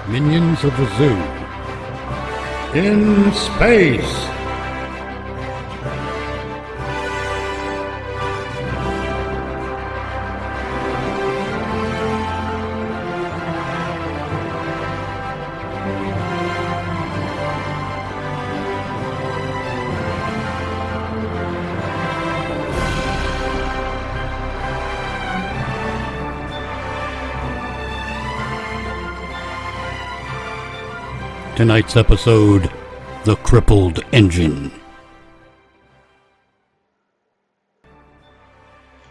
Minions of the Zoo in space. Tonight's episode, The Crippled Engine.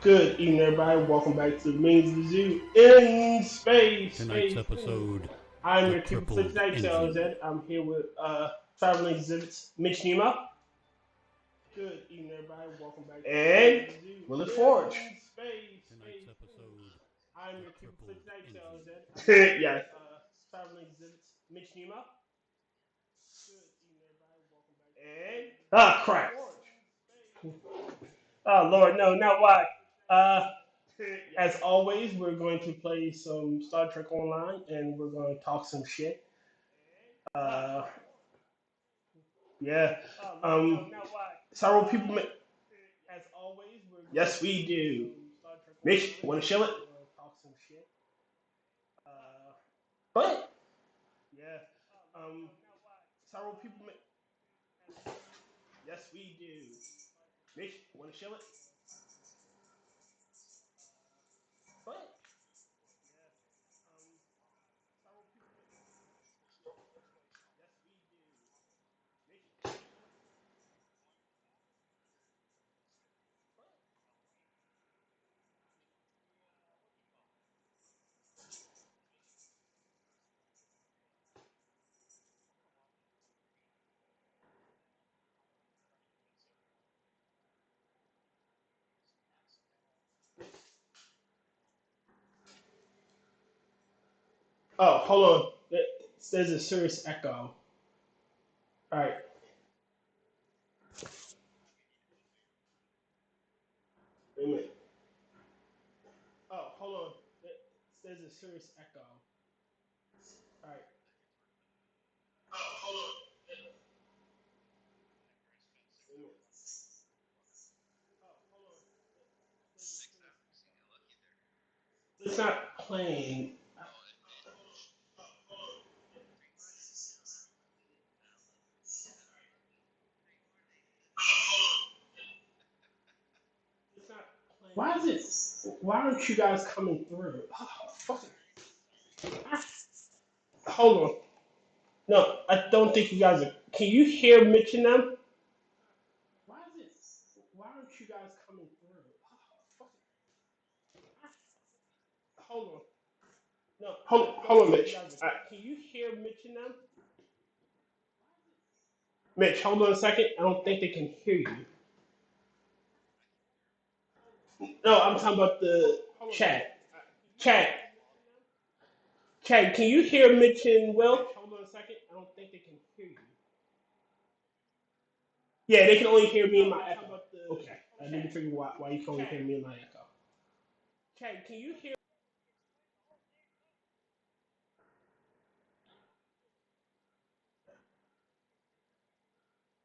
Good evening, everybody. Welcome back to Minions of the Zoo in space. Tonight's episode, I'm The your keeper for Crippled tonight, Engine. Tyr Alexander. I'm here with traveling exhibits Mitch Nemo. Good evening, everybody. Welcome back to And Willis Forge. Tonight's episode, I'm your The keeper for Crippled tonight, Tyr Engine. Alexander. Yes. Traveling exhibits Mitch Nemo. Good evening, everybody. Welcome back to And crap. Oh Lord, no, not why. As always, we're going to play some Star Trek Online, and we're going to talk some shit. Yeah. Several people. As always, we're going Yes, to we do. Star Trek Mitch, Online, want to show it? we're going to talk some shit. What? Yeah. Several people. Yes, we do. Mitch, want to show it? What? Oh, hold on. There's a serious echo. All right. Wait a minute. Oh, hold on. There's a serious echo. All right. Oh, hold on. Wait a minute. Oh, hold on. It's not playing. It's not playing. Why is it? Why aren't you guys coming through? Oh, fucking. Hold on. No, I don't think you guys are. Can you hear Mitch and them? Why is it? Why aren't you guys coming through? Oh, fucking. Hold on. No, hold on, Mitch. Can you hear Mitch and them? Mitch, hold on a second. I don't think they can hear you. No, I'm talking about the chat. Chat. Chat, can you hear Mitch and Will? Hold on a second. I don't think they can hear you. Yeah, they can only hear me in my echo. Okay. I need to figure out why you can only hear me in my echo. Chat, can you hear?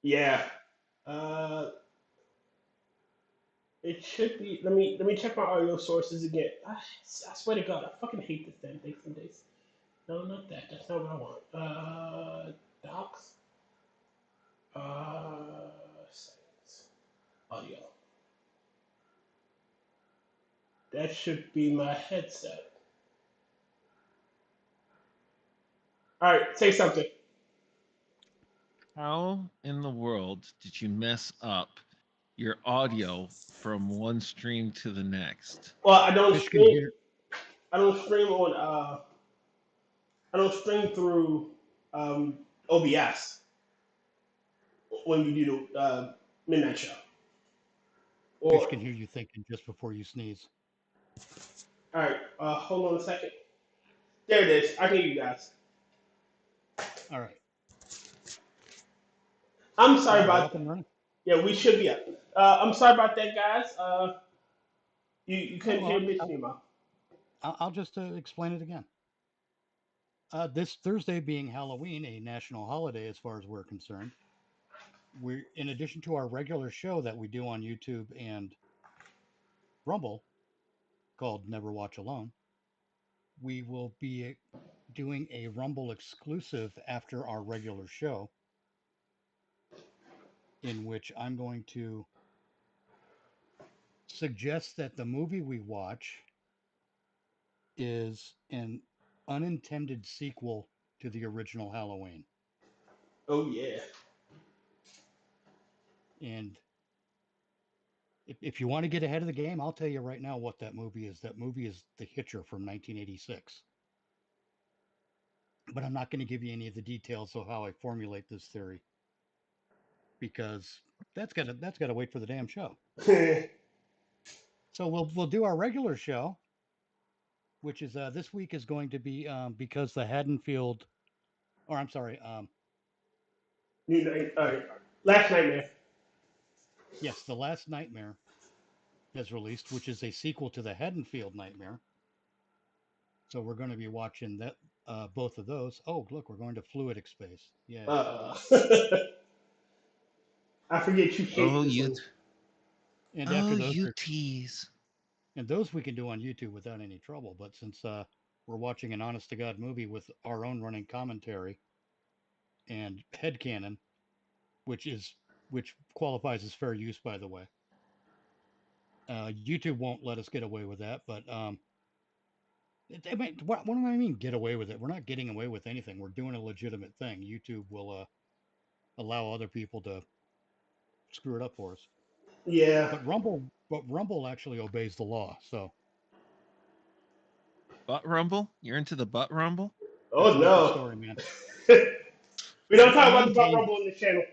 Yeah. Uh, it should be. Let me check my audio sources again. I swear to God, I fucking hate this damn thing some days. No, not that. That's not what I want. Docs. Settings. Audio. That should be my headset. All right, say something. How in the world did you mess up your audio from one stream to the next? Well, I don't Mitch can stream. hear. I don't stream on. I don't stream through OBS when we do the midnight show. Mitch Or can hear you thinking just before you sneeze. all right, hold on a second. There it is. I can hear you guys. All right. I'm sorry We're about. up and running. Yeah, we should be up. I'm sorry about that, guys. You couldn't No, hear Mitch Nemo. I'll just explain it again. This Thursday being Halloween, a national holiday as far as we're concerned, we, in addition to our regular show that we do on YouTube and Rumble called Never Watch Alone, we will be doing a Rumble exclusive after our regular show, in which I'm going to suggest that the movie we watch is an unintended sequel to the original Halloween. Oh yeah. And if you want to get ahead of the game, I'll tell you right now what that movie is. That movie is The Hitcher from 1986. But I'm not going to give you any of the details of how I formulate this theory because that's got to wait for the damn show. So we'll do our regular show, which is this week is going to be because the Haddonfield, or I'm sorry, New night. Last Nightmare. yes, The Last Nightmare has released, which is a sequel to the Haddonfield Nightmare. So we're going to be watching that both of those. Oh, look, we're going to fluidic space. Yeah. Uh, I forget you hate Oh, this you, one. And after oh, those you are, tease. and those we can do on YouTube without any trouble. But since we're watching an honest to God movie with our own running commentary and headcanon, which qualifies as fair use, by the way. YouTube won't let us get away with that, but I mean, what do I mean get away with it? We're not getting away with anything. We're doing a legitimate thing. YouTube will allow other people to screw it up for us. Yeah. But Rumble actually obeys the law. So Butt rumble? You're into the butt rumble? that's Oh a different no. story, man. We don't I talk about the butt maintain rumble on this channel.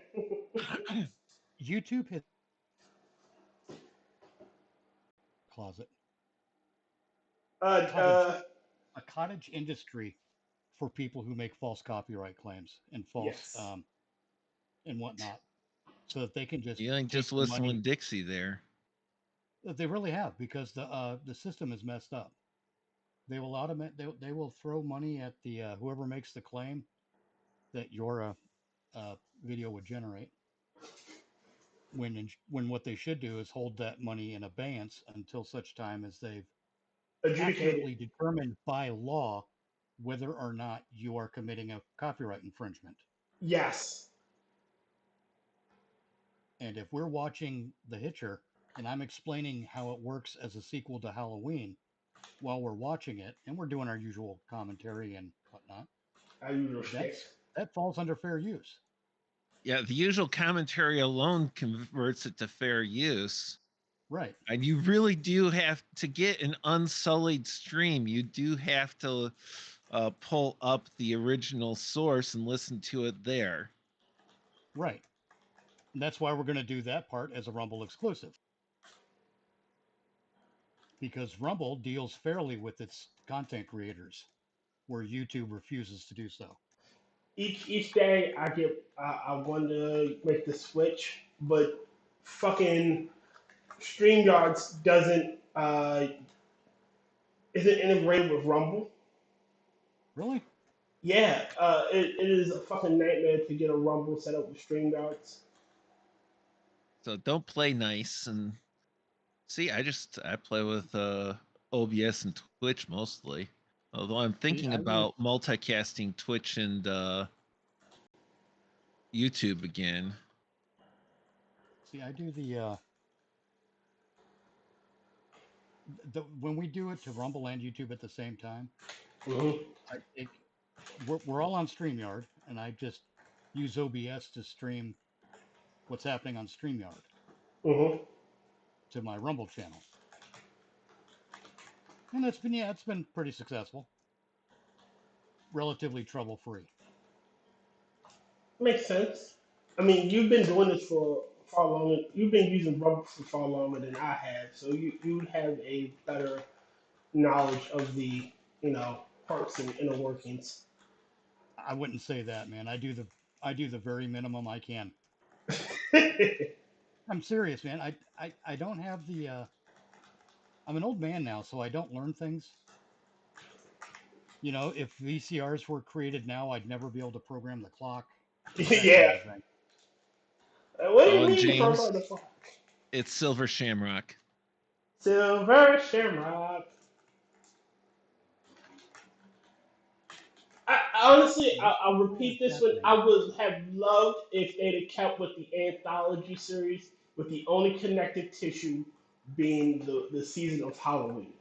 YouTube has closet uh, cottage uh, a cottage industry for people who make false copyright claims and false yes. and whatnot, so that they can just You ain't take just the money. whistling Dixie there. They really have because the system is messed up. They will they will throw money at the whoever makes the claim that your video would generate. When what they should do is hold that money in abeyance until such time as they've Adjudicated. accurately determined by law whether or not you are committing a copyright infringement. Yes. And if we're watching The Hitcher and I'm explaining how it works as a sequel to Halloween while we're watching it, and we're doing our usual commentary and whatnot, I usual shtick. that falls under fair use. Yeah, the usual commentary alone converts it to fair use. Right. And you really do have to get an unsullied stream. You do have to pull up the original source and listen to it there. Right. And that's why we're going to do that part as a Rumble exclusive. Because Rumble deals fairly with its content creators, where YouTube refuses to do so. Each day I want to make the switch, but fucking StreamYards doesn't isn't integrated with Rumble. Really? Yeah, it is a fucking nightmare to get a Rumble set up with StreamYards. So don't play nice. And see, I play with OBS and Twitch mostly. Although I'm thinking about multicasting Twitch and YouTube again. See, I do the when we do it to Rumble and YouTube at the same time, Mm-hmm. we're all on StreamYard, and I just use OBS to stream what's happening on StreamYard Mm-hmm. to my Rumble channel, and it's been pretty successful, relatively trouble free. Makes sense. I mean, you've been doing this for far longer. You've been using Rumble for far longer than I have, so you have a better knowledge of the perks and inner workings. I wouldn't say that, man. I do the very minimum I can. I'm serious, man. I don't have the I'm an old man now, so I don't learn things. You know, if VCRs were created now, I'd never be able to program the clock. That kind Yeah. of a thing. What do Oh, you and mean James, program the clock? it's Silver Shamrock. Silver Shamrock. Honestly, What I'll the hell is repeat this one. happening? I would have loved if they'd have kept with the anthology series, with the only connective tissue being the season of Halloween.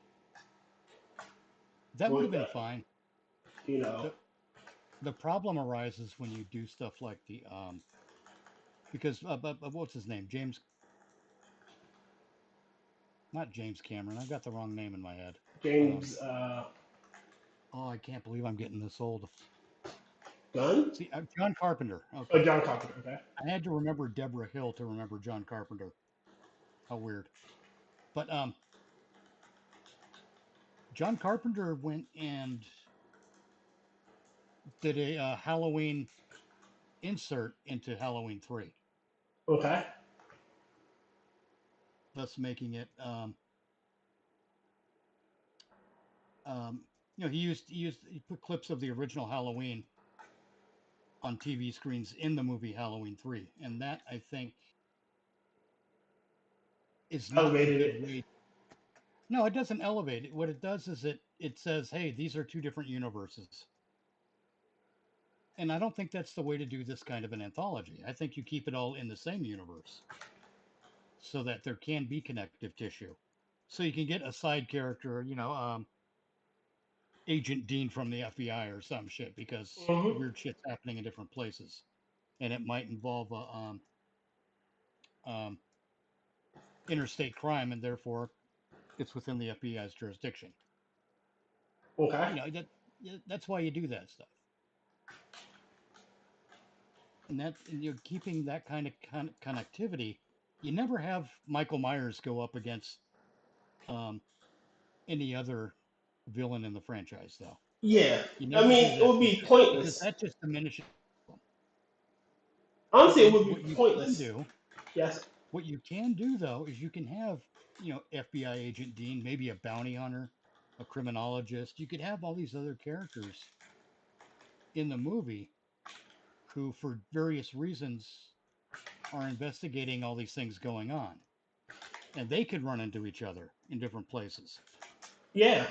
That would have With been fine. you know, The the problem arises when you do stuff like the because what's his name? James, not James Cameron. I've got the wrong name in my head. Um, James oh, I can't believe I'm getting this old. Gunn See, John Carpenter. or Okay, John Carpenter. Okay. I had to remember Deborah Hill to remember John Carpenter. How weird. But John Carpenter went and did a Halloween insert into Halloween 3, Okay. thus making it um, you know, he put clips of the original Halloween on TV screens in the movie Halloween 3, and that I think is not a Elevated good it. way. No, it doesn't elevate it. What it does is it says, "Hey, these are two different universes." And I don't think that's the way to do this kind of an anthology. I think you keep it all in the same universe so that there can be connective tissue. So you can get a side character, you know, Agent Dean from the FBI or some shit because Hmm. weird shit's happening in different places, and it might involve a um, interstate crime, and therefore it's within the FBI's jurisdiction. Okay. You know that that's why you do that stuff, and you're keeping that kind of connectivity. You never have Michael Myers go up against um, any other villain in the franchise, though. Yeah. You I never do mean, it that would be because pointless. that just diminishes them. But Honestly, it would be what you can pointless. do, Yes. what you can do though, is you can have, you know, FBI agent Dean, maybe a bounty hunter, a criminologist. You could have all these other characters in the movie who, for various reasons, are investigating all these things going on, and they could run into each other in different places. Yeah.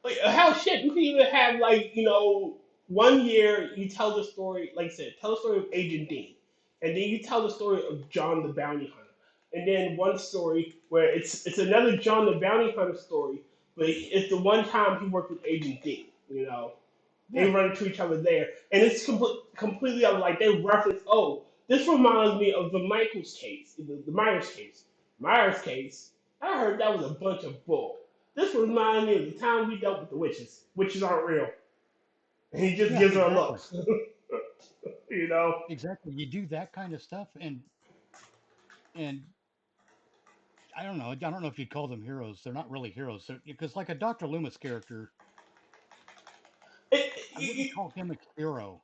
Like hell, shit. You can even have like one year you tell the story, like I said, tell the story of Agent Dean, and then you tell the story of John the Bounty Hunter, and then one story where it's another John the Bounty Hunter story, but it's the one time he worked with Agent Dean. They Right. run into each other there, and it's completely other. Like they reference, oh, this reminds me of the Michaels case, the Myers case. Myers case, I heard that was a bunch of bull. This reminds me of the time we dealt with the witches. Witches aren't real, and he just Yeah, gives her a exactly. look. you know, Exactly. You do that kind of stuff, and I don't know. I don't know if you'd call them heroes. They're not really heroes. Because like a Dr. Loomis character, it, I you, wouldn't you, call him a hero.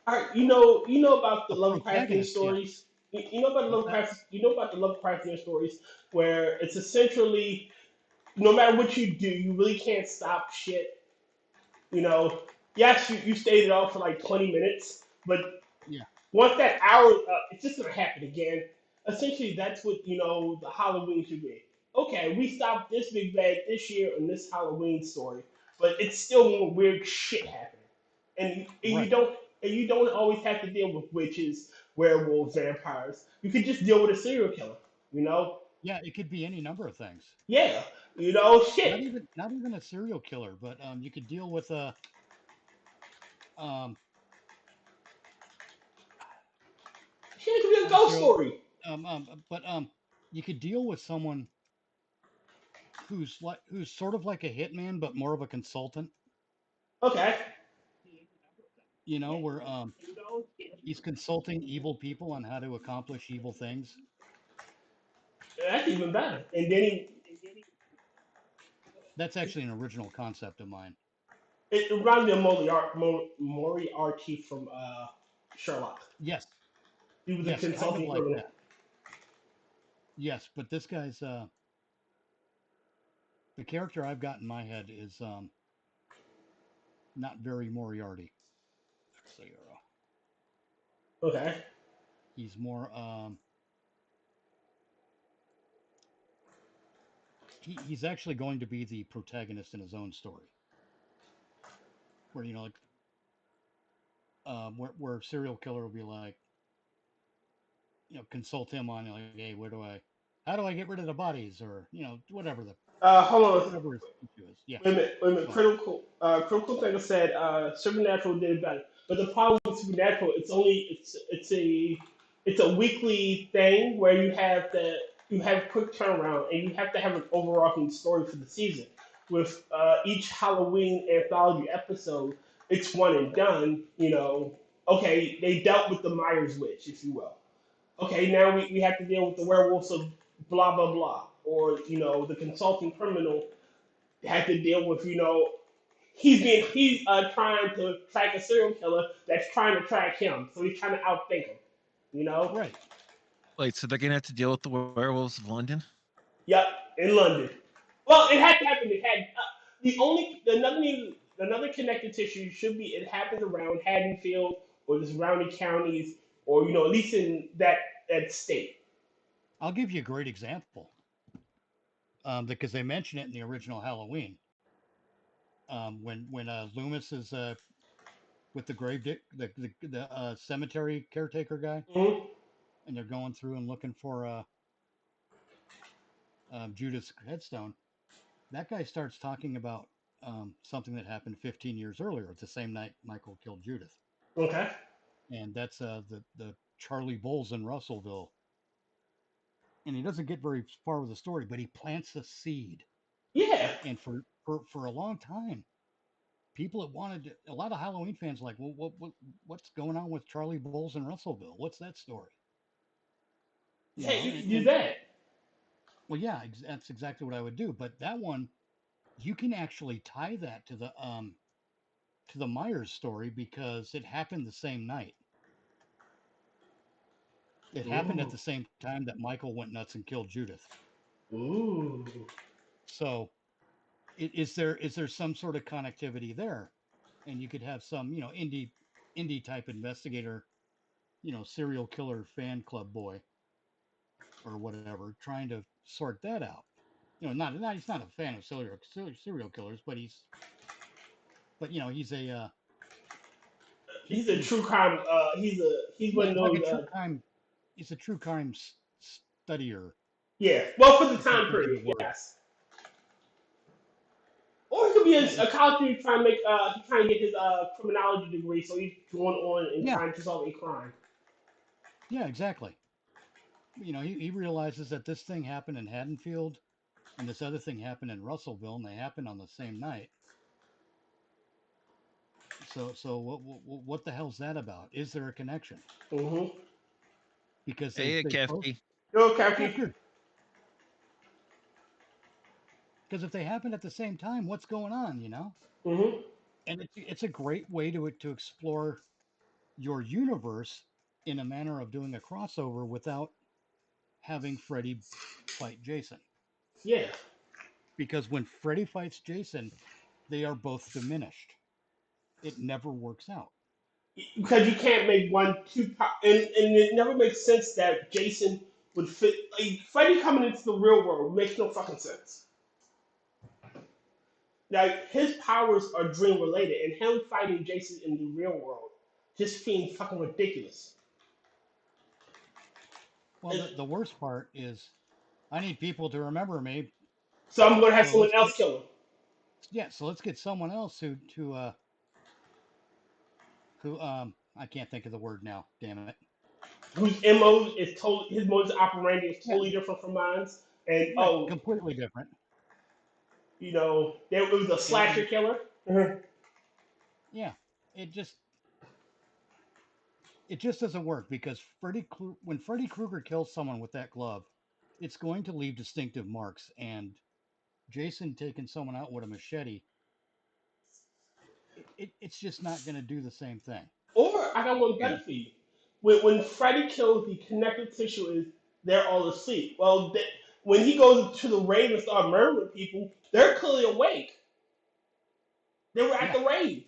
all right, you know about the A Lovecraftian protagonist, yes. stories. You know about the What's that? Lovecraftian stories where it's essentially no matter what you do, you really can't stop shit. You know, yes, you stayed it off for like 20 minutes, but Yeah. once that hour, it's just gonna happen again. Essentially, that's what the Halloween should be. Okay, we stopped this big bad this year on this Halloween story, but it's still more weird shit happening, and you Right. don't always have to deal with witches, werewolves, vampires. You could just deal with a serial killer. You know, Yeah, it could be any number of things. yeah, Not shit. even not even a serial killer, but you could deal with a um Shit could be a not a ghost serial story. but you could deal with someone who's sort of like a hitman but more of a consultant, Okay, you know, where he's consulting evil people on how to accomplish evil things. that's even better. And then That's actually an original concept of mine. it reminds me of Moriarty from Sherlock. Yes. He was a Yes, kind of consulting like criminal. that. Yes, but the character I've got in my head is not very Moriarty. Okay. He's more he's actually going to be the protagonist in his own story, where like where serial killer will be like, consult him on like, hey, how do I get rid of the bodies, or whatever Hold on. whatever his issue is. Yeah. Wait a minute. Wait a minute. Go ahead. Critical thing said Supernatural did better, but the problem with Supernatural, it's a weekly thing where you have quick turnaround and you have to have an overarching story for the season. With each Halloween anthology episode, it's one and done. Okay, they dealt with the Myers witch, if you will. Okay, now we have to deal with the werewolves of blah blah blah, or the consulting criminal had to deal with he's trying to track a serial killer that's trying to track him, so he's trying to outthink him. Right. Wait, so they're gonna have to deal with the werewolves of London? Yep, in London. Well, it had to happen. It had another connected tissue should be it happens around Haddonfield or the surrounding counties, or at least in that state. I'll give you a great example, because they mention it in the original Halloween. When Loomis is with the the cemetery caretaker guy, Mm-hmm. and they're going through and looking for Judith's headstone. That guy starts talking about something that happened 15 years earlier, the same night Michael killed Judith, Okay. and that's the Charlie Bulls in Russellville. And he doesn't get very far with the story, but he plants a seed. Yeah. And for a long time, people that wanted a lot of Halloween fans like, well, what's going on with Charlie Bulls in Russellville? What's that story? Yeah, you can do that. Well, yeah, that's exactly what I would do. But that one, you can actually tie that to the Myers story because it happened the same night. It happened at Ooh. the same time that Michael went nuts and killed Judith. Ooh. So, is there some sort of connectivity there? And you could have some, indie type investigator, serial killer fan club boy or whatever, trying to sort that out. Not he's not a fan of serial killers, but he's he's a He's a true crime. He's one yeah, of he's like a those. true crime. He's a true crime studier. Yeah. Well, for the I can't time think of the period, word. yes. Or he could be Yeah, a college student trying to he's trying to get his criminology degree, so he's going on and yeah, trying to solve a crime. yeah, exactly. He realizes that this thing happened in Haddonfield, and this other thing happened in Russellville, and they happened on the same night. So what the hell's that about? Is there a connection? Mm-hmm. Because Hey, they both, Kefki. Yo, yeah, Captain. sure. Because if they happened at the same time, what's going on? Mm-hmm. And it's a great way to explore your universe in a manner of doing a crossover without having Freddy fight Jason. Yeah. Because when Freddy fights Jason, they are both diminished. It never works out. Because you can't make one and it never makes sense that Jason would fit. Like Freddy coming into the real world makes no fucking sense. Like his powers are dream related, and him fighting Jason in the real world just seems fucking ridiculous. Well, the worst part is I need people to remember me. So I'm gonna have So someone else kill him. so let's get someone else who I can't think of the word now. Damn it. Whose MO is totally his modus operandi is Yeah, totally different from mine. And right. Completely different. there was a slasher And killer. Mhm. yeah, it just doesn't work because when Freddy Krueger kills someone with that glove, it's going to leave distinctive marks. And Jason taking someone out with a machete, it's just not going to do the same thing. Or I got one Yeah. better for you. When Freddy kills, the connective tissue is they're all asleep. Well, when he goes to the rave and start murdering people, they're clearly awake. They were at Yeah. the rave.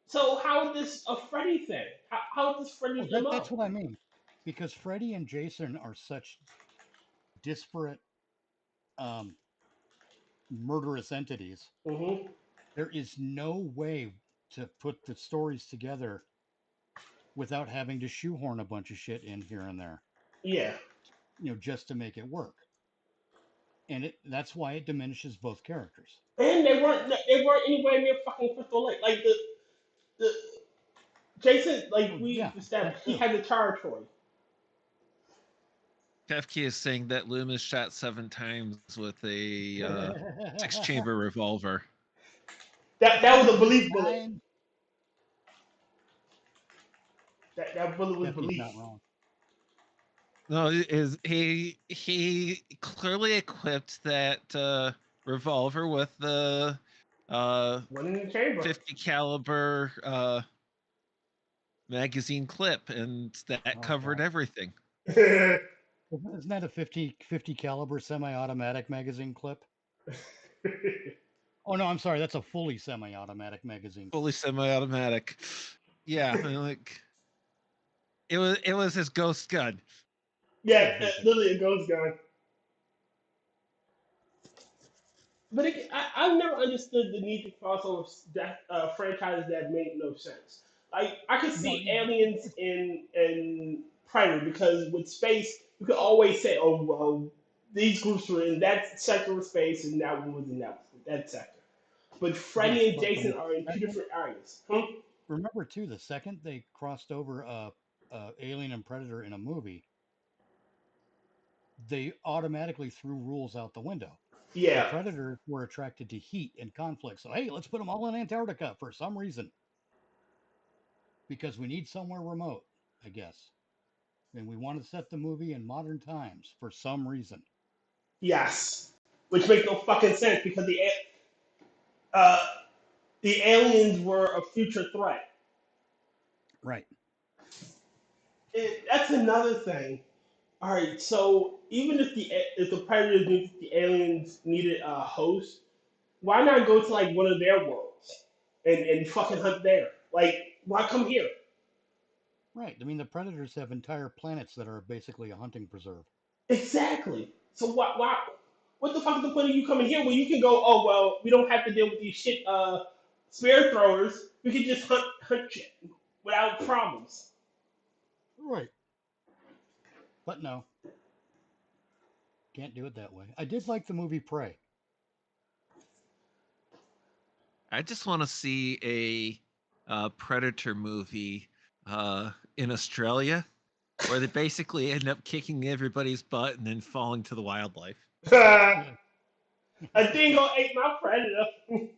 So how is this a Freddy thing? How is this Well, Freddy's that's MO? what I mean. Because Freddy and Jason are such disparate, um, murderous entities. Mm-hmm. There is no way to put the stories together without having to shoehorn a bunch of shit in here and there, Yeah. just to make it work. And that's why it diminishes both characters. And they weren't anywhere near fucking Crystal Lake. Like the Jason, like Oh, we yeah, that's established, he true. had the territory. Kefki is saying that Loomis shot 7 times with a 6-chamber revolver. That was a belief bullet. Nine. That bullet was Kefki's not belief. wrong. No, is he clearly equipped that revolver with the One in the chamber. 50 caliber magazine clip, and that covered God. everything. Isn't that a 50 caliber semi-automatic magazine clip? Oh no, I'm sorry. That's a fully semi-automatic magazine. Fully semi-automatic. Yeah, like it was his ghost gun. Yeah, Basically. literally a ghost gun. But I've never understood the need to cross over franchises that make no sense. Like I could No, see aliens in Predator because with space you could always say, oh well, these groups were in that sector of space and that one was in that sector. But yes, Freddy and but Jason the are in two second, different areas. Hmm? remember too, the second they crossed over Alien and Predator in a movie, they automatically threw rules out the window. The Yeah. Predators were attracted to heat and conflict, so hey, let's put them all in Antarctica for some reason because we need somewhere remote, I guess, and we want to set the movie in modern times for some reason. Yes. Which makes no fucking sense because uh, the aliens were a future threat. Right. And that's another thing. All right, so even if the predators knew the aliens needed a host, why not go to like one of their worlds and fucking hunt there? Like, why come here? Right. I mean, the Predators have entire planets that are basically a hunting preserve. Exactly. So what the fuck is the point of you coming here when you can go? Oh well, we don't have to deal with these shit spear throwers. We can just hunt shit without problems. Right. But no, can't do it that way. I did like the movie Prey. I just want to see a Predator movie in Australia where they basically end up kicking everybody's butt and then falling to the wildlife. A dingo ate my predator.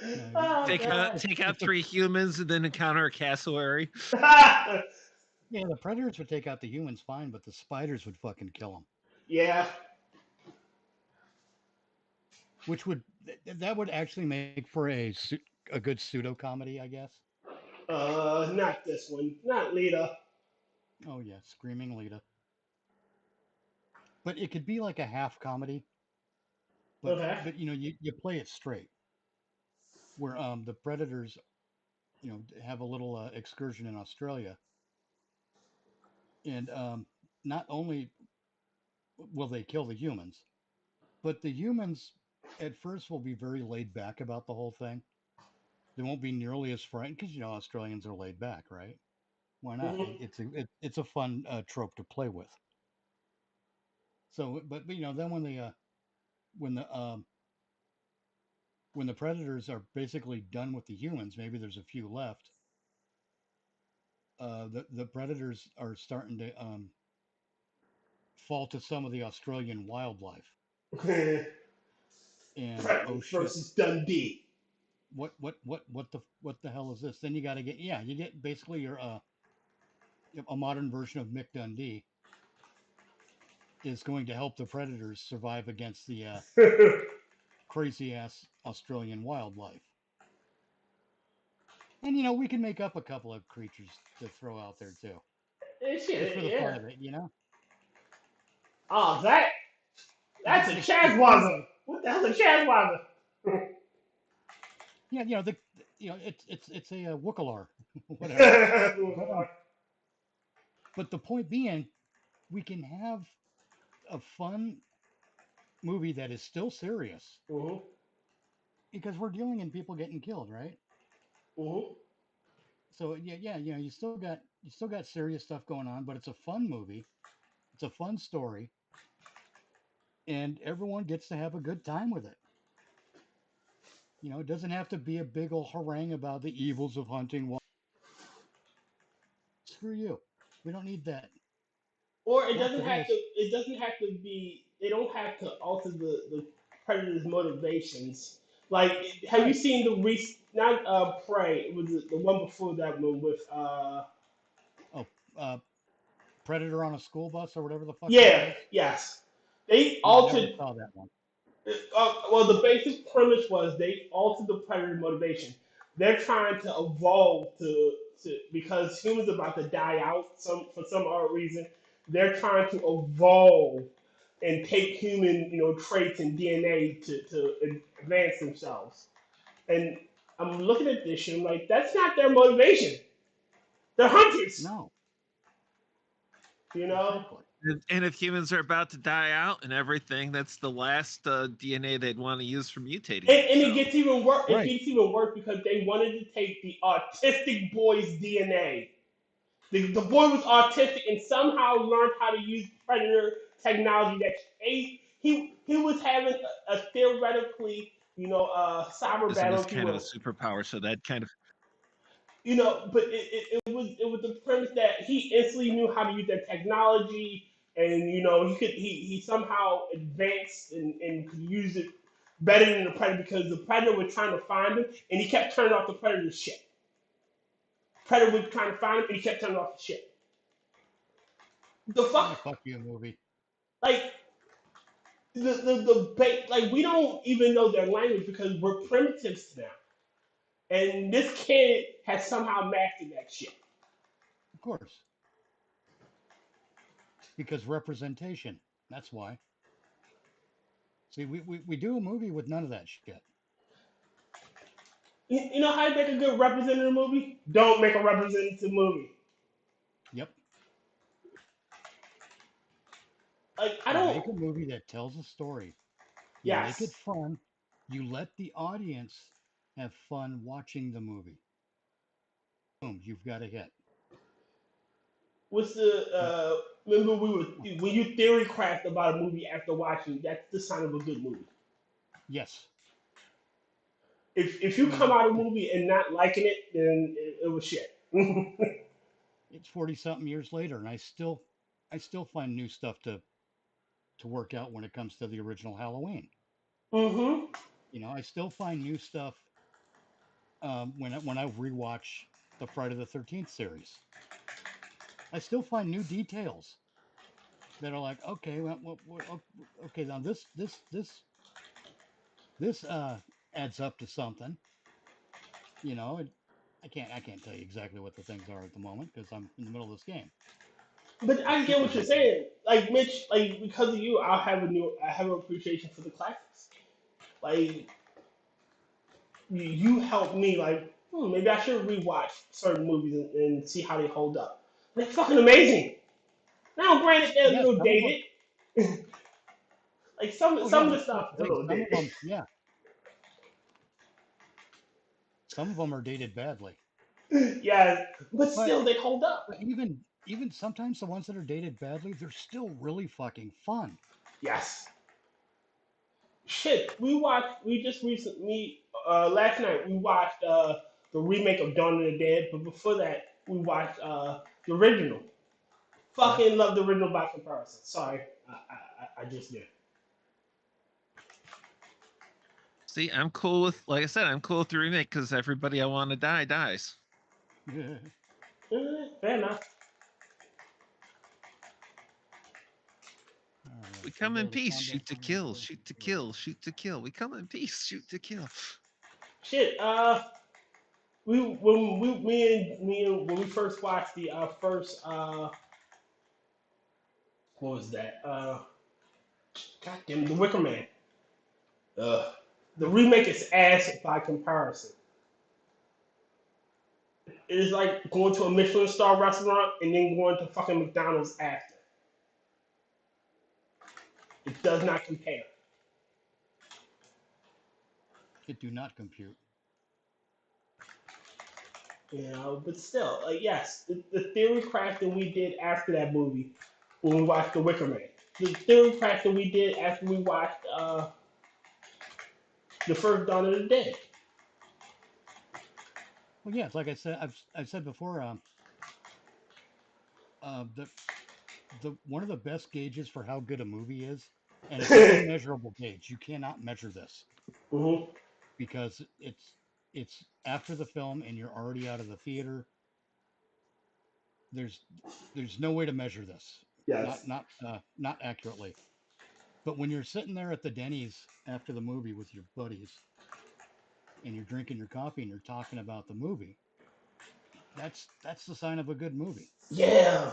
No, Oh Take out god. take out 3 humans and then encounter a cassowary. yeah, the Predators would take out the humans fine, but the spiders would fucking kill them. Yeah. Which would that would actually make for a good pseudo comedy, I guess. Not this one. Not Lita. Oh yeah, Screaming Lita. But it could be like a half comedy, but Okay. you play it straight. Where the Predators have a little excursion in Australia, and not only will they kill the humans, but the humans at first will be very laid back about the whole thing. They won't be nearly as frightened because Australians are laid back, right? Why not? Hmm. It's a fun trope to play with. So, but then when the when the predators are basically done with the humans, maybe there's a few left. The predators are starting to fall to some of the Australian wildlife, and oh Predators shit, versus Dundee. what the hell is this? Then you got to get you get basically your a modern version of Mick Dundee is going to help the predators survive against the crazy ass Australian wildlife. And we can make up a couple of creatures to throw out there too. Shit, for the yeah. fun of it, you know. Oh, that's a The point of Chazwaza. it, What the hell's a Chazwaza? yeah, it's a Wookalar, whatever. But but the point being, we can have a fun movie that is still serious Mhm. because we're dealing in people getting killed, right? Mhm. So yeah, you still got serious stuff going on, but it's a fun movie. It's a fun story, and everyone gets to have a good time with it. You know, it doesn't have to be a big old harangue about the evils of hunting. Screw you. We don't need that. Or it Not doesn't for have to. this. It doesn't have to be. They don't have to alter the predator's motivations. Like, have you Right. seen the not Prey? It was the one before that one with Oh, Predator on a school bus or whatever the fuck that yeah, was. yes. They Yeah, I never altered. saw that one. Well, the basic premise was they altered the predator motivation. They're trying to evolve to because humans are about to die out for some odd reason. They're trying to evolve and take human traits and DNA to advance themselves. And I'm looking at this and I'm like, that's not their motivation. They're hunters, No, you know. exactly. And if humans are about to die out and everything, that's the last DNA they'd want to use for mutating And it themselves. gets even worse. It Right. gets even worse because they wanted to take the autistic boy's DNA. The boy was autistic and somehow learned how to use predator technology. That he was having a theoretically cyber Isn't battle, this if you kind of a will. superpower? So that kind of But it was the premise that he instantly knew how to use that technology, and he somehow advanced and could use it better than the predator because the predator was trying to find him and he kept turning off the predator's shit. Predator was trying to find him and he kept turning off the shit. The fuck, Fuck you, movie. like like we don't even know their language because we're primitives now, and this kid has somehow mastered that shit. Of course, because representation. That's why. See, we do a movie with none of that shit. You know how you make a good representative movie? Don't make a representative movie. Yep. Like I You don't. make a movie that tells a story. You make it Yes. fun. You let the audience have fun watching the movie. Boom, you've got a hit. What's the But remember we were when you theory craft about a movie after watching, that's the sign of a good movie. yes, If I you come mean out of a movie and not liking it, then it was shit. it's 40 something years later, and I still find new stuff to work out when it comes to the original Halloween. Mm-hmm. You know, I still find new stuff when I rewatch the Friday the 13th series. I still find new details that are like, okay, okay, now this adds up to something. You know, I can't tell you exactly what the things are at the moment because I'm in the middle of this game. But It's I get super what you're detailed. saying. Like Mitch, like because of you, I have an appreciation for the classics. Like you helped me. Like maybe I should rewatch certain movies and see how they hold up. They're fucking amazing. Now, granted, they're a Yes, little some of them. dated. Like some Oh yeah, some of the that's stuff the is a thing. little Some of dated. them, yeah, some of them are dated badly. Yeah, but But still they hold up. but even sometimes the ones that are dated badly, they're still really fucking fun. Yes. Shit, we just recently last night we watched the remake of Dawn of the Dead, but before that we watched the original. Yeah. Fucking love the original by comparison. Sorry, I just did. see, I'm cool with, like I said, I'm cool with the remake because everybody I want to die dies. Fair enough. All right, We so we come go in to the peace, combat shoot to armor kill, first. shoot to kill, shoot to kill. We come in peace, shoot to kill. Shit, we when we me and when we first watched the first what was that? Goddamn, The Wicker Man. Uh, the remake is ass by comparison. It is like going to a Michelin star restaurant and then going to fucking McDonald's after. It does not compare. It do not compute. You know, but still, yes, the theory crafting we did after that movie when we watched The Wicker Man. The theory crafting we did after we watched The First Dawn of the Dead. Well, yeah, it's like I said. I've said before. The one of the best gauges for how good a movie is, and it's an unmeasurable gauge. You cannot measure this Mm-hmm. because it's after the film and you're already out of the theater. There's there's no way to measure this, Yes. not accurately. But when you're sitting there at the Denny's after the movie with your buddies and you're drinking your coffee and you're talking about the movie, that's the sign of a good movie. Yeah.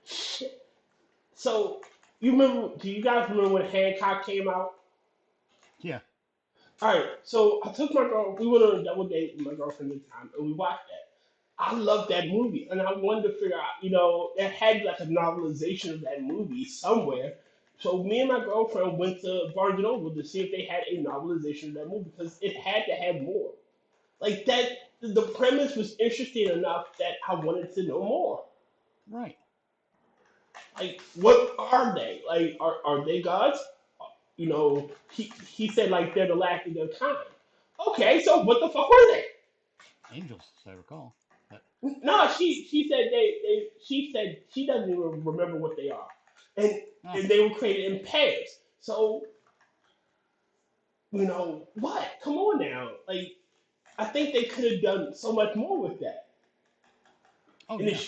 Shit. So you remember? Do you guys remember when Hancock came out? Yeah. All right. So I took my girl. We went on a double date with my girlfriend at the time, and we watched that. I love that movie, and I wanted to figure out, it had like a novelization of that movie somewhere. So me and my girlfriend went to Barnes and Noble to see if they had a novelization of that movie because it had to have more. Like that, the premise was interesting enough that I wanted to know more. Right. Like, what are they? Like, are they gods? He said like they're the last of their kind. Okay, so what the fuck were they? Angels, as I recall. But No, she said she said she doesn't even remember what they are, and oh, and they were created in pairs. So what? Come on now, like I think they could have done so much more with that, oh and yeah.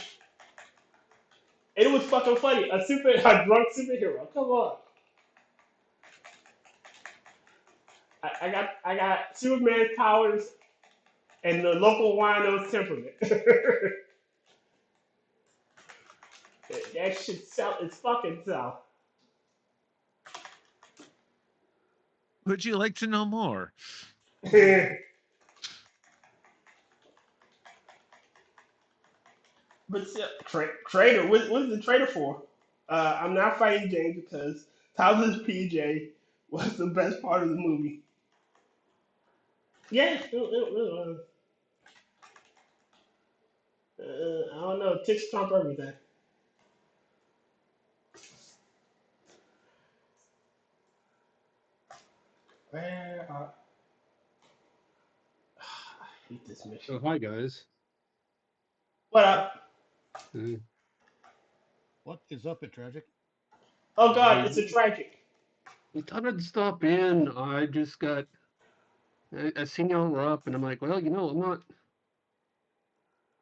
it was fucking funny. A drunk superhero. Come on, I got Superman's powers and the local wino's temperament. That shit sell. It's fucking sell. Would you like to know more? But still, traitor, what is the traitor for? I'm not fighting James because Tyler's PJ was the best part of the movie. Yeah, it really was. I don't know. Ticks trump everything. Where are... I hate this mission. Oh, hi guys. What up? Uh, What is up at Tragic? Oh God, I it's a tragic. thought I'd stop in. I just got. I seen y'all were up, and I'm like, well, I'm not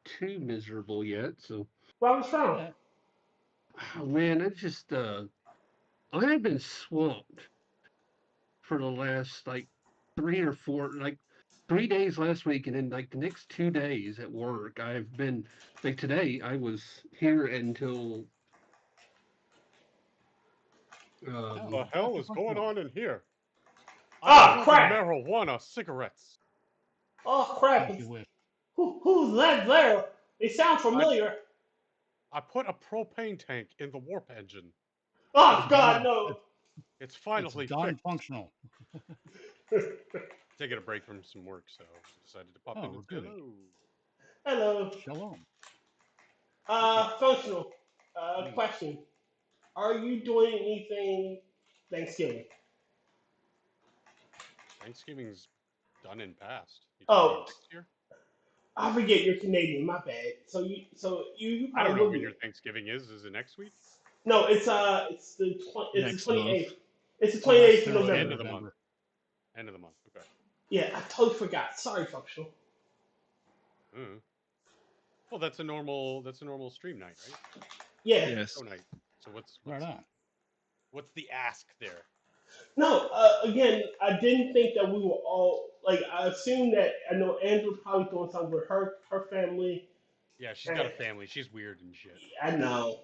too miserable yet. So, Where was from? Yeah. oh man, I just I have been swamped for the last like 3 or 4, like 3 days last week, and then like the next 2 days at work. I've been like today. I was here until Oh, The hell Dr. is going Functional. on in here? I'm Oh smoking crap! marijuana cigarettes. Oh crap! Make you wish. Who's that there? They sound I familiar. I put a propane tank in the warp engine. Oh Oh God, God. no. It's It's finally Don fixed. Functional. Taking a break from some work, so I decided to pop in Oh, and say goody. hello. Hello. Shalom. Functional. Me. Question. Are you doing anything Thanksgiving? Thanksgiving's done and past. You talking Oh, about next year? I forget you're Canadian. My bad. So you I don't probably know would when your be. Thanksgiving is. Is it next week? No, it's the Next month. 28th. It's the The last 28th of Thursday End in of November. the month. November. End of the month. Okay. Yeah, I totally forgot. Sorry, functional. Uh, well, that's a normal stream night, right? Yeah. Yes. Show night. So what's Right what's on. what's the ask there? No. Again, I didn't think that we were all like. I assumed that I know Andrew's probably doing something with her family. Yeah, she's got And a family. She's weird and shit. I know.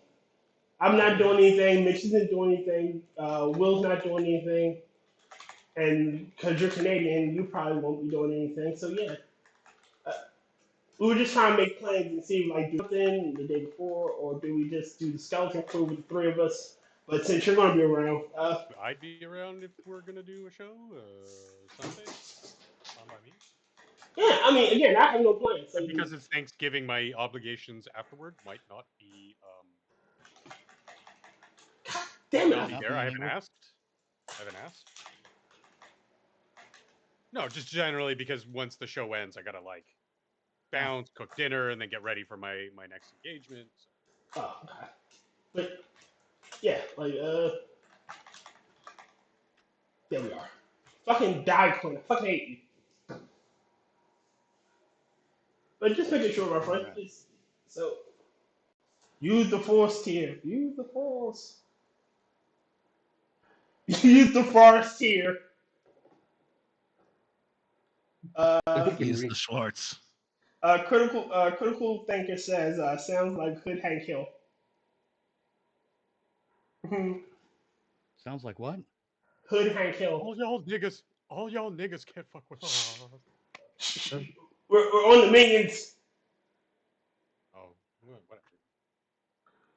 I'm not doing anything. Mitch isn't doing anything. Will's not doing anything. And because you're Canadian, you probably won't be doing anything. So yeah, uh, we were just trying to make plans and see like do something the day before, or do we just do the skeleton crew with the three of us? But since you're gonna be around, I'd be around if we're gonna do a show Sunday. Fine by me. yeah, I mean, again, I have no plans. So Because it's Thanksgiving, my obligations afterward might not be damn not it, be Not there. I being haven't able- asked. I haven't asked. No, just generally because once the show ends, I gotta like bounce, cook dinner, and then get ready for my next engagement. So. oh, God. But yeah, like there we are. Fucking die, Quinn. I fucking hate you. But just making sure, my friend. Just, so use the force here. Use the force. Use the force here. Use the Schwartz. Critical thinker says sounds like Hood Hank Hill. Sounds like what? Hood Hank Hill. All y'all niggas can't fuck with us. We're on the minions. Oh, whatever.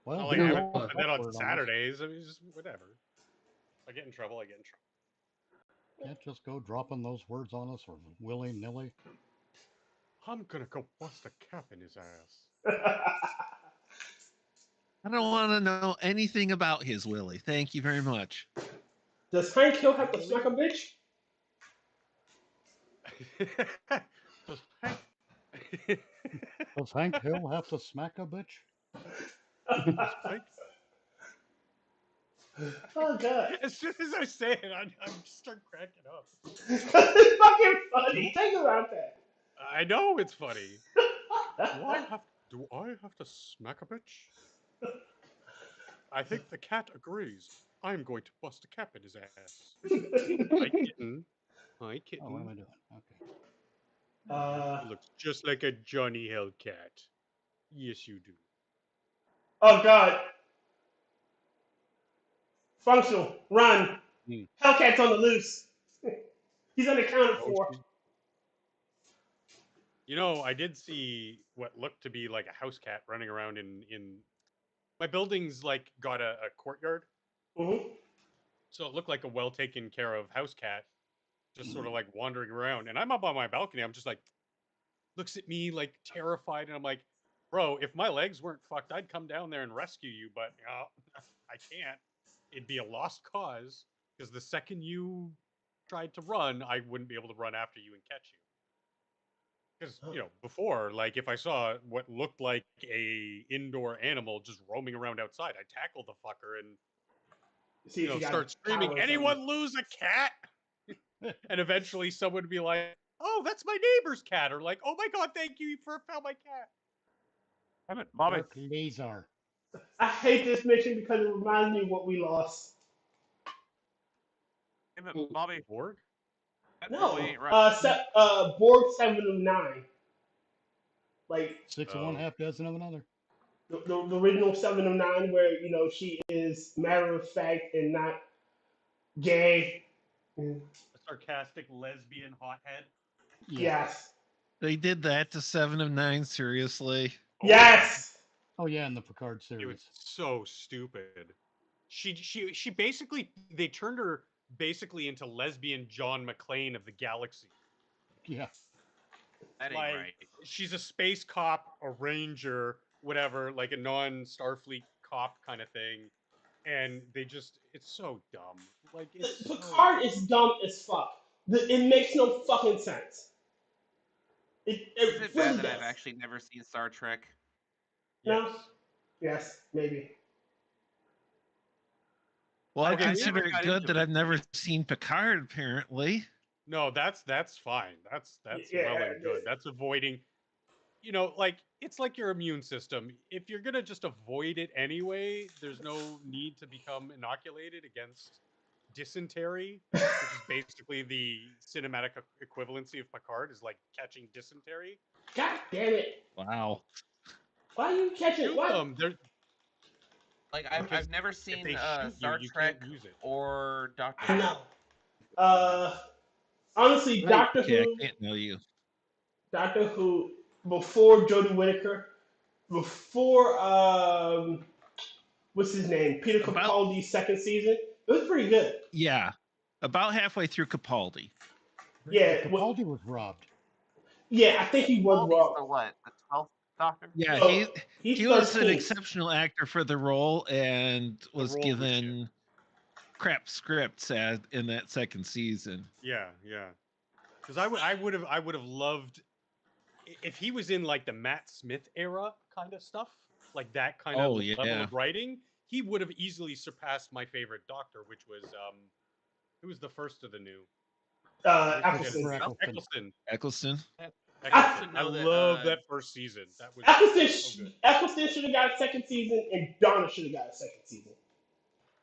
Well, Not like you I know haven't what? posted that on Word on Saturdays. I mean, just whatever. If I get in trouble, I get in trouble. Can't just go dropping those words on us or willy nilly. I'm gonna go bust a cap in his ass. I don't want to know anything about his Willie. Thank you very much. Does Hank Hill have to smack a bitch? Does Hank- Does Hank Hill have to smack a bitch? Does Hank- Oh god. As soon as I say it, I just start cracking up. It's fucking funny. Think about that. I know it's funny. Do I have to smack a bitch? I think the cat agrees. I'm going to bust a cap in his ass. Hi, kitten. Hi, kitten. Oh, what am I doing? Okay. He looks just like a Johnny Hellcat. Yes, you do. Oh god. Functional. Run. Hmm. Hellcat's on the loose. He's unaccounted Oh, for. shit. You know, I did see what looked to be like a house cat running around in my building's like got a courtyard, Mm-hmm. so it looked like a well taken care of house cat, just sort of like wandering around. And I'm up on my balcony. I'm just like, looks at me like terrified, and I'm like, bro, if my legs weren't fucked, I'd come down there and rescue you, but I can't. It'd be a lost cause because the second you tried to run, I wouldn't be able to run after you and catch you. Because before, like if I saw what looked like a indoor animal just roaming around outside, I'd tackle the fucker and See if you got start a screaming, power or "Anyone lose a cat?" And eventually, someone would be like, "Oh, that's my neighbor's cat," or like, "Oh my god, thank you for found my cat." Damn it, Bobby. BLooZeR. I hate this mission because it reminds me of what we lost. Damn it, Bobby. Borg? That No. really ain't right. Borg 7 of 9. Like 6 of one, half dozen of another. the original 7 of 9 where, she is matter of fact and not gay. A sarcastic lesbian hothead. Yeah. Yes. They did that to 7 of 9, seriously. Yes. Oh yeah, in the Picard It was series. so stupid. She basically, they turned her basically into lesbian John McClane of the galaxy. Yeah. That ain't Like, right. she's a space cop, a ranger, whatever, like a non-Starfleet cop kind of thing. And it's so dumb. Like, it's Picard is dumb as fuck. It makes no fucking sense. Is It it really bad that does. I've actually never seen Star Trek? No? Yes, maybe. Well, I Okay, consider never it got good into that it. I've never seen Picard, apparently. No, that's fine. That's Yeah, well and good. That's avoiding, like it's like your immune system. If you're gonna just avoid it anyway, there's no need to become inoculated against dysentery, which is basically the cinematic equivalency of Picard, is like catching dysentery. God damn it. Wow. Why are you catching Shoot what? them. Like I've never If seen they shoot Star you Trek can't use it. or Doctor I Who. know. Honestly, Right. Okay, I can't know you. Doctor Who, before Jodie Whittaker, before what's his name, Peter About Capaldi's second season, it was pretty good. yeah, about halfway through Capaldi. Yeah, Capaldi was robbed. yeah, I think he was Capaldi's wrong. the what? The 12th Doctor? Yeah, No, he's he was an 13th. exceptional actor for the role and The was role was shit. given crap scripts in that second season. Yeah, yeah. Because I would have loved if he was in like the Matt Smith era kind of stuff, like that kind of Oh level yeah. of writing. He would have easily surpassed my favorite Doctor, which was who was the first of the new? Eccleston. Eccleston. Eccleston. Eccleston. I know that, love that first season. That was so good. Eccleston should have got a second season, and Donna should have got a second season.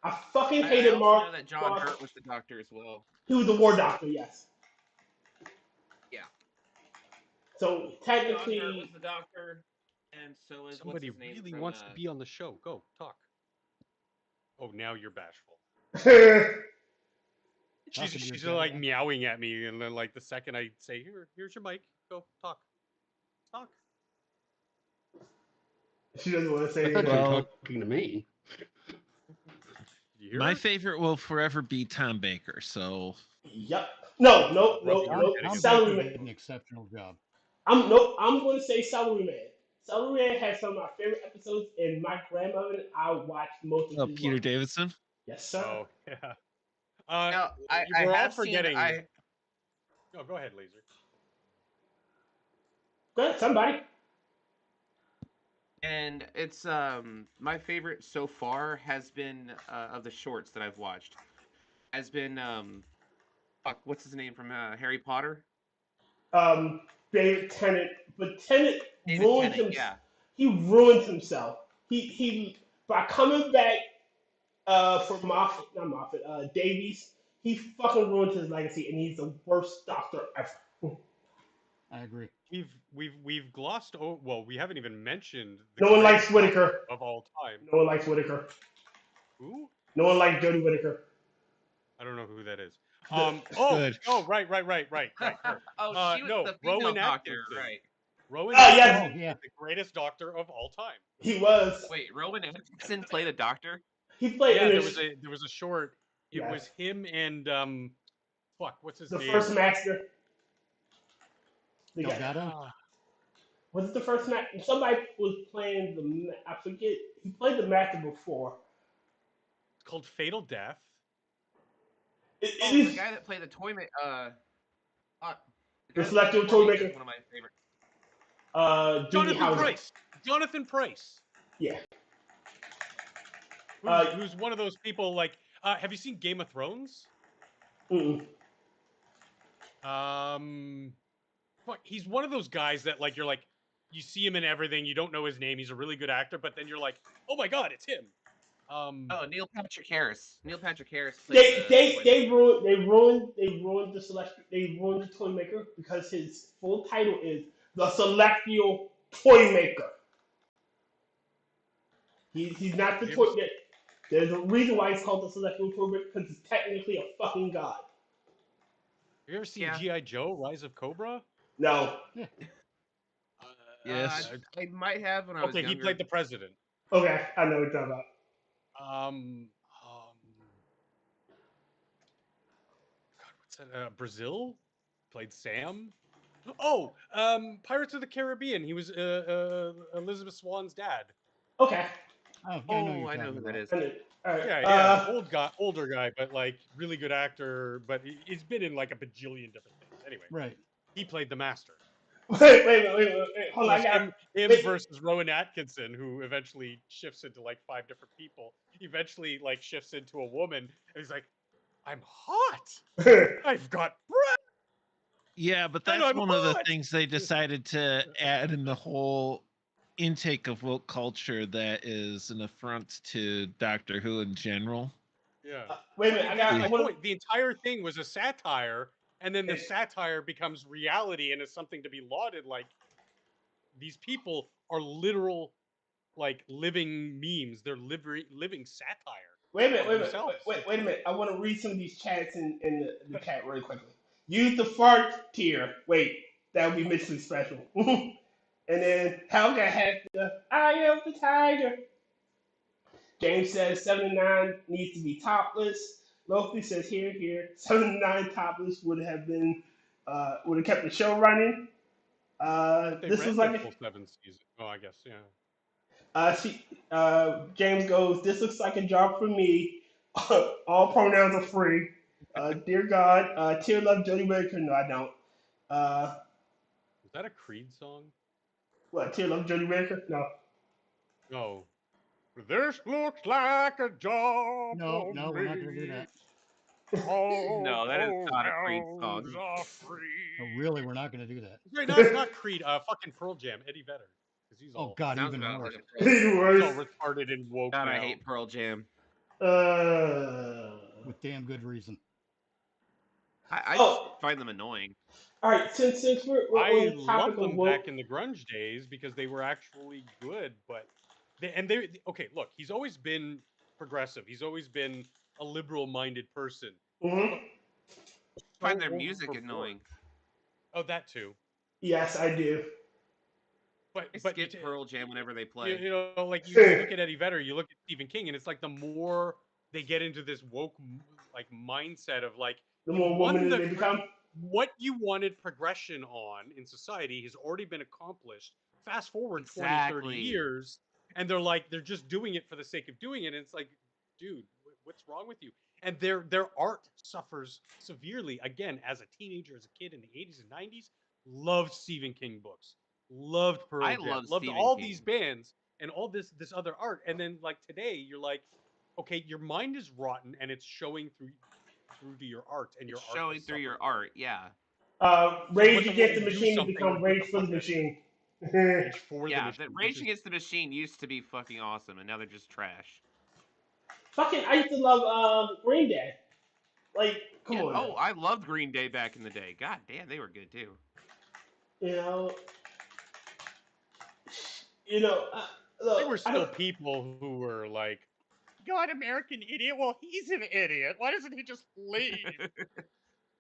I fucking I hated also Mark. know that John Hurt was the Doctor as well. He was the War Doctor, yes. Yeah. So John Hurt technically, was the Doctor, and so is Somebody what's his name really from, wants to be on the show. Go talk. Oh, now you're bashful. She's like meowing at me, and then like the second I say, here's your mic, go talk. she doesn't want to say I thought anything. you were Well, talking to me. You hear my her? favorite will forever be Tom Baker. So Yep. No. Tom Salary Baker did Man. an exceptional job. I'm going to say Salary Man. Salary Man has some of my favorite episodes, and my grandmother and I watched most of his Peter runs. Davidson. Yes, sir. Oh yeah. Now, I we're all have forgetting. seen. No, go ahead, Laser. Go ahead, somebody. And it's my favorite so far has been of the shorts that I've watched has been fuck, what's his name from Harry Potter? David Tennant, but Tennant David ruined Tennant, himself. yeah. He ruined himself. He by coming back for Davies, he fucking ruined his legacy, and he's the worst Doctor ever. I agree. We've glossed. Oh well, we haven't even mentioned. No one likes greatest Whittaker. Doctor of all time. No one likes Whittaker. Who? No one likes Jodie Whittaker. I don't know who that is. Good. Right. Oh, she was no, the female Rowan Doctor, Atkinson. right? Rowan yes. Atkinson is the greatest Doctor of all time. He was. Wait, Rowan Atkinson played a Doctor? He played. Yeah, in there was a short. It Yeah. was him and fuck, what's his the name? first Master. Delgado? Was it the first Master? Somebody was playing the. I forget. He played the Master before. It's called Fatal Death. The guy that played the toy maker. The Celestial Toymaker. One of my favorites. Jonathan Pryce. Yeah. Who's one of those people like? Have you seen Game of Thrones? Mm-mm. Fuck, he's one of those guys that like you're like, you see him in everything. You don't know his name. He's a really good actor, but then you're like, oh my god, it's him. Neil Patrick Harris. Neil Patrick Harris. They ruined the Celestial. They ruined the Toymaker because his full title is the Celestial Toymaker. He's not the toy. There's a reason why he's called the Celestial Toymaker because he's technically a fucking god. Have you ever seen G.I. Joe: Rise of Cobra? No. Yes. I might have when I was younger. Okay, he played the president. Okay, I know what you're talking about. God, what's that? Brazil played Sam. Oh, Pirates of the Caribbean. He was Elizabeth Swan's dad. Okay. Oh, I know who that is. All right. Yeah, older guy, but like really good actor. But he's been in like a bajillion different things. Anyway, right. He played the Master. Wait. Hold on. Him versus Rowan Atkinson, who eventually shifts into like 5 different people. Eventually, like shifts into a woman, and he's like, "I'm hot. I've got breath." Yeah, but that's one of the things they decided to add in the whole intake of woke culture that is an affront to Doctor Who in general. Yeah. Wait a minute. The entire thing was a satire, and then the satire becomes reality and is something to be lauded. Like, these people are literal like living memes. They're living satire. Wait a minute, of wait a minute, themselves. wait a minute. I want to read some of these chats in the chat really quickly. Use the fart tier. Wait, that would be Mitchell special. And then Hellcat has the I am the tiger. James says 79 needs to be topless. Lofi says here. 79 topless would have kept the show running. They This was ran the like full 7 seasons. Oh, I guess, yeah. James goes, this looks like a job for me. All pronouns are free. Dear God, Tyr love Jody Whittaker. No, I don't. Was that a Creed song? What, Tyr love Jody Whittaker? No. No. This looks like a job No, for no, we're not going to do that. All No, that is not a Creed pronouns song. are No, free. really, we're not going to do that. Wait, no, it's not Creed. Fucking Pearl Jam. Eddie Vedder. Because he's Oh all, God, Sounds even about worse. fucking Pearl Jam. he's Worse. all retarded and woke God, now. I hate Pearl Jam. With damn good reason. I just find them annoying. All right, since we're on I the topic loved of them woke, back in the grunge days because they were actually good, but they okay, look, he's always been progressive. He's always been a liberal-minded person. mm-hmm. I find their music annoying. Oh, that too. Yes, I do. But I skip Pearl Jam whenever they play. You know, like you look at Eddie Vedder, you look at Stephen King, and it's like the more they get into this woke like mindset of like The you more won women the they become. what you wanted progression on in society has already been accomplished. Fast forward 20, 30 Exactly. years, and they're just doing it for the sake of doing it. And it's like, dude, what's wrong with you? And their art suffers severely. Again, as a teenager, as a kid in the 80s and 90s, loved Stephen King books, loved Pearl I Jam, love loved Stephen all King. these bands and all this other art. And then like today, you're like, okay, your mind is rotten and it's showing through to your art and your art Showing is through your suffering. art, yeah. Rage So Against the do Machine has something become with Rage the for the fuck out of Machine. Rage for Yeah, the that machine. Rage Against the Machine used to be fucking awesome, and now they're just trash. Fucking, I used to love Green Day. Like, come on. Oh, Now. I loved Green Day back in the day. God damn, they were good too. You know, There look, were still people who were like, God, American idiot. Well, he's an idiot. Why doesn't he just leave?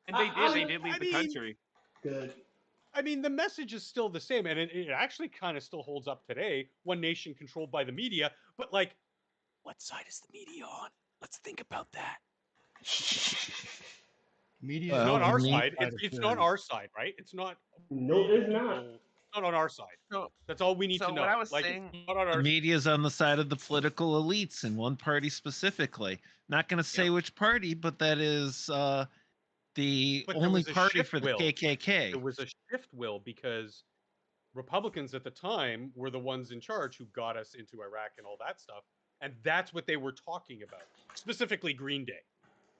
And they did leave the country. Good. I mean, the message is still the same, and it actually kind of still holds up today. One nation controlled by the media, but like, what side is the media on? Let's think about that. Media It's is not on our the side. side of It's not tyranny. our side, right? It's not. No, We, the it's not. people, It's not on our side. So, That's all we need to know. what I was like, saying, it's not on The our media's on the side of the political elites in one party specifically. Not going to say which party, but that is the But there only was a party shift for the will. KKK. There was a shift will because Republicans at the time were the ones in charge who got us into Iraq and all that stuff. And that's what they were talking about, specifically Green Day.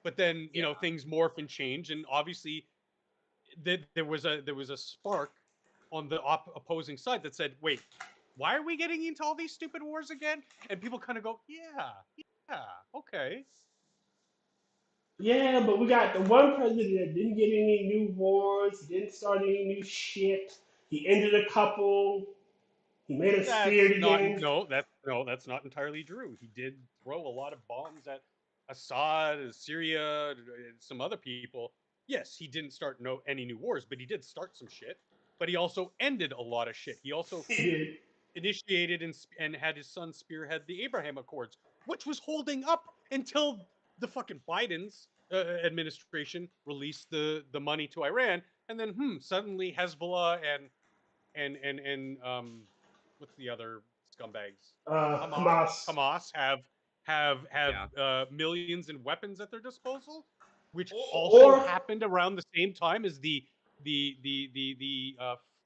But then, you know, things morph and change. And obviously there was a spark on the opposing side that said, wait, why are we getting into all these stupid wars again? And people kind of go, yeah, okay. Yeah, but we got the one president that didn't get any new wars, didn't start any new shit. He ended a couple. He made us scared again. That's not entirely true. He did throw a lot of bombs at Assad, Syria, and some other people. Yes, he didn't start any new wars, but he did start some shit. But he also ended a lot of shit. He also He did. initiated and had his son spearhead the Abraham Accords, which was holding up until the fucking Biden's administration released the money to Iran, and then suddenly Hezbollah and what's the other scumbags? Hamas. Hamas have millions in weapons at their disposal, which also happened around the same time as the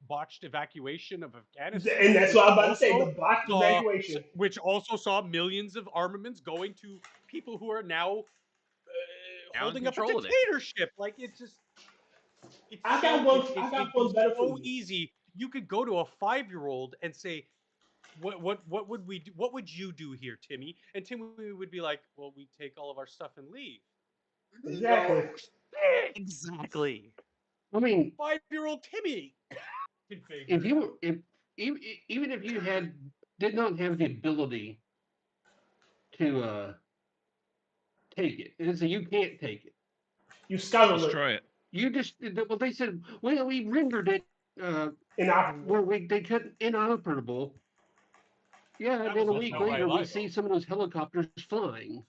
botched evacuation of Afghanistan. And that's what I'm about to say, the botched evacuation. Which also saw millions of armaments going to people who are now holding up a dictatorship. Like, it's just... I got one better for you. Easy. You could go to a 5-year-old and say, what would we do? What would you do here, Timmy? And Timmy would be like, well, we take all of our stuff and leave. Exactly. Exactly. I mean, 5-year-old Timmy. if you were, if even if you had did not have the ability to take it. And so you can't take it. You scuttled it. Destroy it. You just well, they said, well, we rendered it Inoperable. where they couldn't inoperable. Yeah, That and then was a an week outright later, lie, we see though. some of those helicopters flying. Yeah,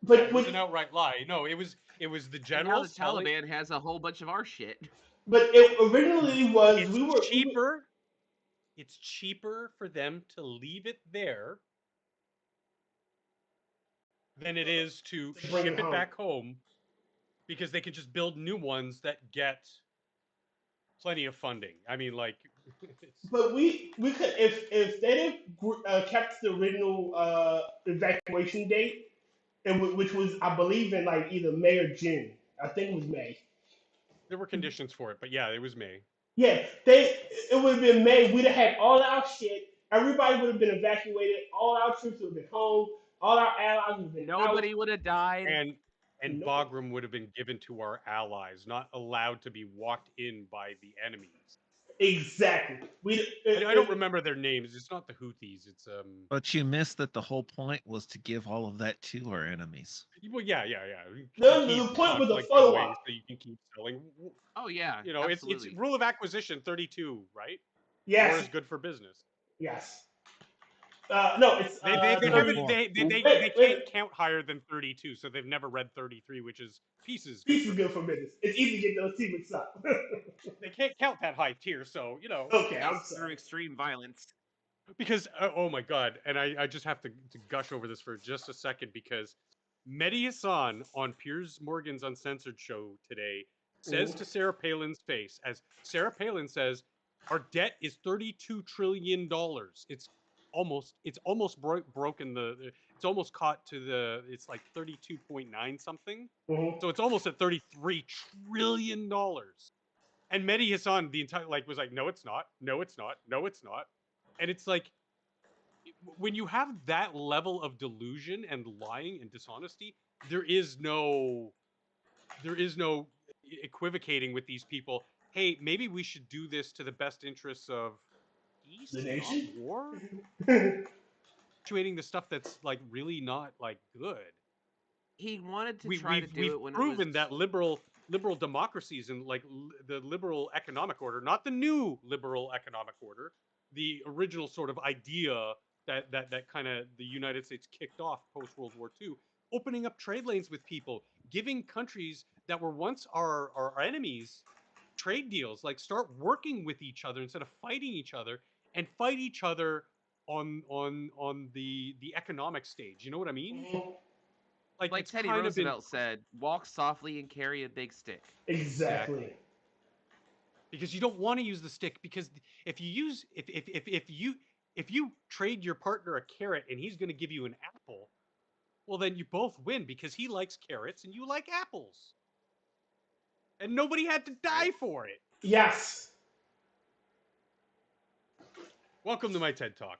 But it was with, an outright lie. No, it was the And general now the selling. Taliban has a whole bunch of our shit. but it originally was It's we were cheaper. It's cheaper for them to leave it there than it is to To bring ship it it home. back home, because they can just build new ones that get plenty of funding. I mean, like, it's, But we could if they'd have kept the original evacuation date, which was I believe in like either May or June. I think it was May. there were conditions for it, but yeah, it was May. Yeah, it would have been May. We'd have had all our shit. Everybody would have been evacuated. All our troops would have been home. All our allies would have been out. Nobody would have died. And Nope. Bagram would have been given to our allies, not allowed to be walked in by the enemies. Exactly. I don't remember their names. It's not the Houthis. It's But you missed that the whole point was to give all of that to our enemies. well, yeah. No, Keep the point was the conflict photo going op. so you can keep selling. Oh yeah, You know, it's absolutely. rule of acquisition 32, right? Yes. War is good for business. Yes. No, it's They haven't- can't count higher than 32, so they've never read 33, which is pieces. Peace is good for business. It's easy to get those two mixed up. They can't count that high tier, so you know. Okay, I'm Through sorry. extreme violence. Because oh my god, and I just have to gush over this for just a second, because Mehdi Hassan on Piers Morgan's Uncensored show today says to Sarah Palin's face, as Sarah Palin says, our debt is $32 trillion. It's almost broken it's almost caught to it's like 32.9 something. Mm-hmm. So it's almost at $33 trillion. And Mehdi Hassan the entire was like, no, it's not, no, it's not, no, it's not. And it's like, when you have that level of delusion and lying and dishonesty, there is no equivocating with these people. Hey, maybe we should do this to the best interests of peace, The not nation? war. Actuating the stuff that's like really not like good. He wanted to try to do We've it when proven it was that liberal democracies and like the liberal economic order, not the new liberal economic order, the original sort of idea that kind of the United States kicked off post World War II, opening up trade lanes with people, giving countries that were once our enemies trade deals, like start working with each other instead of fighting each other, and fight each other on the economic stage. You know what I mean? like It's Teddy kind of been Roosevelt said, walk softly and carry a big stick. Exactly. because you don't want to use the stick, because if you use if you trade your partner a carrot and he's going to give you an apple, well then you both win, because he likes carrots and you like apples. And nobody had to die for it. Yes. Welcome to my TED Talk.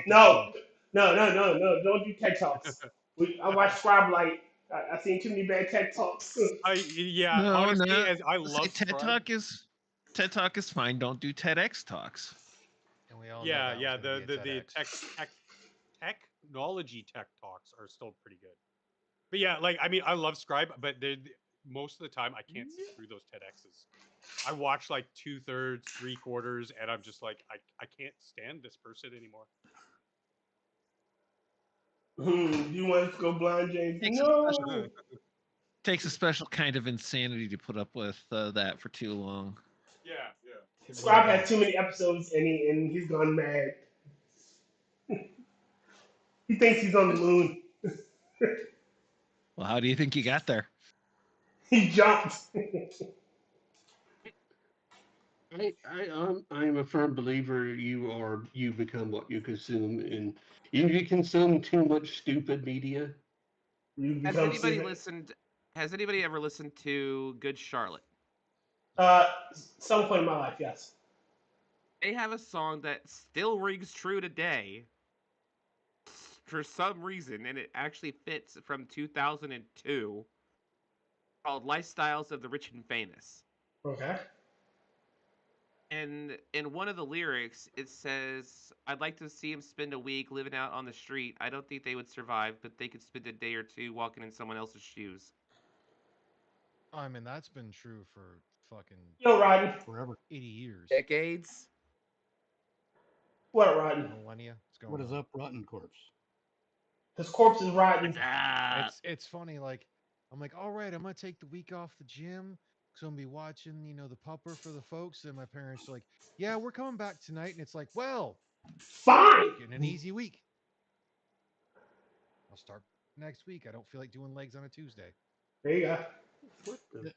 No. Don't do TED Talks. I watch Scribe Light. I've seen too many bad TED Talks. Honestly, as I love See, TED Talk is fine. Don't do TEDx talks. And we all know that was gonna be a the TEDx. technology tech talks are still pretty good. But yeah, like I mean, I love Scribe, but most of the time I can't sit through those TEDx's. I watch like 2/3, 3/4, and I'm just like, I can't stand this person anymore. Do you want us to go blind, James? Takes No. Takes a special kind of insanity to put up with that for too long. Yeah. Scribe had too many episodes and he's gone mad. He thinks he's on the moon. Well, how do you think you got there? He jumped. I'm a firm believer you become what you consume, and you consume too much stupid media. You Has become anybody civic. listened? Has anybody ever listened to Good Charlotte? Some point in my life, yes. They have a song that still rings true today for some reason, and it actually fits, from 2002, called Lifestyles of the Rich and Famous. Okay. And in one of the lyrics, it says, "I'd like to see him spend a week living out on the street. I don't think they would survive, but they could spend a day or two walking in someone else's shoes." I mean, that's been true for fucking Yo, Rodney. Forever. 80 years. Decades. What up, Rodney? Millennia. What's going What is on? up, Rotten Corpse? His corpse is riding. It's funny. Like, I'm like, all right, I'm gonna take the week off the gym because I'm gonna be watching, the pupper for the folks. And my parents are like, yeah, we're coming back tonight. And it's like, well, Fine. getting an easy week. I'll start next week. I don't feel like doing legs on a Tuesday. There you go. What the?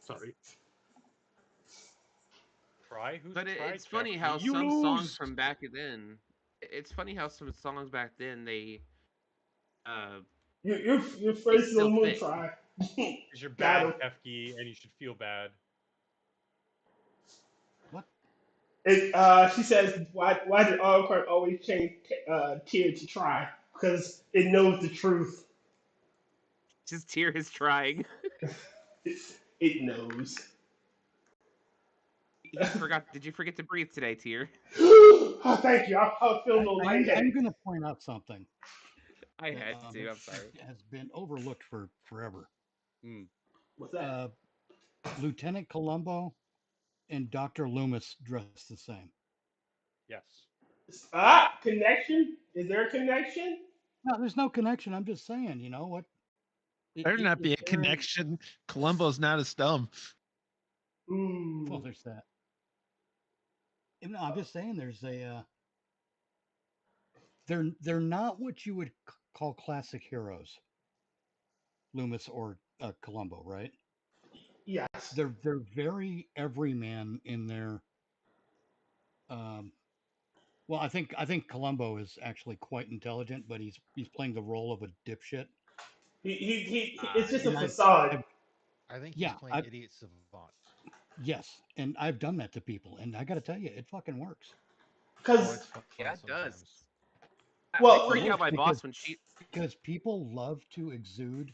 Sorry. Try? Who's But tried, it's funny Jeff? how You some songs lose. from back then. It's funny how some songs back then they Your face is still on the moon. fit. Try. Because you're Got bad, him. Kefki, and you should feel bad. What? She says, why did Allcorn always change Tyr to Try? Because it knows the truth. Just Tyr is trying. It knows. He forgot. Did you forget to breathe today, Tyr? Oh, thank you. I was feeling a little I'm lightheaded. going to point out something I that had to. I'm sorry. has been overlooked for forever. What's that? Lieutenant Columbo and Dr. Loomis dress the same. Yes. Connection? Is there a connection? No, there's no connection. I'm just saying, you know what? Better not be a it's there in- connection. Columbo's not as dumb. Well, there's that. And I'm just saying, there's a. They're not what you would call classic heroes. Loomis or Columbo, right? Yes. They're very everyman in their. Well, I think Columbo is actually quite intelligent, but he's playing the role of a dipshit. It's just a And facade. I think he's playing idiot savant. Yes, and I've done that to people, and I got to tell you, it fucking works. Because Yeah, it does. Well, I freak out my boss when she. Because people love to exude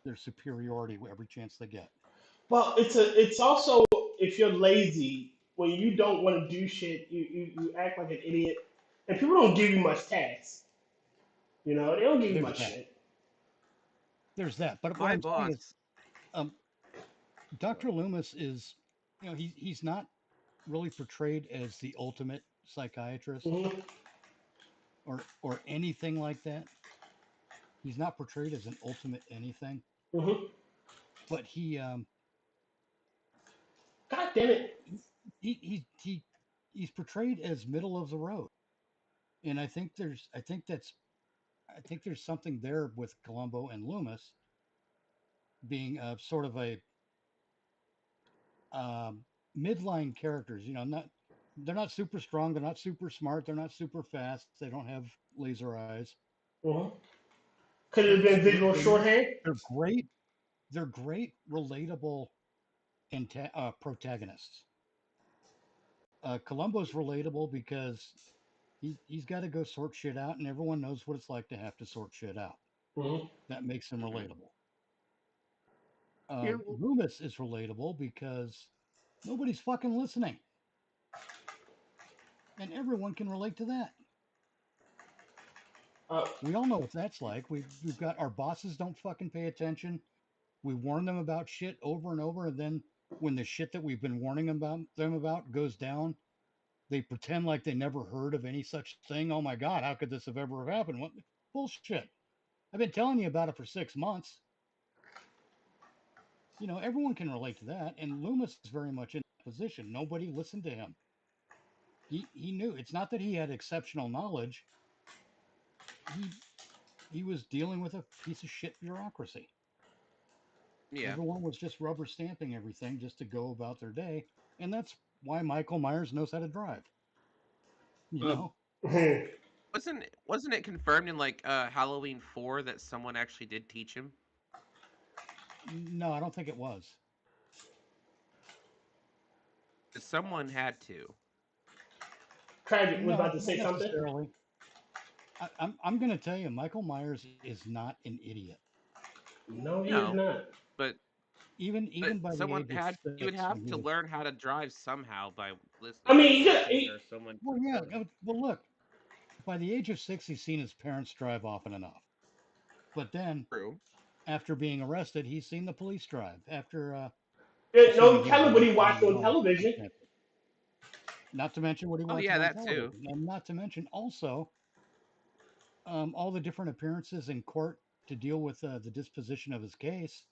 their superiority every chance they get. well, it's also if you're lazy when you don't want to do shit, you act like an idiot, and people don't give you much tasks. They don't give you There's much that. shit. There's that, but what My I'm saying is, boss. Dr. Loomis is, he's not really portrayed as the ultimate psychiatrist Mhm. or anything like that. He's not portrayed as an ultimate anything, Mhm. but God damn it. he's portrayed as middle of the road, and I think there's something there with Columbo and Loomis being sort of a midline characters. They're not super strong, they're not super smart, they're not super fast, they don't have laser eyes. Mhm. Could it have been visual shorthand? They're great. They're great, relatable protagonists. Columbo's relatable because he's got to go sort shit out, and everyone knows what it's like to have to sort shit out. Mhm. That makes him relatable. Yeah. Loomis is relatable because nobody's fucking listening, and everyone can relate to that. We all know what that's like. We've got our bosses don't fucking pay attention. We warn them about shit over and over, and then when the shit that we've been warning them about goes down, they pretend like they never heard of any such thing. Oh my god, how could this have ever happened? What bullshit? I've been telling you about it for 6 months. Everyone can relate to that, and Loomis is very much in that position. Nobody listened to him. He knew. It's not that he had exceptional knowledge. He was dealing with a piece of shit bureaucracy. Yeah. Everyone was just rubber stamping everything just to go about their day, and that's why Michael Myers knows how to drive. You know? Wasn't it confirmed in like Halloween 4 that someone actually did teach him? No, I don't think it was. Someone had to. Tragic was No, about to say not something. necessarily. I'm going to tell you, Michael Myers is not an idiot. No, he No. is not. But even by the someone age of had you would 6, have when he to was, learn how to drive somehow by I listening to mean, something or someone. well, yeah, well, look, by the age of 6, he's seen his parents drive often enough. But then, True. after being arrested, he's seen the police drive. After, no, assuming you he was tell him what he arrested watched under on normal television. circumstances. Not to mention what he Oh watches yeah, on that too. television, and not to mention also all the different appearances in court to deal with the disposition of his case.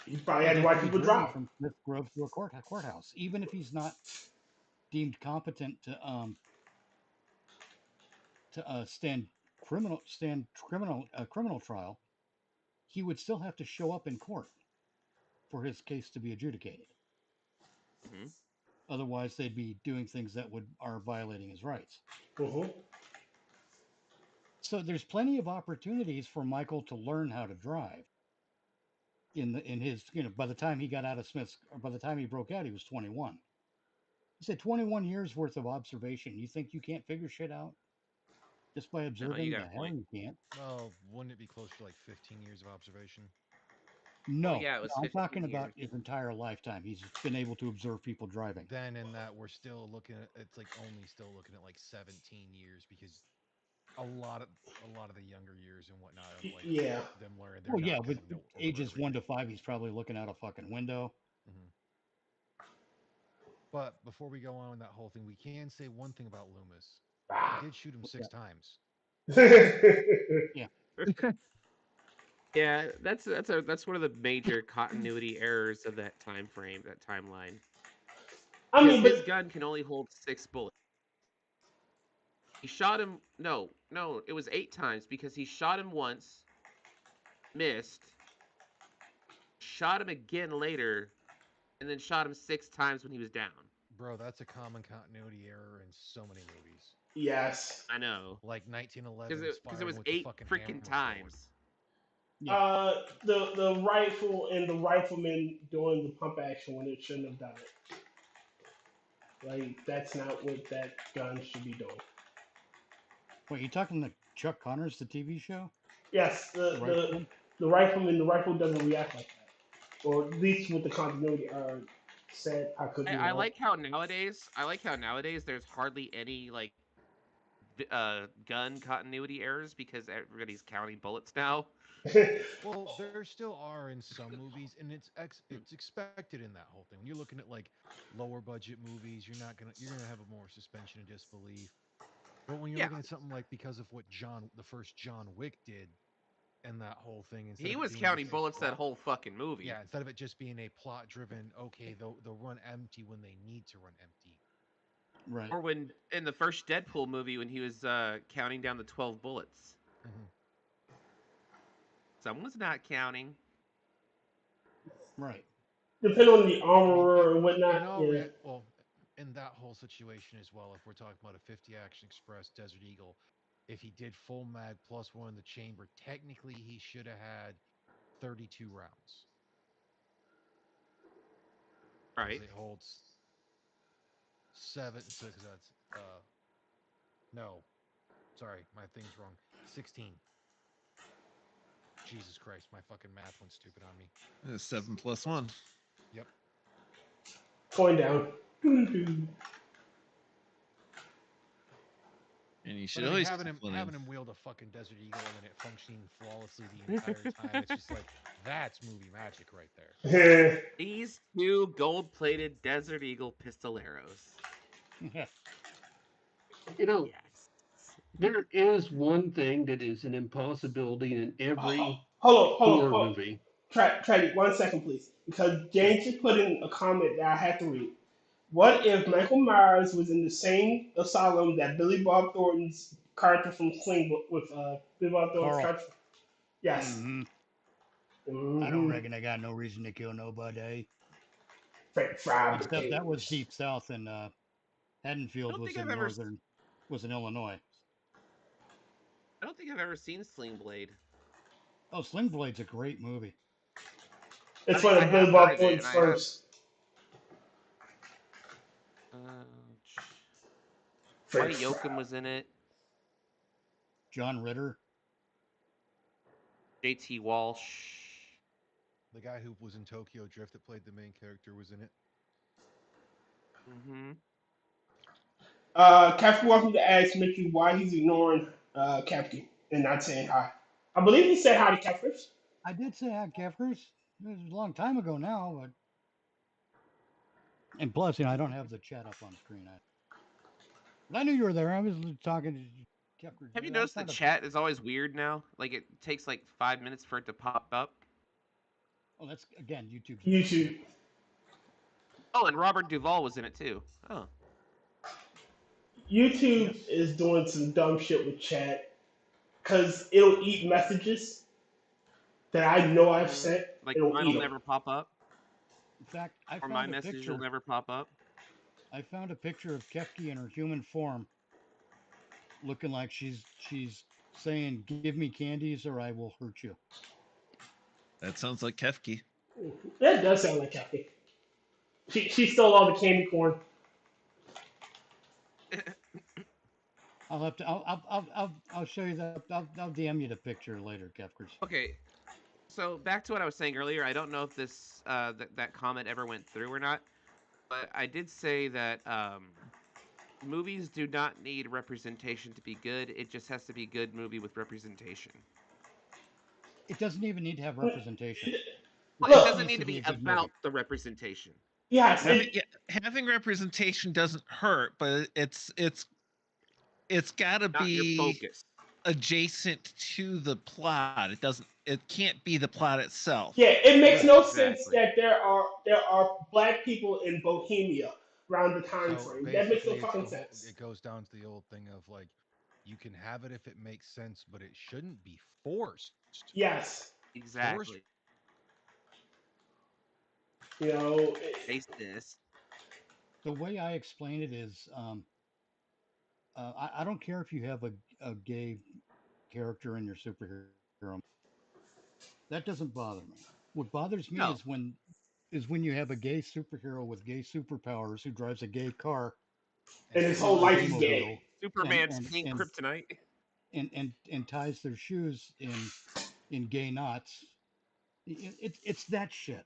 You probably He'd had to have to watch be people driven drive. from Smith Grove to a courthouse, even if he's not deemed competent to criminal trial. He would still have to show up in court for his case to be adjudicated. Hmm. Otherwise, they'd be doing things that would are violating his rights. Hmm. So there's plenty of opportunities for Michael to learn how to drive. In his, by the time he got out of Smith's, or by the time he broke out, he was 21. He said 21 years worth of observation. You think you can't figure shit out just by No, you observing? got The a hell point. you can't. Well, wouldn't it be closer to like 15 years of observation? Well, No, yeah, it was I'm 15 talking about years. his entire lifetime. He's been able to observe people driving. Then in that we're still looking at it's like only still looking at like 17 years because a lot of the younger years and whatnot of like Yeah. them learning they're Well, yeah, not with gonna know ages really. 1 to 5, he's probably looking out a fucking window. Mhm. But before we go on with that whole thing, we can say one thing about Loomis. He did shoot him What's 6 that? times. Yeah, Yeah, that's one of the major continuity errors of that time frame, that timeline. I Because mean, his but gun can only hold 6 bullets. He shot him. No, no, it was 8 times because he shot him once, missed, shot him again later, and then shot him 6 times when he was down. Bro, that's a common continuity error in so many movies. yes. I know. Like Because 1911's it firing was with the eight fucking freaking hammer sword. times. yeah. The rifle and the rifleman doing the pump action when it shouldn't have done it. Like that's not what that gun should be doing. Wait, you talking to Chuck Connors, the TV show, Yes, the rifleman? the rifleman, the rifle doesn't react like that, or at least with the continuity said. I could be I wrong. like how nowadays. I like how nowadays there's hardly any like gun continuity errors because everybody's counting bullets now. Well, there still are in some movies, and it's expected in that whole thing. When you're looking at like lower budget movies, you're gonna have a more suspension of disbelief. But when you're Yeah, looking at something like because of what the first John Wick did, and that whole thing, instead he of it was being counting just a bullets that plot, whole fucking movie. yeah, instead of it just being a plot driven, okay, they'll run empty when they need to run empty. Right. Or when in the first Deadpool movie when he was counting down the 12 bullets. Hmm. Someone's not counting. Right. Depending on the I mean, armorer and whatnot. in all Yeah. well, in that whole situation as well, if we're talking about a 50 Action Express Desert Eagle, if he did full mag plus one in the chamber, technically he should have had 32 rounds because Right. it holds seven. So because that's no, sorry, my thing's wrong. 16. Jesus Christ, my fucking math went stupid on me. 7+1. Yep. Going down. And you But should I mean, always having keep him winning. having him wield a fucking Desert Eagle and it functioning flawlessly the entire time, it's just like that's movie magic right there. These two gold-plated Desert Eagle pistoleros. You know, Yes. there is one thing that is an impossibility in every horror Hold on. movie. Try 1 second, please, because Sure. James just put in a comment that I had to read. What if Michael Myers was in the same asylum that Billy Bob Thornton's character from Sling with Billy Bob Thornton's Carl. character? Yes. Hmm. I don't Mm-hmm. reckon they got no reason to kill nobody. Except that was Fabricators. deep south, and I Haddonfield don't think was I've in ever. Illinois. I don't think I've ever seen Sling Blade. Oh, Sling Blade's a great movie. It's I one of have Billy heard Bob of it, and Thornton's I have. first. Whitey Yoakam was in it. John Ritter. J.T. Walsh. The guy who was in Tokyo Drift that played the main character was in it. Mm-hmm. Kafka wants me to ask Mickey why he's ignoring Kafka and not saying hi. I believe he said hi to Kafka. I did say hi, Kefkers. It was a long time ago now, but and plus, I don't have the chat up on screen. But I knew you were there. I was talking to Kefkers. Have you I noticed the found a chat is always weird now? Like it takes like 5 minutes for it to pop up. Oh, that's again YouTube's weird. YouTube. Oh, and Robert Duvall was in it too. Oh. YouTube Yes. is doing some dumb shit with chat because it'll eat messages that I know I've sent. Like It'll mine eat will them. never pop up, In fact, or my message will never pop up. I found a picture of Kefki in her human form, looking like she's saying, "Give me candies, or I will hurt you." That sounds like Kefki. That does sound like Kafka. She stole all the candy corn. I'll have to. I'll show you that. I'll DM you the picture later, Kefkers. Okay, so back to what I was saying earlier. I don't know if this that comment ever went through or not, but I did say that movies do not need representation to be good. It just has to be good movie with representation. It doesn't even need to have representation. Well, it Look, doesn't Needs need to to be be a good about movie. the representation. yes, Having representation doesn't hurt, but it's got to Not your be focus. adjacent to the plot. It can't be the plot itself. yeah, it makes Right. no sense Exactly. that there are black people in Bohemia around the time So frame. That makes no basically, it's fucking the whole. sense. It goes down to the old thing of like, you can have it if it makes sense, but it shouldn't be forced. Yes, Forced. Exactly. you know, Taste this. The way I explain it is, I don't care if you have a gay character in your superhero. That doesn't bother me. What bothers me No. is when you have a gay superhero with gay superpowers who drives a gay car and and his steals whole a life is G-mobile gay. and Superman's and pink and kryptonite. and ties their shoes in gay knots. It's that shit.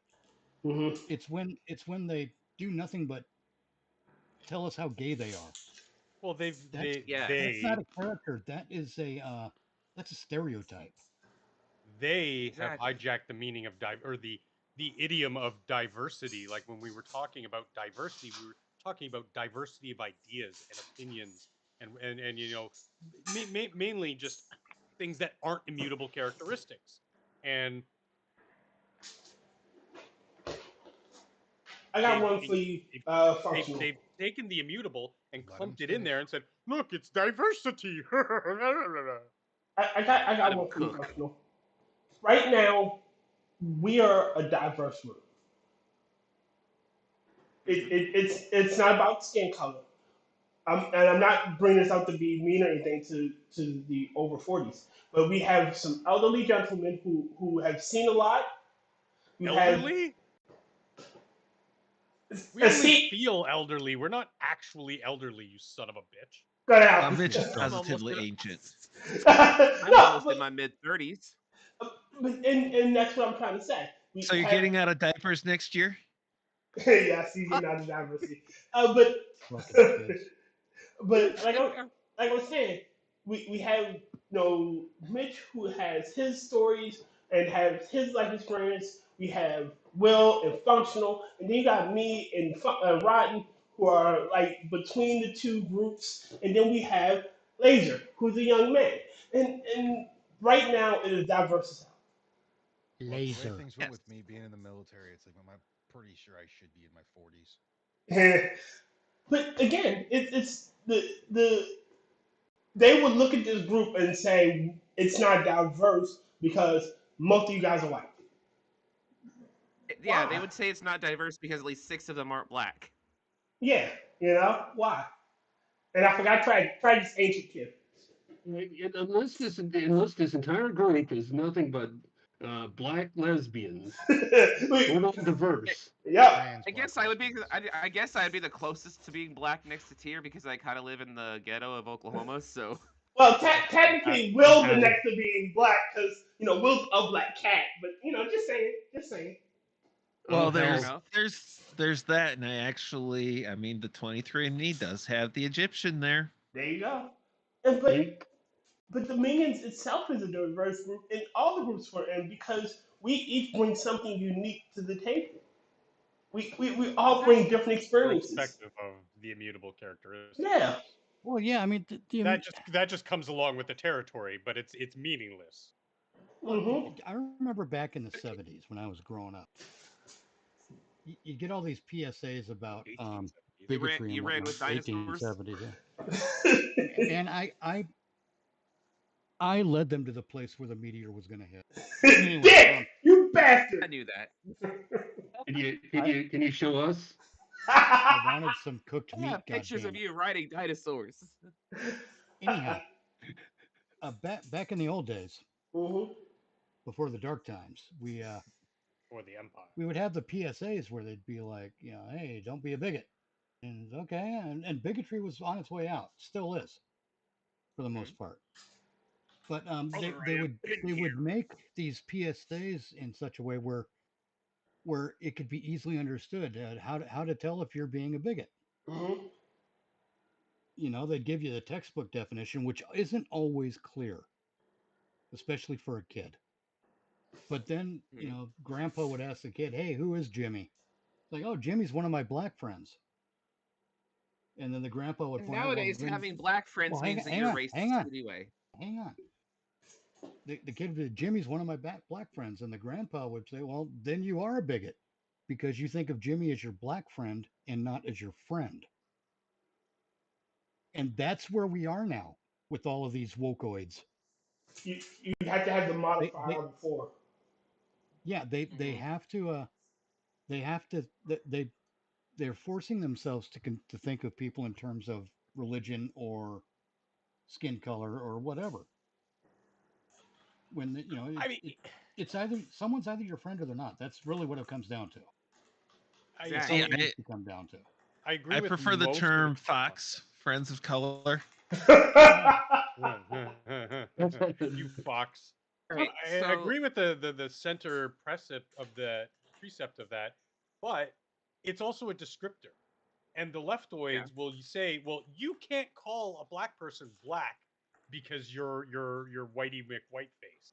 Hmm. It's when they do nothing but tell us how gay they are. Well, That's Yeah. that's not a character. That's a stereotype. they have Exactly. hijacked the meaning of the idiom of diversity. Like when we were talking about diversity, we were talking about diversity of ideas and opinions, and mainly just things that aren't immutable characteristics. And I got they've one for you, they've, functional. they've taken the immutable and Let 'em clumped it in finish. there and said, "Look, it's diversity." I got Let him one for you, cook. functional. Right now, we are a diverse group. It's not about skin color. And I'm not bringing this out to be mean or anything to the over 40s, but we have some elderly gentlemen who have seen a lot. We have Elderly? We a only seat. feel elderly. We're not actually elderly, you son of a bitch. Got out. Mitch is I'm almost positively in. ancient. I'm No, almost in my mid-30s. and that's what I'm trying to say. We So you're have getting out of diapers next year? yeah, see, getting out of diversity. But Fucking kids. but like I was saying, we have Mitch who has his stories and has his life experience. We have Will and Functional, and then you got me and Rotten who are like between the two groups, and then we have Laser who's a young man, and right now it is diverse as Well, the way Laser. things went Yes. with me being in the military, it's like I'm pretty sure I should be in my 40s. hell. But again, it's the they would look at this group and say it's not diverse because most of you guys are white. Yeah, they Why? would say it's not diverse because at least 6 of them aren't black. Yeah, why? And I forgot try this ancient kid. Unless this entire group is nothing but black lesbians, we're not diverse. Yep. Trans I black guess I would be. lesbians. I guess I'd be the closest to being black next to Tyr because I kind of live in the ghetto of Oklahoma. So Well, technically, Will's the next to being black because Will's a black cat. But just saying. Well, Oh, hell. there's that, and I mean, the 23andMe does have the Egyptian there. There you go. And but the Minions itself is a diverse group, and all the groups we're in because we each bring something unique to the table. We all bring different experiences. Irrespective of the immutable characteristics. Yeah. Well, yeah, I mean, That just comes along with the territory, but it's meaningless. Mm-hmm. I remember back in the 70s when I was growing up, you get all these PSAs about 1870s. bigotry You and ran whatnot. with dinosaurs? 1870s, yeah. And I led them to the place where the meteor was going to hit. Anyway, Dick, you I bastard! knew that. Can you show us? I wanted some cooked I meat. have pictures of goddammit. you riding dinosaurs. Anyhow, back in the old days, Mm-hmm. before the dark times, we For the Empire. we would have the PSAs where they'd be like, hey, don't be a bigot. And okay, and bigotry was on its way out, still is, for the most part. But they would make these PSAs in such a way where it could be easily understood how to tell if you're being a bigot. Mm-hmm. They'd give you the textbook definition, which isn't always clear, especially for a kid. But then, Grandpa would ask the kid, "Hey, who is Jimmy?" It's like, "Oh, Jimmy's one of my black friends." And then the grandpa would point out, Nowadays, having black friends means that you're racist anyway. Hang on. The kid would say, "Jimmy's one of my black friends," and the grandpa would say, "Well, then you are a bigot because you think of Jimmy as your black friend and not as your friend." And that's where we are now with all of these wokeoids. You have to have the They, modifier before. yeah, they have to they're forcing themselves to think of people in terms of religion or skin color or whatever. When it's either someone's either your friend or they're not. That's really what it comes down to. That's all it needs to come down to. I agree. I with prefer the most term of Fox, friends of color. You fox. Right, I agree with the center precept of that, but it's also a descriptor. And the leftoids will say, well, you can't call a black person black because you're whitey McWhiteface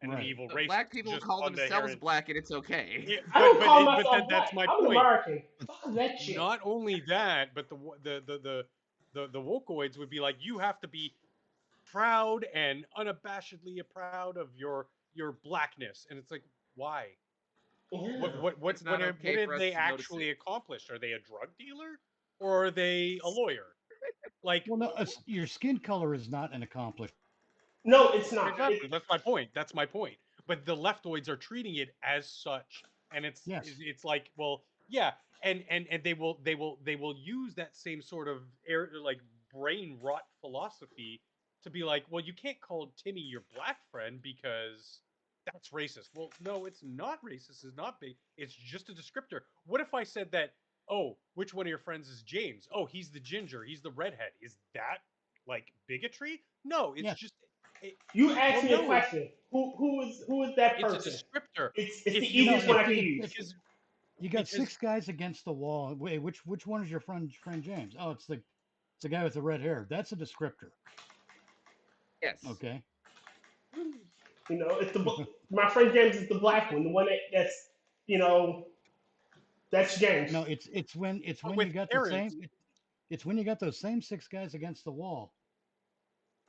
and an evil racist. Black people just call on the themselves heritage. black, and it's okay. Yeah, I don't call but myself then that's black. my I'm an point. American. Fuck that shit. Not only that, but the wokeoids would be like, you have to be proud and unabashedly proud of your blackness, and it's like, why? Yeah. What It's not have okay for us they to notice actually it. accomplished? Are they a drug dealer or are they a lawyer? Like, Well, no, your skin color is not an accomplishment. No, it's not. exactly. That's my point. But the leftoids are treating it as such, and it's like, well, yeah, and they will use that same sort of like brain rot philosophy to be like, well, you can't call Timmy your black friend because that's racist. Well, no, it's not racist. It's not big. It's just a descriptor. What if I said that? Oh, which one of your friends is James? Oh, he's the ginger. He's the redhead. Is that like bigotry? No, it's just. You asked me a question. Who is that person? It's a descriptor. It's the easiest one I can use. Because you got six guys against the wall. Wait, which one is your friend James? Oh, it's the guy with the red hair. That's a descriptor. Yes. Okay. It's my friend James is the black one, the one that's that's James. No, it's when you got the same. It's when you got those same six guys against the wall.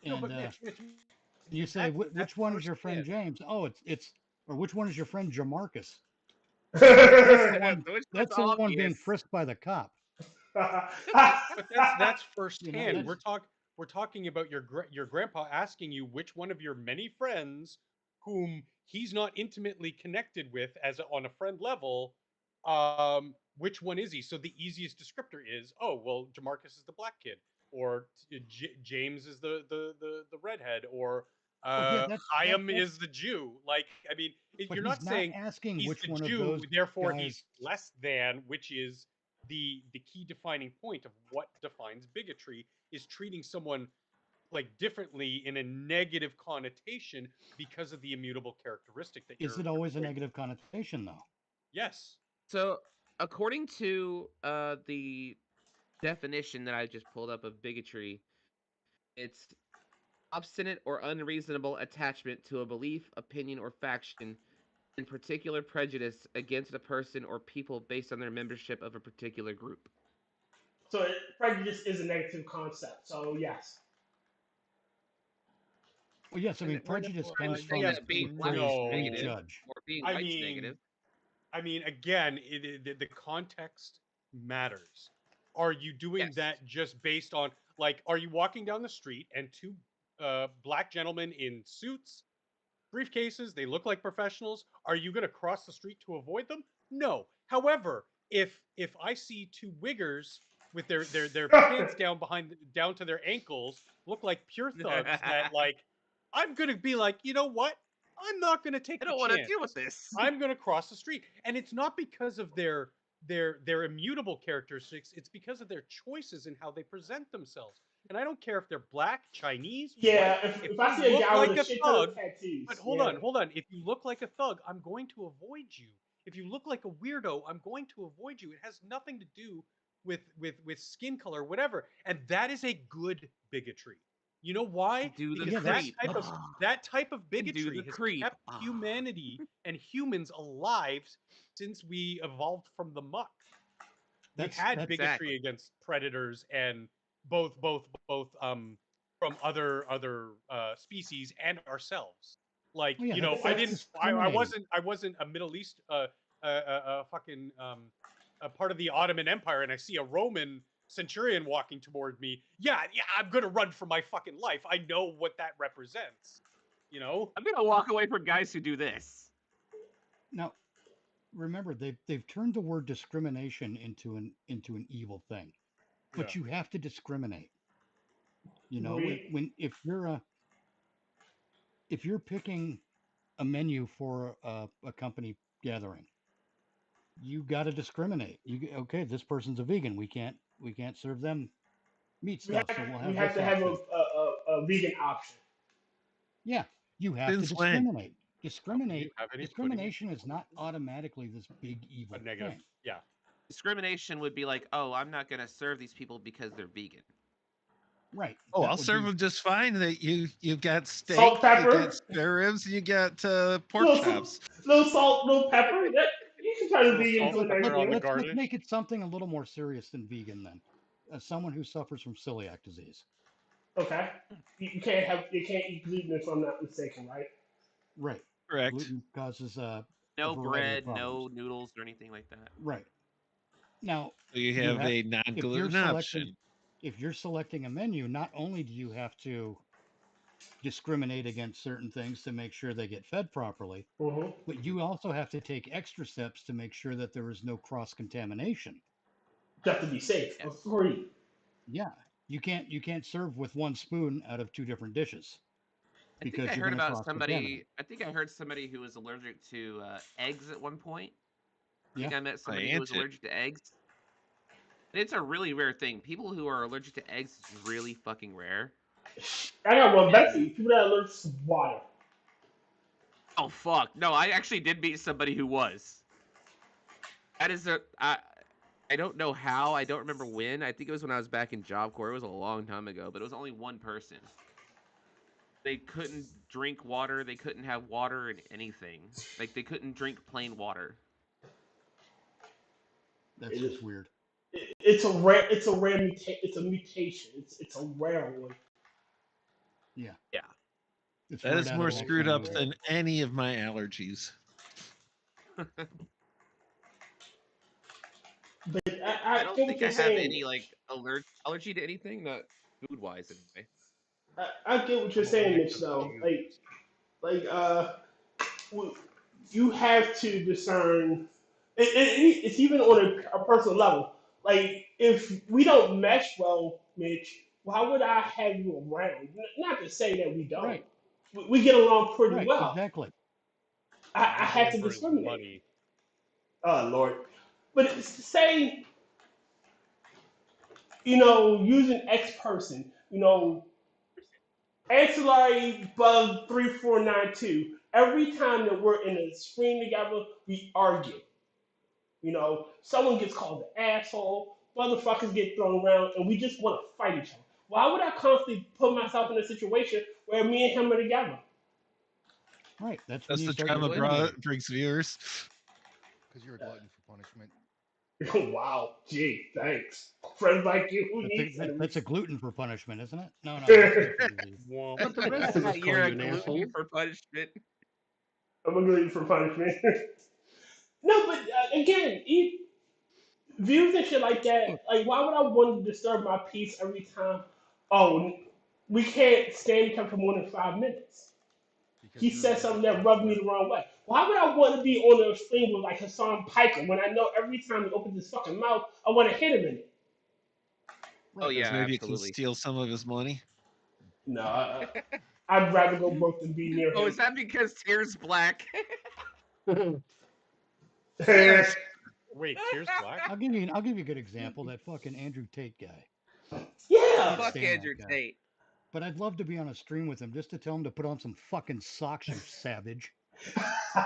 And Mitch, you say, which one is your friend James? Oh, it's or which one is your friend Jamarcus? That's the one being frisked by the cop. But that's firsthand. We're talking about your grandpa asking you which one of your many friends, whom he's not intimately connected with on a friend level, which one is he? So the easiest descriptor is, oh, well, Jamarcus is the black kid, or James is the redhead, or Chaim is the Jew. Like, I mean, you're not saying asking he's which the one Jew, of those therefore guys... he's less than, which is the key defining point of what defines bigotry, is treating someone like differently in a negative connotation because of the immutable characteristic that Is it always a negative connotation, though? Yes. So, according to the definition that I just pulled up of bigotry, it's obstinate or unreasonable attachment to a belief, opinion, or faction, in particular prejudice against a person or people based on their membership of a particular group. So prejudice is a negative concept. So yes. Well, yes. I mean, And we're not prejudice saying comes from that being the black is phrase No. "old negative judge." or being I white's mean, negative. again, the context matters. Are you doing Yes. that just based on, like, are you walking down the street and two black gentlemen in suits, briefcases, they look like professionals, are you going to cross the street to avoid them? No. However, if I see two wiggers with their pants down to their ankles, look like pure thugs, that, like, I'm going to be like, you know what? I'm not going to take I the don't want to chance. deal with this. I'm going to cross the street. And it's not because of their immutable characteristics, it's because of their choices and how they present themselves. And I don't care if they're black, Chinese, Yeah, white, if if I they see a look guy like with a a shit ton thug. of tattoos, But hold on. If you look like a thug, I'm going to avoid you. If you look like a weirdo, I'm going to avoid you. It has nothing to do with skin color, whatever. And that is a good bigotry. You know why? Do the Because that's- creep. that type of And do bigotry the has creep. kept humanity and humans alive since we evolved from the muck. We had bigotry Exactly. against predators and both from other species and ourselves. Like, Well, yeah, you know, that's I discriminating. wasn't a Middle East fucking a part of the Ottoman Empire, and I see a Roman centurion walking toward me. Yeah, I'm gonna run for my fucking life. I know what that represents. You know, I'm gonna walk away from guys who do this. Now, remember, they've turned the word discrimination into an evil thing, but Yeah. you have to discriminate. You know, Agreed. if you're picking a menu for a company gathering, you got to discriminate. Okay, this person's a vegan. We can't serve them meat We stuff, have, so we'll we have have this to have option. a vegan option. Yeah, you have to Since when? discriminate. How can you have any pudding? Discrimination is not automatically this big A evil negative. thing. Yeah. Discrimination would be like, oh, I'm not gonna serve these people because they're vegan. Right. Oh, that I'll would serve be- them just fine. That you've got steak, Salt, you pepper, got spare ribs, you got pork chops. little salt, little pepper. That you can turn a Little vegan salt into a and pepper on the negative. let's garnish. make it something a little more serious than vegan then. As someone who suffers from celiac disease. Okay, you can't eat gluten if I'm not mistaken, right? Right. Correct. Gluten causes a No variety of bread, no problems. noodles or anything like that. Right. Now, So you you have have a if you're non-gluten selecting option. if you're selecting a menu, not only do you have to discriminate against certain things to make sure they get fed properly, Mm-hmm. but you also have to take extra steps to make sure that there is no cross contamination. You have to be safe. Yes. Agreed. Yeah, you can't serve with one spoon out of two different dishes I think because I you're heard going to about cross somebody. contaminate. I think I heard somebody who was allergic to eggs at one point. I think Yeah. I met somebody who was Antic. allergic to eggs. And it's a really rare thing. People who are allergic to eggs is really fucking rare. I got one better for And you. People that are allergic to water. oh fuck, no! I actually did meet somebody who was. That is a I don't know how. I don't remember when. I think it was when I was back in Job Corps. It was a long time ago, but it was only one person. They couldn't drink water. They couldn't have water in anything. Like they couldn't drink plain water. That's It just is. weird. It's a rare. It's a rare It's a mutation. It's a rare one. Yeah. Yeah. It's That right is out more of the screwed X-Men up movie. than any of my allergies. But I I don't get what think I you're have saying. any like allergy to anything, not food wise anyway. I get what you're I'm saying, allergic Mitch. to Though, fumes. w- you have to discern. It's even on a personal level. Like, if we don't mesh well, Mitch, why would I have you around? Not to say that we don't. Right. We get along pretty Right. well. Exactly. I You're have going to for his discriminate. money. Oh Lord. But it's to say, using X person, Ancillary Bug 3492. Every time that we're in a screen together, we argue. You know, someone gets called an asshole, motherfuckers get thrown around, and we just want to fight each other. Why would I constantly put myself in a situation where me and him are together? Right. That's when That's you the start drama discriminating. brings viewers. Because you're a glutton for punishment. Wow, gee, thanks. Friends like you who That's need that's a enemies. gluten for punishment, isn't it? No, that's a different disease. Womp. But the rest of us call You're you a an glutton asshole. for punishment. I'm gonna glutton for punishment. No, but again, views and shit like that. Like, why would I want to disturb my peace every time? Oh, we can't stand each other for more than 5 minutes. Because He you're said allowed something to that talk rubbed me shit. the wrong way. Why would I want to be on a screen with like Hassan Piker when I know every time he opens his fucking mouth, I want to hit him in it? Oh Right. yeah, Maybe you can absolutely. steal some of his money. No, I'd rather go broke than be near Oh, him. is that because Tyr's black? Cheers. Wait, Tears Black? I'll give you a good example. That fucking Andrew Tate guy. Yeah. Can't Fuck stand Andrew that guy. Tate. But I'd love to be on a stream with him just to tell him to put on some fucking socks, you savage.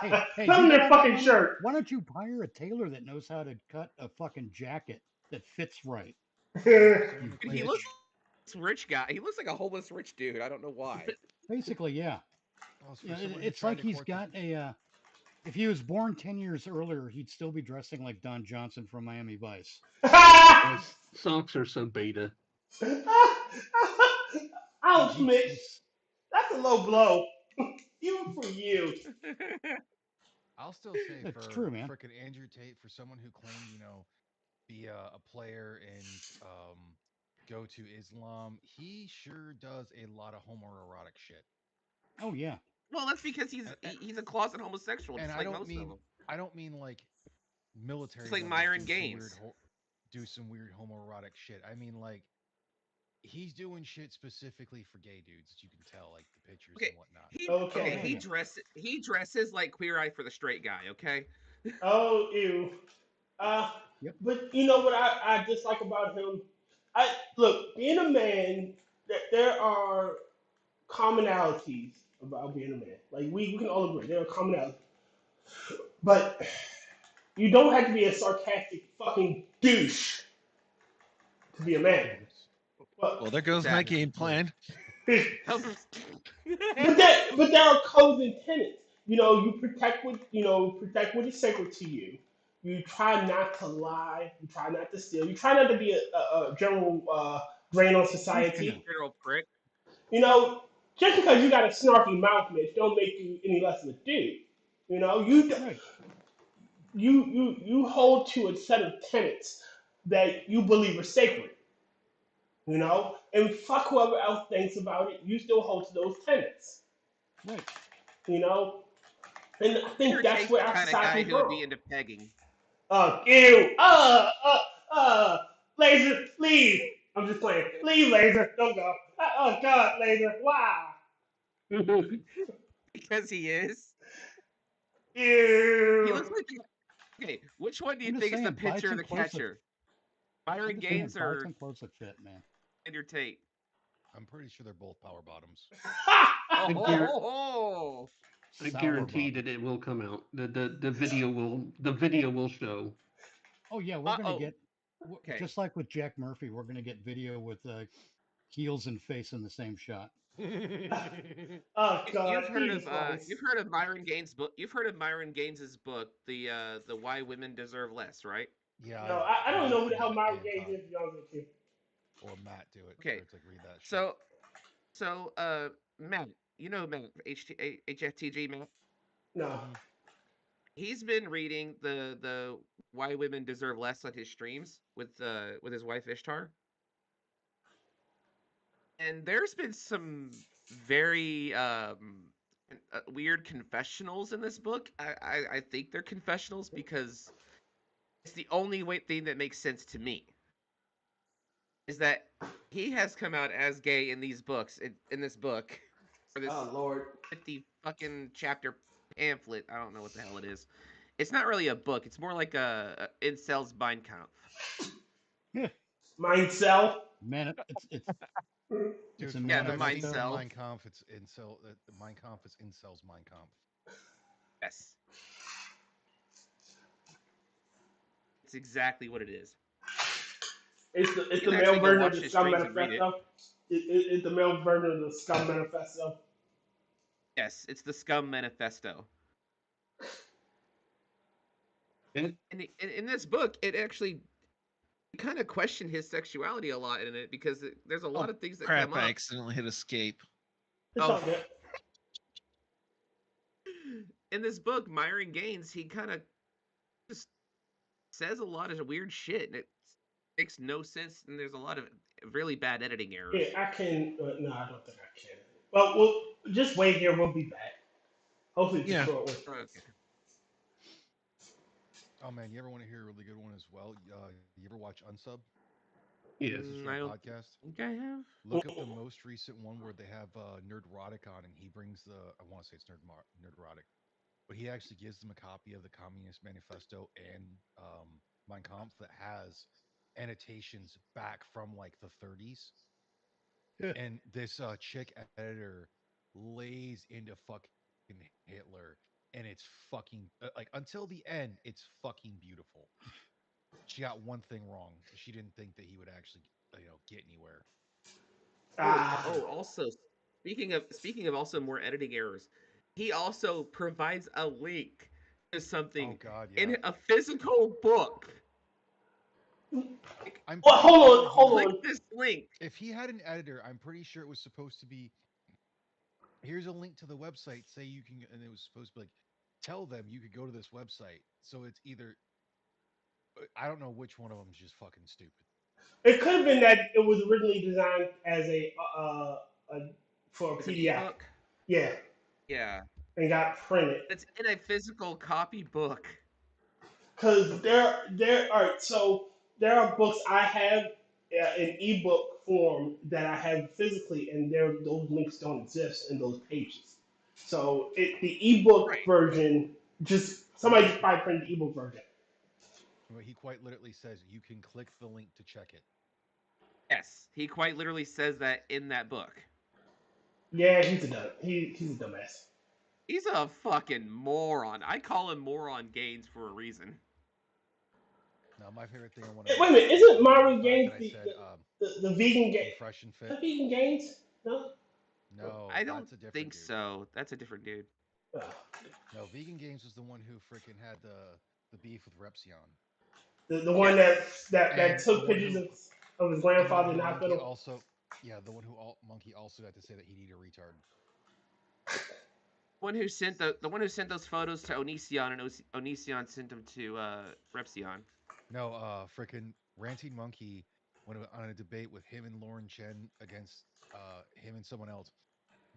Hey, Put you on know their what? fucking shirt. Why don't you hire a tailor that knows how to cut a fucking jacket that fits right? You Same He equation. looks bitch. like this rich guy. He looks like a homeless rich dude. I don't know why. Basically, yeah. Oh, You know, for someone who it's tried like to he's court got a. If he was born 10 years earlier, he'd still be dressing like Don Johnson from Miami Vice. Those socks are so beta. Ouch, Mitch. He's That's a low blow. Even for you. I'll still say it's for true, man. frickin' Andrew Tate, for someone who claimed, be a player and go to Islam, he sure does a lot of homoerotic shit. Oh yeah. Well, that's because he's And, he's a closet homosexual, and just I like don't most of mean them. I don't mean like military Just like members Myron Gaines. do some weird homoerotic shit. I mean like he's doing shit specifically for gay dudes that you can tell, like the pictures Okay, and whatnot. Okay. Oh, yeah. he dresses like Queer Eye for the Straight Guy. Okay. Oh, ew. Uh, Yep. but you know what I dislike about him? I look, being a man, there are commonalities about being a man. Like we can all agree there are commonalities. But you don't have to be a sarcastic fucking douche to be a man. Well, But there goes my Exactly. game plan. but there are codes and tenets. You know, protect what is sacred to you. You try not to lie. You try not to steal. You try not to be a general drain on Of course you society. do. General prick. You know, just because you got a snarky mouth, Mitch, don't make you any less of a dude. You know, Right. you hold to a set of tenets that you believe are sacred. You know, and fuck whoever else thinks about it. You still hold to those tenets. Right. You know, and I think Andrew that's Tate's where the our kind of guy society's who would wrong. be into pegging. Ew, laser, leave. I'm just playing. Leave, laser. Don't go. Oh God, laser. Wow. Because he is. He looks Ew. like. Okay, which one do you I'm just think is the saying, buy pitcher or some the clothes that catcher? I'm Myron just saying, Gaines buy or some clothes that fit, man. Andrew Tate? I'm pretty sure they're both power bottoms. Oh, I, ho, guar- ho, ho. I Sour guarantee bottom. that it will come out. The video will show. Oh yeah, we're gonna Oh, get okay. just like with Jack Murphy, we're gonna get video with heels and face in the same shot. Oh God, You've heard Jesus of Christ. Myron Gaines' book. You've heard of Myron Gaines's book, the Why Women Deserve Less, right? Yeah, No, I've I don't know who the listened to hell that Myron and Gaines is, to be honest with you. or Matt do it, Okay, where it's like read that shit. so Matt, you know Matt HFTG Matt. No. Mhm. He's been reading the Why Women Deserve Less on his streams with his wife Ishtar, and there's been some very weird confessionals in this book. I think they're confessionals because it's the only thing that makes sense to me is that he has come out as gay in these books in this book or this Oh Lord. 50 fucking chapter pamphlet. I don't know what the hell it is. It's not really a book. It's more like a incels Mein Kampf. Mind cell. Man, it's Dude, It's a from Yeah, what the I've Mind seen from Cell. Mein Kampf, it's incel. The Mein Kampf is incels Mein Kampf. Yes. It's exactly what it is. It's You the can male actually go version of watch the his Scum streams and read it. Manifesto. It's the male version of the Scum Manifesto. Yes, it's the Scum Manifesto. And And in this book, it actually kind of questioned his sexuality a lot in it because there's a lot of things that Crap, come I up. accidentally hit escape. It's all good. In this book, Myron Gaines, he kind of just says a lot of weird shit, and it makes no sense, and there's a lot of really bad editing errors. Yeah, I can. No, I don't think I can. Well, we'll just wait here. We'll be back. Hopefully, it's Yeah. a short one. Okay. Oh man, you ever want to hear a really good one as well? You ever watch Unsub? yes, This is I from a don't podcast. think I have. Look up the most recent one where they have Nerdrotic on, and he brings the. I want to say it's Nerdrotic, but he actually gives them a copy of the Communist Manifesto and Mein Kampf that has annotations back from like the 30s. Yeah. And this chick editor lays into fucking Hitler, and it's fucking like until the end, it's fucking beautiful. She got one thing wrong. She didn't think that he would actually, get anywhere. Also, speaking of also more editing errors, he also provides a link to something Oh God, yeah. in a physical book. I'm Well, pretty sure hold on, hold Click on. this link. if he had an editor, I'm pretty sure it was supposed to be. Here's a link to the website. Say you can, and it was supposed to be like, tell them you could go to this website. So it's either. I don't know which one of them is just fucking stupid. It could have been that it was originally designed as for a It's an PDF. ebook. Yeah, Yeah, and got printed. it's in a physical copy book. Because there are so there are books I have in ebook form that I have physically, and those links don't exist in those pages. So the ebook Right. version somebody just probably printed the ebook version. He quite literally says you can click the link to check it. Yes, he quite literally says that in that book. Yeah, he's a dumbass. He's a fucking moron. I call him Moron Gaines for a reason. Now, my favorite thing I want Wait to. a minute, isn't Myron Gaines I said the vegan be game? fresh and The fit. vegan games? No. No, I don't that's a different think dude. so. That's a different dude. No, Vegan Games was the one who freaking had the beef with Repsion. The one that And took the one pictures who- of his And the one grandfather in who the Monkey hospital. also, the one who Monkey also got to say that he'd eat a retard. One who sent the one who sent those photos to Onision, and Onision sent them to Repsion. No, freaking Ranting Monkey went on a debate with him and Lauren Chen against him and someone else.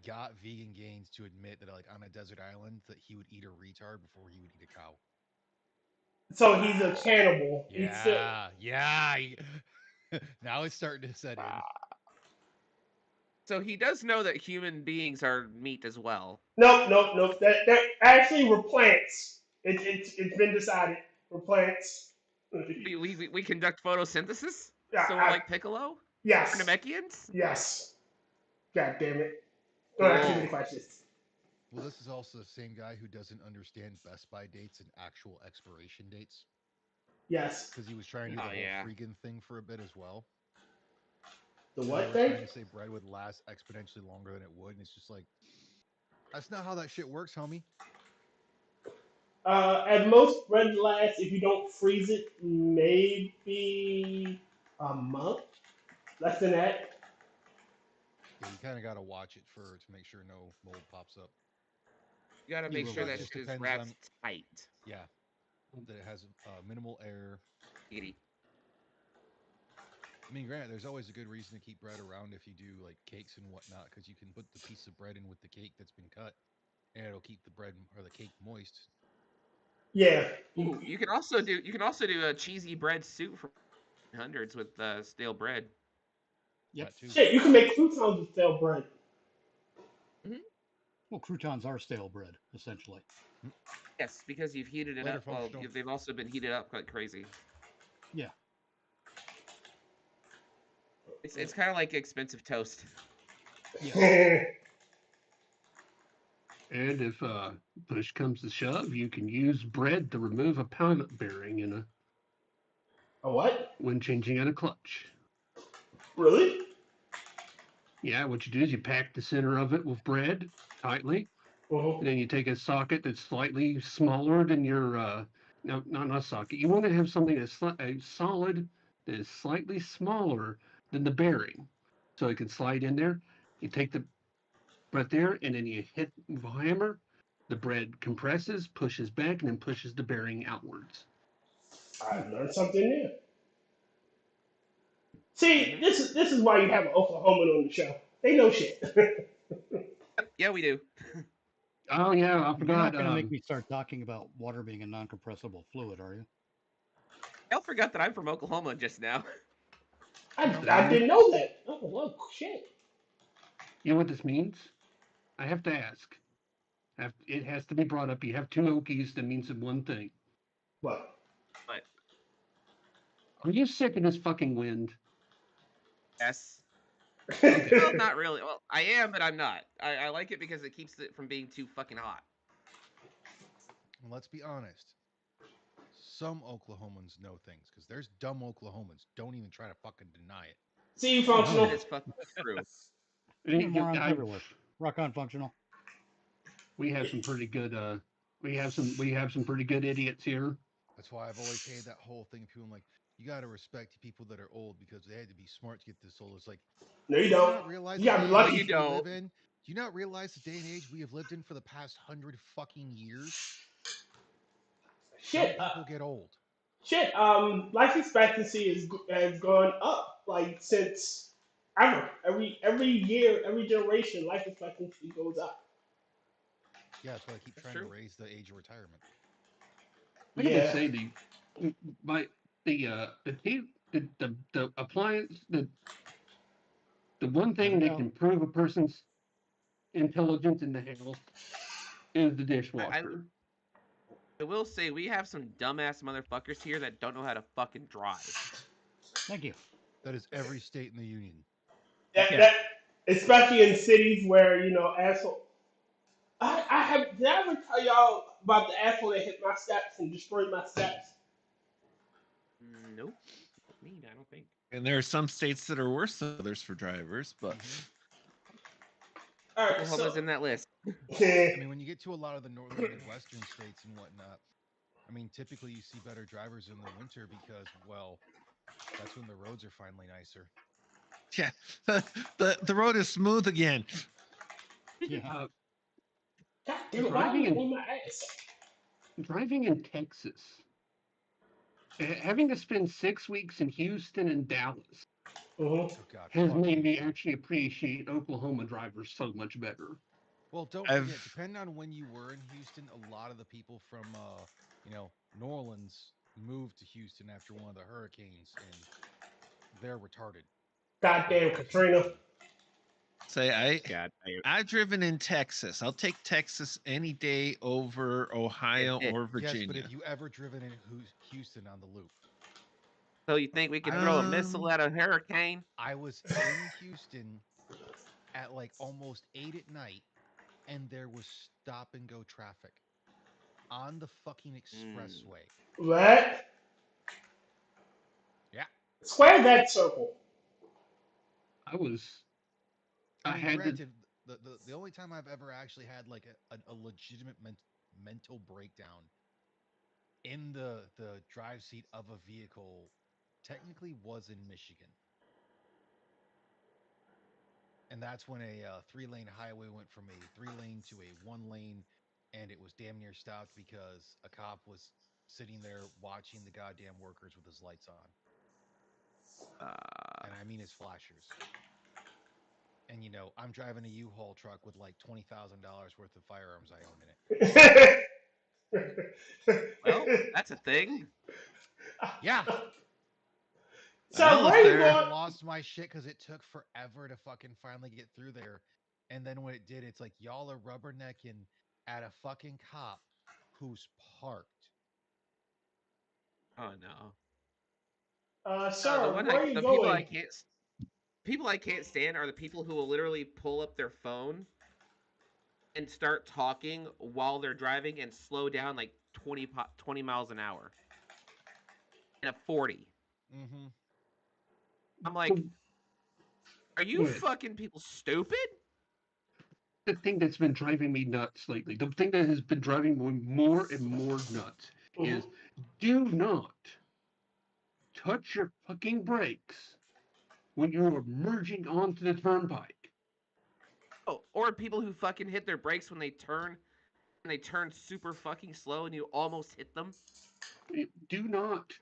Got Vegan Gains to admit that, like, on a desert island, that he would eat a retard before he would eat a cow. So he's a cannibal. Yeah. Now it's starting to set in. So he does know that human beings are meat as well. Nope. That actually we're plants. It's been decided. We're plants. We conduct photosynthesis. Yeah, So we're like Piccolo. Yes. We're Namekians. Yes. God damn it. Cool. Don't ask too many questions. Well, this is also the same guy who doesn't understand Best Buy dates and actual expiration dates. Yes. Because he was trying to do the whole freegan thing for a bit as well. The And what they were thing? trying to say bread would last exponentially longer than it would, and it's just like, that's not how that shit works, homie. At most, bread lasts if you don't freeze it, maybe a month. Less than that. Yeah, you kind of got to watch it to make sure no mold pops up. You gotta make sure that It just shit is depends wrapped on- tight. Yeah, that it has minimal air. Giddy. I mean, granted, there's always a good reason to keep bread around if you do like cakes and whatnot, because you can put the piece of bread in with the cake that's been cut, and it'll keep the bread or the cake moist. Yeah. Ooh, you can also do a cheesy bread soup for hundreds with stale bread. Yep. Shit, you can make croutons with stale bread. Mm-hmm. Well, croutons are stale bread, essentially. Yes, because you've heated it up. Well, they've also been heated up like crazy. Yeah. It's kind of like expensive toast. And if push comes to shove, you can use bread to remove a pilot bearing A what? when changing out a clutch. Really? Yeah, what you do is you pack the center of it with bread tightly, Mm-hmm. and then you take a socket that's slightly smaller than your no, not a socket. You want to have something that's a solid that is slightly smaller than the bearing, so it can slide in there. You take the bread there, and then you hit with a hammer. The bread compresses, pushes back, and then pushes the bearing outwards. I learned something new. See, this is why you have an Oklahoman on the show. They know shit. Yeah, we do. Oh yeah, I You're forgot. not going to make me start talking about water being a non-compressible fluid, are you? I forgot that I'm from Oklahoma just now. I didn't know that. Oh, well, shit. You know what this means? I have to ask. It has to be brought up. You have two Okies. That means one thing. What? But Are you sick of this fucking wind? yes. Okay. Well, not really. Well, I am, but I'm not. I like it because it keeps it from being too fucking hot. And let's be honest. Some Oklahomans know things because there's dumb Oklahomans. Don't even try to fucking deny it. See you, Oh, That functional. is fucking true. Morons everywhere. Rock on, functional. We have some pretty good. We have some pretty good idiots here. That's why I've always hated that whole thing. People like, you got to respect people that are old because they had to be smart to get this old. It's like, No, you do don't. not realize You the gotta day be and lucky. age You we don't. live in? Do you not realize the day and age we have lived in for the past 100 fucking years? Some Shit. people get old. Shit. Life expectancy has gone up like since ever. Every year, every generation, life expectancy goes up. Yeah, that's why I keep That's trying to true. raise the age of retirement. I gotta Yeah. say the appliance the one thing that Well, can prove a person's intelligence in the house is the dishwasher. I will say we have some dumbass motherfuckers here that don't know how to fucking drive. thank you. That is every state in the union. That especially in cities where asshole. I have did I ever tell y'all about the asshole that hit my steps and destroyed my steps? Nope. Me, I don't think. And there are some states that are worse than others for drivers, but All right, Oklahoma's in that list. I mean, when you get to a lot of the northern Midwestern states and whatnot, I mean, typically you see better drivers in the winter because, well, that's when the roads are finally nicer. yeah, the road is smooth again. Yeah. God damn it, why are Driving you in on my ass? driving in Texas, having to spend 6 weeks in Houston and Dallas Mm-hmm. Oh God, has fuck made me Houston. actually appreciate Oklahoma drivers so much better. Well, don't I've forget, depending on when you were in Houston, a lot of the people from, New Orleans moved to Houston after one of the hurricanes, and they're retarded. Goddamn Katrina. say God, I've driven in Texas. I'll take Texas any day over Ohio It- or Yes, but Virginia. have you ever driven in Houston on the loop? So you think we could I throw a was missile at a hurricane? I was in Houston at like almost 8 at night, and there was stop and go traffic on the fucking expressway. What? Yeah. Square that circle. I was I I mean, had to granted, the only time I've ever actually had like a legitimate mental breakdown in the drive seat of a vehicle technically was in Michigan. And that's when a 3-lane highway went from a 3-lane to a 1-lane, and it was damn near stopped because a cop was sitting there watching the goddamn workers with his lights on, Uh, and I mean his flashers. And I'm driving a U-Haul truck with like $20,000 worth of firearms I own in it. well, that's a thing. Yeah, So Well, if where you they're going? I lost my shit because it took forever to fucking finally get through there. And then when it did, it's like y'all are rubbernecking at a fucking cop who's parked. Oh no. Sir, The one where are you the people going? I can't people I can't stand are the people who will literally pull up their phone and start talking while they're driving and slow down like 20 miles an hour and a 40. Mm-hmm. I'm like, are you Good. fucking people stupid? The thing that's been driving me nuts lately, the thing that has been driving me more and more nuts Mhm. is do not touch your fucking brakes when you're merging onto the turnpike. Oh, or people who fucking hit their brakes when they turn and they turn super fucking slow and you almost hit them. Do not,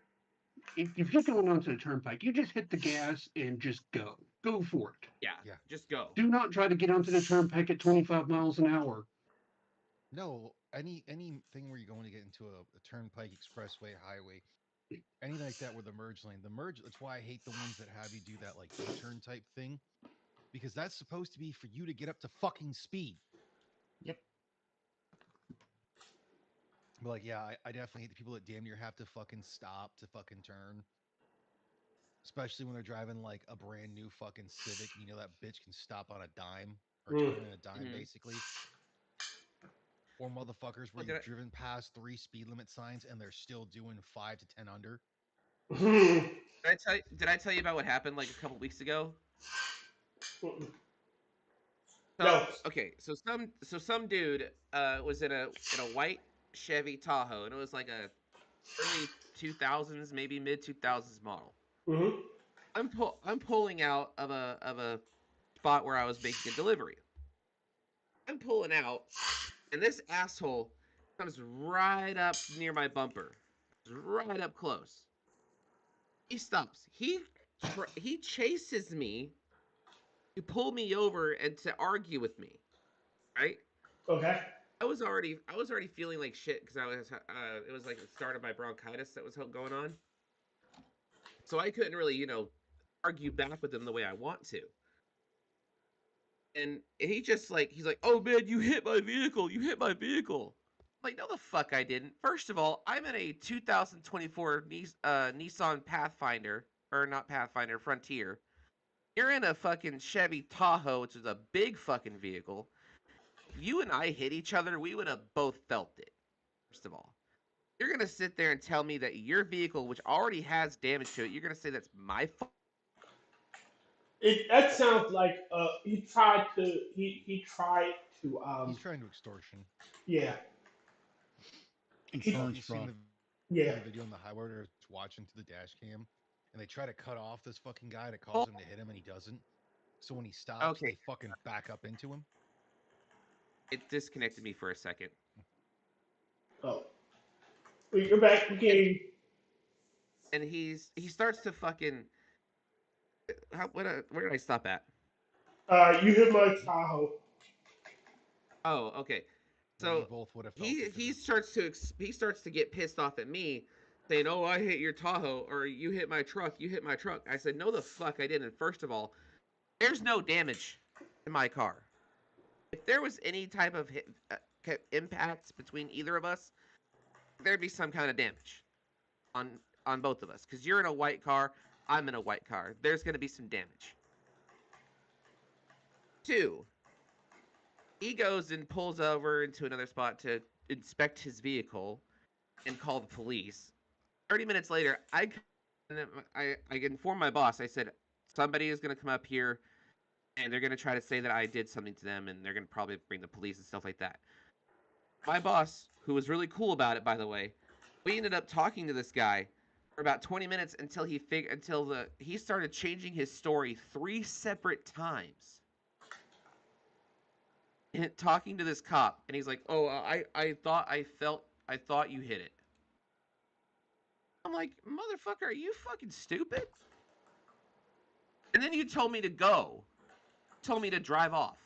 if you're going onto the turnpike, you just hit the gas and just go. Go for it. Yeah, Yeah. just go. Do not try to get onto the turnpike at 25 miles an hour. No, anything where you're going to get into a turnpike, expressway, highway, anything like that with the merge lane. The merge. That's why I hate the ones that have you do that like U-turn type thing, because that's supposed to be for you to get up to fucking speed. Yep. But like, yeah, I definitely hate the people that damn near have to fucking stop to fucking turn. Especially when they're driving like a brand new fucking Civic, you know that bitch can stop on a dime or Mm. turn in a dime Mhm. basically. Or motherfuckers where Well, did you've driven past 3 speed limit signs and they're still doing 5 to 10 under. did I tell you about what happened like a couple weeks ago? So No. okay, so some dude was in a white Chevy Tahoe, and it was like a early 2000s, maybe mid 2000s model. Mhm. I'm pulling out of a spot where I was making a delivery. I'm pulling out, and this asshole comes right up near my bumper, right up close. He stops. He chases me to pull me over and to argue with me. Right? Okay. I was already feeling like shit because it was like the start of my bronchitis that was going on. So I couldn't really argue back with him the way I want to. And he's like, "Oh man, you hit my vehicle. You hit my vehicle." I'm like, no, the fuck I didn't. First of all, I'm in a 2024 Nissan Pathfinder, or not Pathfinder, Frontier. You're in a fucking Chevy Tahoe, which is a big fucking vehicle. You and I hit each other, we would have both felt it. First of all, you're gonna sit there and tell me that your vehicle, which already has damage to it, you're gonna say that's my fault? That sounds like he tried to He's trying to extortion. yeah. He, Oh, Insurance you seen fraud. yeah. the video on the highway where it's watching to the dash cam, and they try to cut off this fucking guy to cause Oh, him to hit him, and he doesn't. So when he stops, okay, they fucking back up into him. it disconnected me for a second, Oh. You're back. We and can he starts to fucking where did I stop at? you hit my Tahoe. Oh, okay. Where you So both would have felt he it because he it's starts to he starts to get pissed off at me, saying, "Oh, I hit your Tahoe, or you hit my truck. You hit my truck." I said, "No, the fuck I didn't." First of all, there's no damage in my car. If there was any type of impact between either of us, there'd be some kind of damage on on both of us. Because you're in a white car, I'm in a white car. There's going to be some damage. Two, he goes and pulls over into another spot to inspect his vehicle and call the police. 30 minutes later, I informed my boss. I said, somebody is going to come up here and they're going to try to say that I did something to them and they're going to probably bring the police and stuff like that. My boss, who was really cool about it, by the way, we ended up talking to this guy for about 20 minutes until he started changing his story 3 separate times. And talking to this cop, and he's like, "Oh, I thought you hit it." I'm like, "Motherfucker, are you fucking stupid?" And then you told me to go, told me to drive off.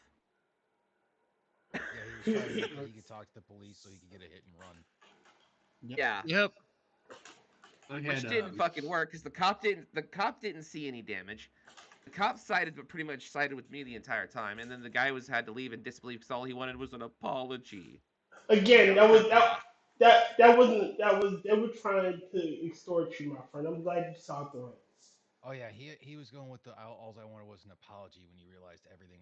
yeah. He was trying to make it. He could talk to the police so he could get a hit and run. Yep. Yeah, Yep. I which had didn't fucking work because the cop didn't see any damage. The cop pretty much sided with me the entire time, and then the guy had to leave in disbelief because all he wanted was an apology. Again, That pissed me off. that wasn't that was they were trying to extort you, my friend. I'm glad you saw through it. Oh yeah, he was going with the all I wanted was an apology when he realized everything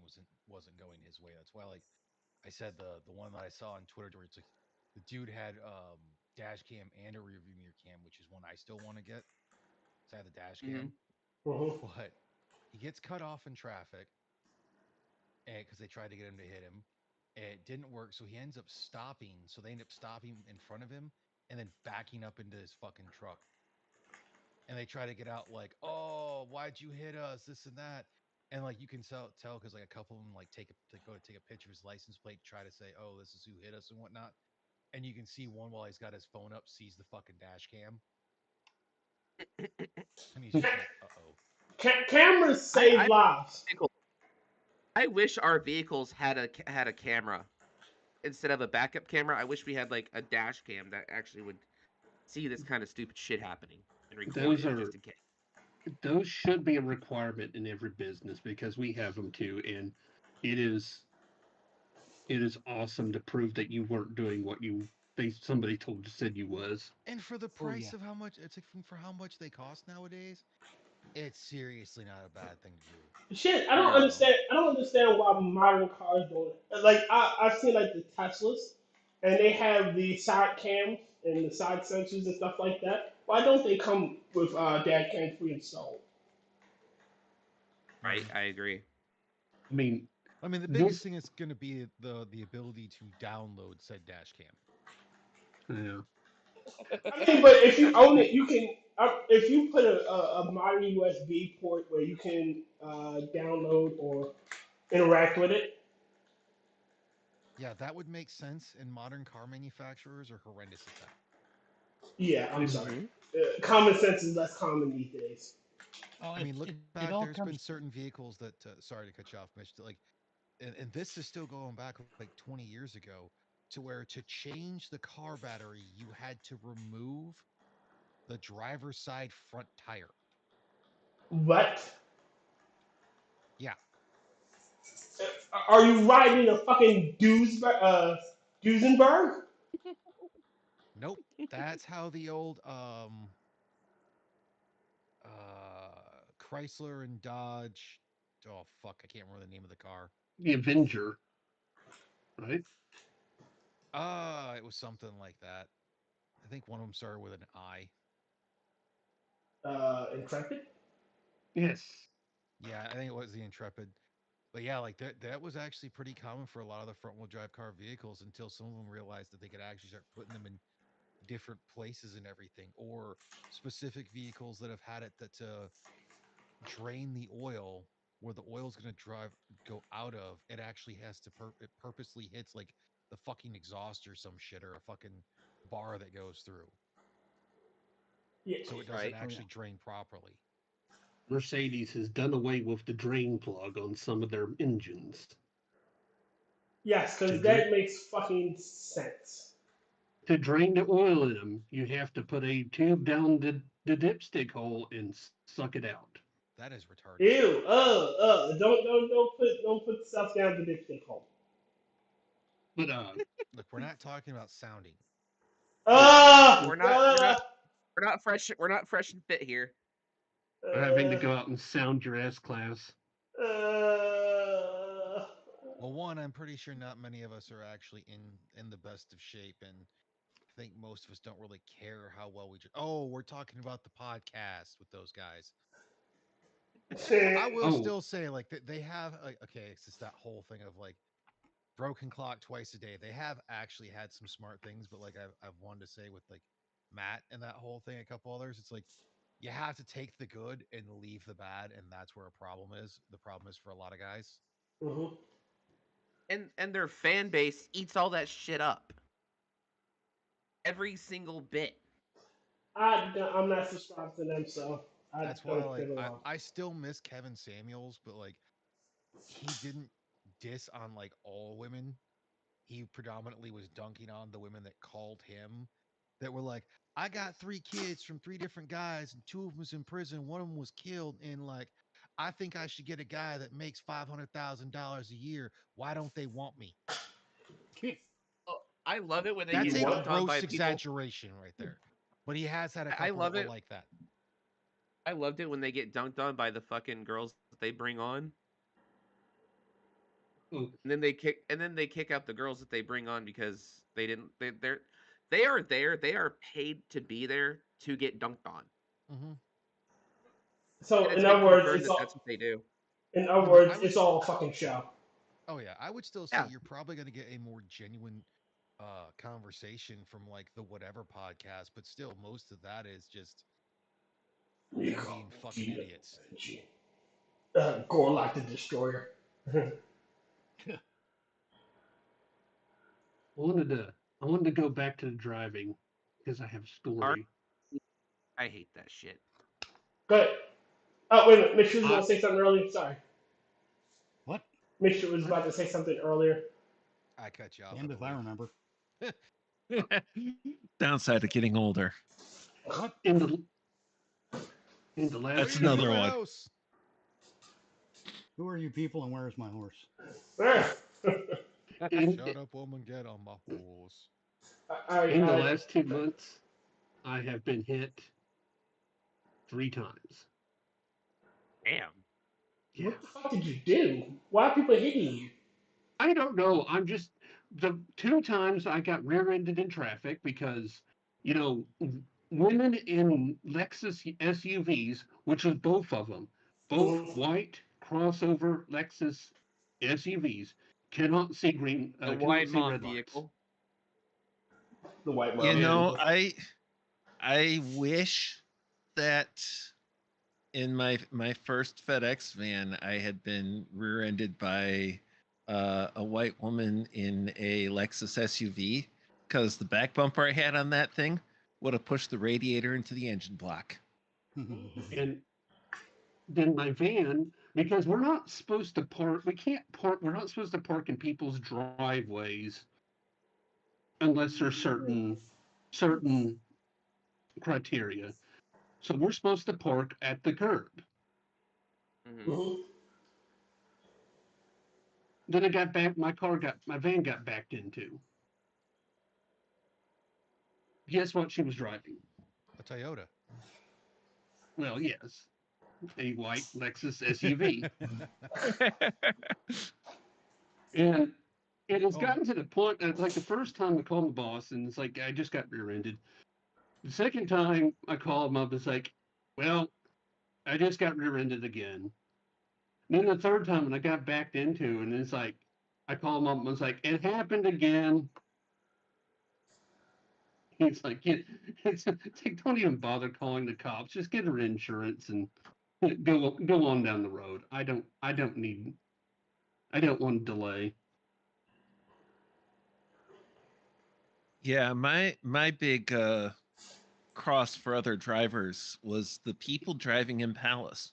wasn't going his way. That's why like I said the one that I saw on Twitter where it's like the dude had dash cam and a rear view mirror cam, which is one I still want to get. So I have the dash Mhm. cam, Mhm. but he gets cut off in traffic and because they tried to get him to hit him. It didn't work, so he ends up stopping. So they end up stopping in front of him and then backing up into his fucking truck. And they try to get out like, "Oh, why'd you hit us? This and that." And like you can tell because like a couple of them like go to take a picture of his license plate, try to say, "Oh, this is who hit us" and whatnot. And you can see one while he's got his phone up, sees the fucking dash cam, and he's just like, "Uh oh." Cameras save I lives. I wish our vehicles had a camera instead of a backup camera. I wish we had like a dash cam that actually would see this kind of stupid shit happening and record Those it are just in case. those should be a requirement in every business because we have them too, and it is it is awesome to prove that you weren't doing what somebody told you said you was. And for the Oh price yeah. of how much it's like for how much they cost nowadays, it's seriously not a bad thing to do. Shit, I don't No. understand. I don't understand why modern cars don't. Like I've seen like the Teslas, and they have the side cams and the side sensors and stuff like that. Why don't they come with dad cam pre-installed? Right, Mhm. I agree. I mean, I mean, the biggest this, thing is going to be the ability to download said dash cam. yeah, I mean, but if you own it, you can. If you put a modern USB port where you can download or interact with it. Yeah, that would make sense. And modern car manufacturers are horrendous at that. Yeah, I'm sorry. Mhm. Common sense is less common these days. Oh, I mean, it looking it back, all there's been comes. certain vehicles that, sorry to cut you off, Mitch, that, like, and this is still going back like 20 years ago, to where to change the car battery, you had to remove the driver's side front tire. What? Yeah, Are you riding a fucking Duesenberg? nope. That's how the old Chrysler and Dodge. Oh fuck, I can't remember the name of the car. the Avenger, right? It was something like that. I think one of them started with an I. Intrepid? Yes. Yeah, I think it was the Intrepid. But yeah, like that was actually pretty common for a lot of the front wheel drive car vehicles until some of them realized that they could actually start putting them in different places and everything, or specific vehicles that have had it that to drain the oil where the oil's going to drive go out of, it actually has to it purposely hits like the fucking exhaust or some shit or a fucking bar that goes through Yeah. so it doesn't Right. Oh yeah. actually drain properly. Mercedes has done away with the drain plug on some of their engines. Yes, To because drain that makes fucking sense. to drain the oil in them, you have to put a tube down the dipstick hole and suck it out. That is retarded. Ew. Don't put stuff down the dipstick hole. But Look, we're not talking about sounding. oh, Uh, We're not we're uh, not we're not fresh and fit here. having to uh, go out and sound your S class. uh. Well, one, I'm pretty sure not many of us are actually in the best of shape, and I think most of us don't really care how well we. Oh, we're talking about the podcast with those guys. I will Oh, still say, like, they have, like, okay, it's just that whole thing of like broken clock twice a day. They have actually had some smart things, but like I've wanted to say with like Matt and that whole thing, a couple others, it's like you have to take the good and leave the bad, and that's where a problem is. The problem is for a lot of guys. Mhm. And their fan base eats all that shit up. Every single bit. I'm not subscribed to them, so I That's why, don't get like, along. I still miss Kevin Samuels, but like he didn't diss on like all women. He predominantly was dunking on the women that called him that were like, I got three kids from three different guys, and two of them was in prison, one of them was killed, and like, I think I should get a guy that makes $500,000 a year. Why don't they want me? Oh, I love it when they That's get a What? dunked on by gross people. exaggeration right there. But he has had a I couple love it. like that. I loved it when they get dunked on by the fucking girls that they bring on. Ooh, And then they kick out the girls that they bring on because they didn't they are there, they are paid to be there to get dunked on. Mm-hmm. So And it's in been other words, confirmed it's that all that's what they do. in other I mean, words, I would. it's all a fucking show. Oh yeah, I would still say Yeah. you're probably going to get a more genuine conversation from like the whatever podcast, but still most of that is just them being fucking idiots. Gorlock the Destroyer. I wanted to go back to the driving because I have a story. I hate that shit. Good. Oh, wait a minute. Mitch was going I, to say something earlier. Sorry. What? Mitch was What? about to say something earlier. I cut you off. Damned if I remember. Downside of getting older. What? in the last That's What are you doing two in another my one. house? Who are you people and where is my horse? in, Shut up, woman. Get on my horse. in the last 2 months, I have been hit 3 times. Damn. Yeah. What the fuck did you do? Why are people hitting you? I don't know. I'm just the 2 times I got rear-ended in traffic because, you know, women in Lexus SUVs, which was both of them, both Mhm. white crossover Lexus SUVs, cannot see green, The cannot wide see mom red lights. vehicle. The white You mom. know, vehicle. I wish that in my first FedEx van I had been rear-ended by a white woman in a Lexus SUV, because the back bumper I had on that thing would have pushed the radiator into the engine block. And then my van, because we're not supposed to park, we can't park, we're not supposed to park in people's driveways unless there's certain criteria. So we're supposed to park at the curb. Mm-hmm. Mhm. Then my van got backed into. Guess what she was driving? A Toyota. Well, yes, a white Lexus SUV. And it has Oh, gotten to the point, like the first time I called my boss and it's like, I just got rear-ended. The second time I called him up, it's like, well, I just got rear-ended again. And then the third time when I got backed into, and it's like, I called him up and was like, it happened again. It's like, it's like, don't even bother calling the cops. Just get her insurance and go on down the road. I don't want to delay. Yeah, my big cross for other drivers was the people driving Impalas.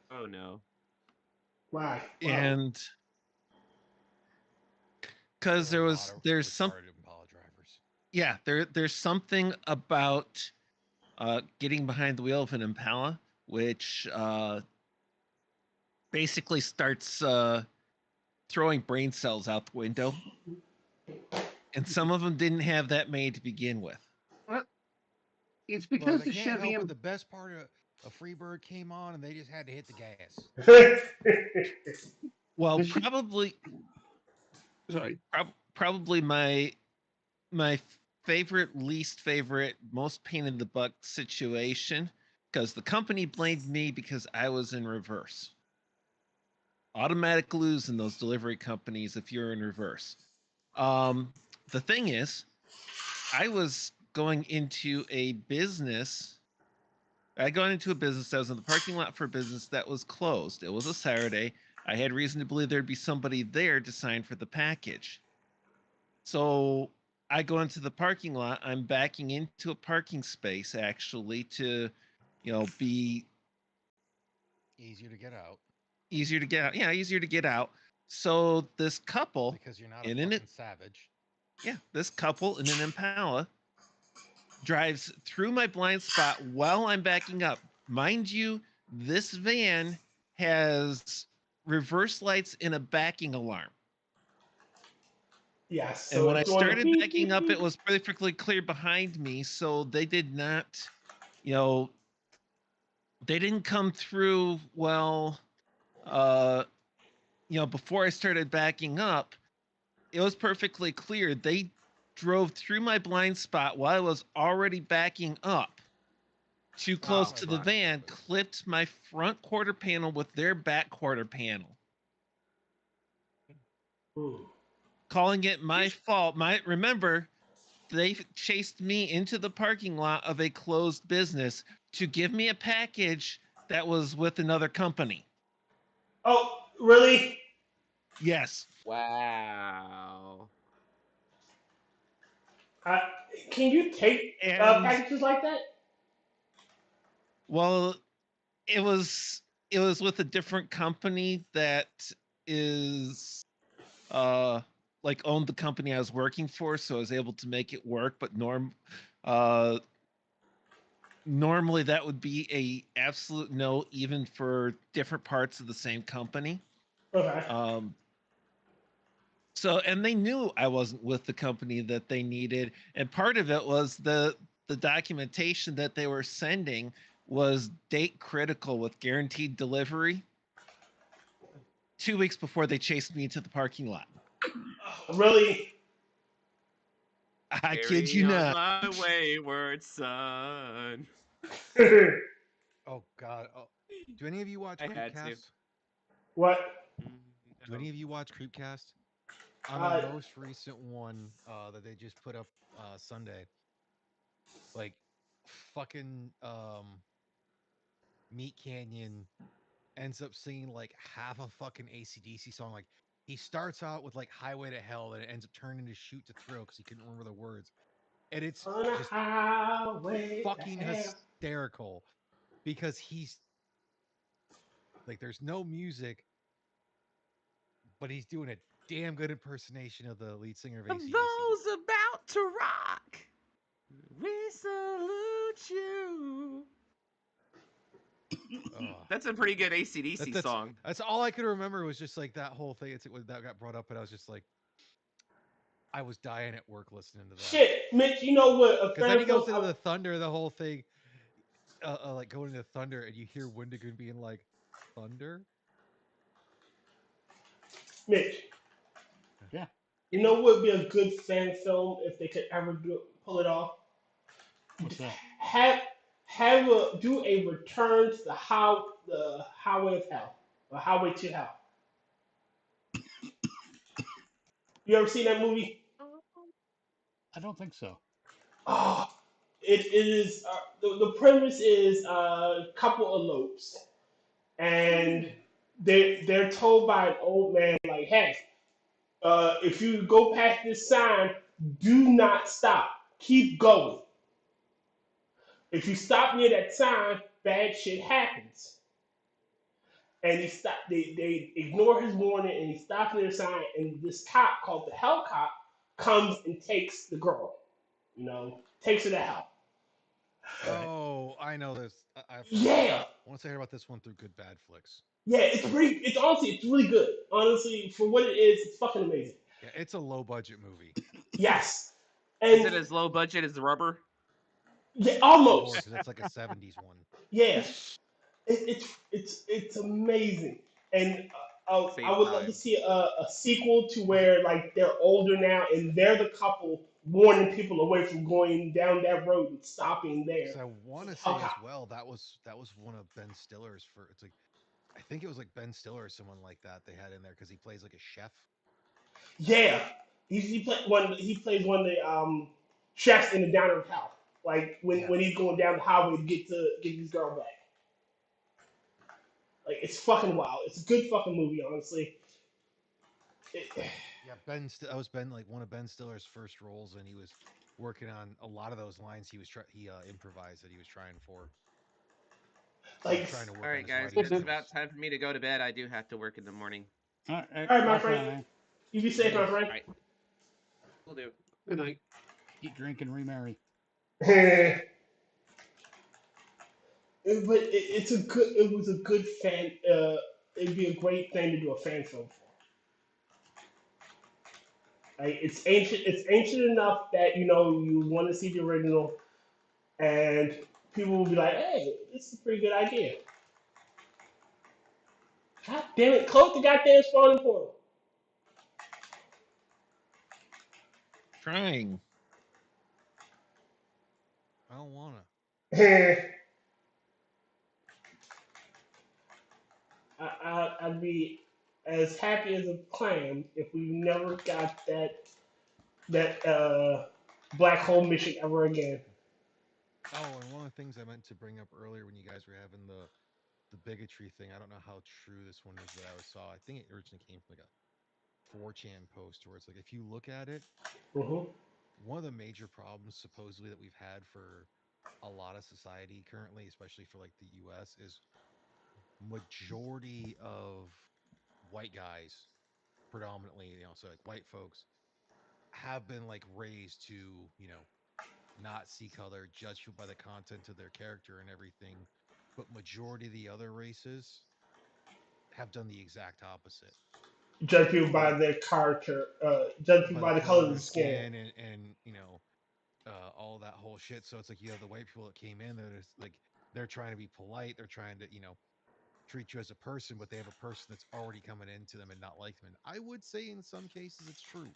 Oh no. Why? And because there's some Impala drivers. yeah, there's something about getting behind the wheel of an Impala, which basically starts throwing brain cells out the window. And some of them didn't have that made to begin with. Well, it's Well, because they the can't Chevy. help it. The best part of Freebird came on, and they just had to hit the gas. Well, The Che- probably sorry, probably my favorite, least favorite, most pain in the butt situation, because the company blamed me because I was in reverse. Automatic lose in those delivery companies if you're in reverse. The thing is, I was going into a business. I got into a business. I was in the parking lot for a business that was closed. It was a Saturday. I had reason to believe there'd be somebody there to sign for the package. So I go into the parking lot. I'm backing into a parking space actually to, be Easier to get out easier to get out. Yeah, easier to get out. So this couple because you're not a in fucking savage. this couple in an Impala drives through my blind spot while I'm backing up. Mind you, this van has reverse lights and a backing alarm. Yes. And So when I it's doing the started beep, backing beep, up, beep. it was perfectly clear behind me. So they did not, you know, they didn't come through well. Before I started backing up, it was perfectly clear. They drove through my blind spot while I was already backing up too close Oh, to the fuck. van, clipped my front quarter panel with their back quarter panel. Ooh. Calling it my fault. Remember, they chased me into the parking lot of a closed business to give me a package that was with another company. Oh, really? Yes. Wow. Can you take And packages like that? well, it was with a different company that is like owned the company I was working for, so I was able to make it work. But normally that would be a absolute no, even for different parts of the same company. Okay. So, and they knew I wasn't with the company that they needed, and part of it was the documentation that they were sending was date critical with guaranteed delivery. 2 weeks before they chased me to the parking lot. Really? I kid Carry you on not. my wayward son. Oh God. Oh. Do any of you watch I had to. Creepcast? What? Do any of you watch Creepcast? On Uh, the most recent one that they just put up Sunday, like fucking Meat Canyon ends up singing like half a fucking AC/DC song. Like he starts out with like Highway to Hell, and it ends up turning to Shoot to Thrill because he couldn't remember the words, and it's on a just highway fucking to hell. hysterical because he's like, there's no music, but he's doing a damn good impersonation of the lead singer of Of AC/DC. those about to rock, we salute you. Ugh. That's a pretty good AC/DC That's song. that's all I could remember was just like that whole thing. That got brought up, and I was just like, I was dying at work listening to that. Shit, Mitch, you know what? Because then he goes into the thunder, the whole thing, like going into thunder, and you hear Windigoon being like, "Thunder." Mitch, Yeah. you know what would be a good fan film if they could ever pull it off? What's that? Do a return to the highway of hell, or highway to hell. You ever seen that movie? I don't think so. Oh, it is. The premise is a couple elopes, and they're told by an old man like, "Hey, if you go past this sign, do not stop. Keep going. If you stop near that sign, bad shit happens." And they ignore his warning, and he stops near the sign, and this cop called the Hellcat comes and takes the girl. Takes her to hell. Oh, I know this. I've heard. Yeah. Once I heard about this one through Good Bad Flicks. Yeah, it's honestly, it's really good. Honestly, for what it is, it's fucking amazing. Yeah, it's a low budget movie. Yes. Is it And as low budget as Rubber? yeah, More almost. because that's like a '70s one. Yeah. It's amazing. And I Same would love to time. see a sequel to where like they're older now and they're the couple warning people away from going down that road and stopping there. Because I want to With say as Hellcat. well that was one of Ben Stiller's for. It's like I think it was like Ben Stiller or someone like that they had in there because he plays like a chef. Yeah. He plays one of the chefs in the downer of hell. Like when he's going down the highway to get his girl back. Like it's fucking wild. It's a good fucking movie, honestly. It, Yeah, that was Ben, like one of Ben Stiller's first roles, and he was working on a lot of those lines. He improvised that he was trying for. So like, trying to work All on right, his guys, writing it's skills. about time for me to go to bed. I do have to work in the morning. All right, all right, my rock on, friend. man. You be safe, my Nice. friend. All right, we'll do. Good night. Eat, drink, and remarry. But it's a good. It was a good fan. It'd be a great thing to do a fan film for. Like it's ancient. It's ancient enough that you want to see the original, and people will be like, "Hey, this is a pretty good idea." God damn it! Close the goddamn spawning portal. Trying. I don't wanna. I'd be as happy as a clam if we never got that black hole mission ever again. Oh, and one of the things I meant to bring up earlier when you guys were having the bigotry thing, I don't know how true this one is, but I saw. I think it originally came from like a 4chan post where it's like if you look at it, Hmm. one of the major problems supposedly that we've had for a lot of society currently, especially for like the US, is majority of white guys, predominantly, so like white folks, have been like raised to, not see color, judge people by the content of their character and everything. But majority of the other races have done the exact opposite. Judge people by Like their character. Judge people by the by the color color of of the their skin. skin and all that whole shit. So it's like you have the white people that came in, they're just like they're trying to be polite, they're trying to, treat you as a person, but they have a person that's already coming into them and not like them. And I would say in some cases it's true.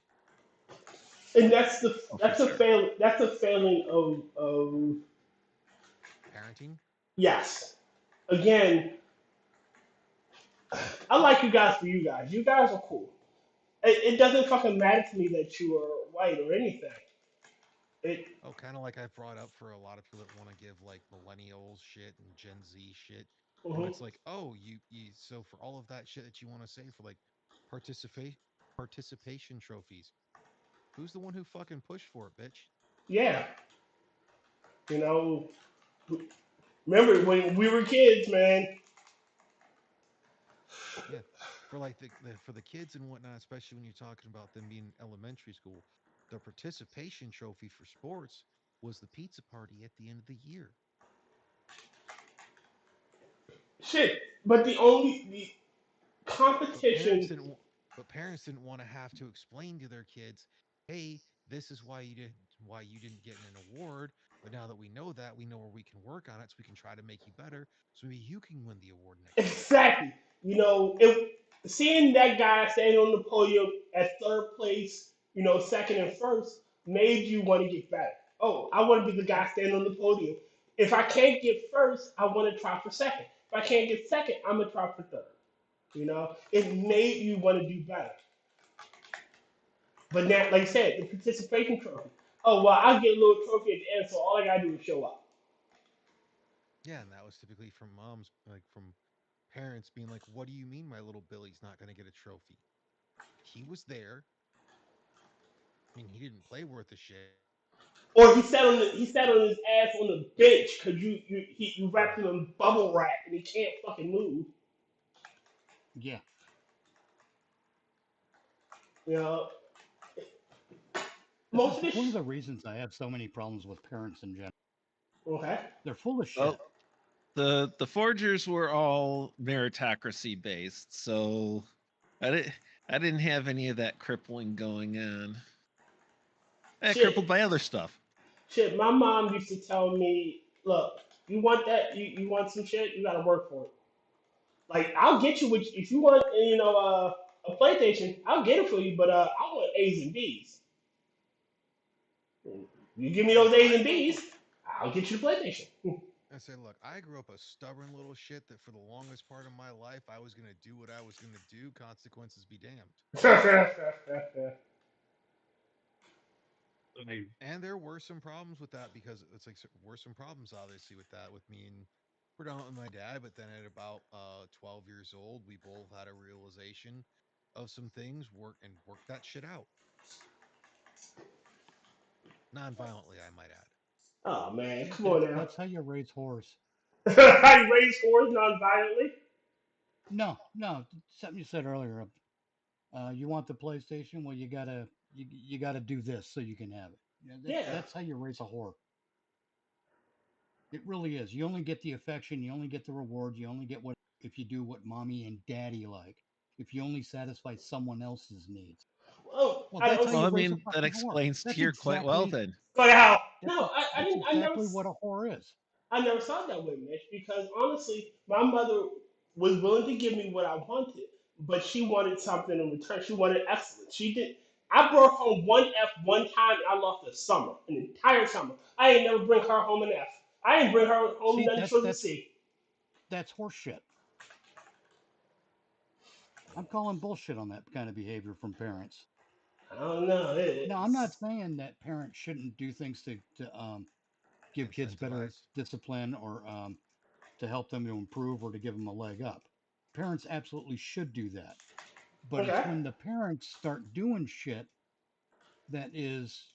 And that's the Oh, for that's a sure. fail. That's a failing of Parenting. yes. Again, I like you guys for you guys. You guys are cool. It doesn't fucking matter to me that you are white or anything. It. Oh, kind of like I've brought up for a lot of people that want to give like millennials shit and Gen Z shit. When Mhm. it's like, oh, you so for all of that shit that you want to say for like participate participation trophies, who's the one who fucking pushed for it, bitch? Yeah. You know. Remember when we were kids, man? Yeah, for like the for the kids and whatnot, especially when you're talking about them being in elementary school, the participation trophy for sports was the pizza party at the end of the year. Shit. But the But parents competition. didn't. But parents didn't want to have to explain to their kids, "Hey, this is why you didn't get an award. But now that we know that, we know where we can work on it, so we can try to make you better, so maybe you can win the award next year." Exactly. Seeing that guy standing on the podium at third place, second and first, made you want to get better. Oh, I want to be the guy standing on the podium. If I can't get first, I want to try for second. If I can't get second, I'm gonna try for third. It made you want to do better. But now, like I said, the participation trophy. Oh well, I'll get a little trophy at the end, so all I gotta do is show up. Yeah, and that was typically from moms, like from parents being like, "What do you mean my little Billy's not going to get a trophy? He was there. I mean, he didn't play worth a shit." Or he sat on his ass on the bench because you Yeah. wrapped him in bubble wrap and he can't fucking move. Yeah. You know, This most is of this. one of the reasons I have so many problems with parents in general. Okay. They're full of Well, shit. the forgers were all meritocracy based, so I didn't I didn't have any of that crippling going on. I got crippled Shit, by other stuff. shit. My mom used to tell me, "Look, you want that? You want some shit? You gotta work for it. Like I'll get you if you want, a PlayStation. I'll get it for you, but I want A's and B's. You give me those Look, A's I and grew up a B's, I'll get you the PlayStation." I say, look, I grew up a stubborn little shit that for the longest part of my life, I was going to do what I was going to do. Consequences be damned. And there were some problems with that because it's like were some problems obviously with that with me and predominantly my dad. But then at about 12 years old, we both had a realization of some things, work that shit out non-violently, I might add. Oh man, See, come on that's now. that's how you raise horse. I raise horse non-violently. No, no, something you said earlier. You want the PlayStation? Well, you gotta do this so you can have it. Yeah. That's how you raise a whore. It really is. You only get the affection. You only get the rewards. You only get what if you do what mommy and daddy like. If you only satisfy someone else's needs. Well, that's how don't Well, you I see. raise a mean, that fucking whore. explains That's Tyr quite well exactly then. Like how? that's No, I that's didn't. I never. exactly what a whore is. I never saw it that way, Mitch. Because honestly, my mother was willing to give me what I wanted, but she wanted something in return. She wanted excellence. She did. I brought home one F one time, and I lost a summer, an entire summer. I ain't never bring her home an F. I didn't bring her home See, nothing short of a C. that's horseshit. I'm calling bullshit on that kind of behavior from parents. I don't know. Now, I'm not saying that parents shouldn't do things to give kids better Incentivized. discipline or to help them to improve or to give them a leg up. Parents absolutely should do that. But it's Okay. when the parents start doing shit that is.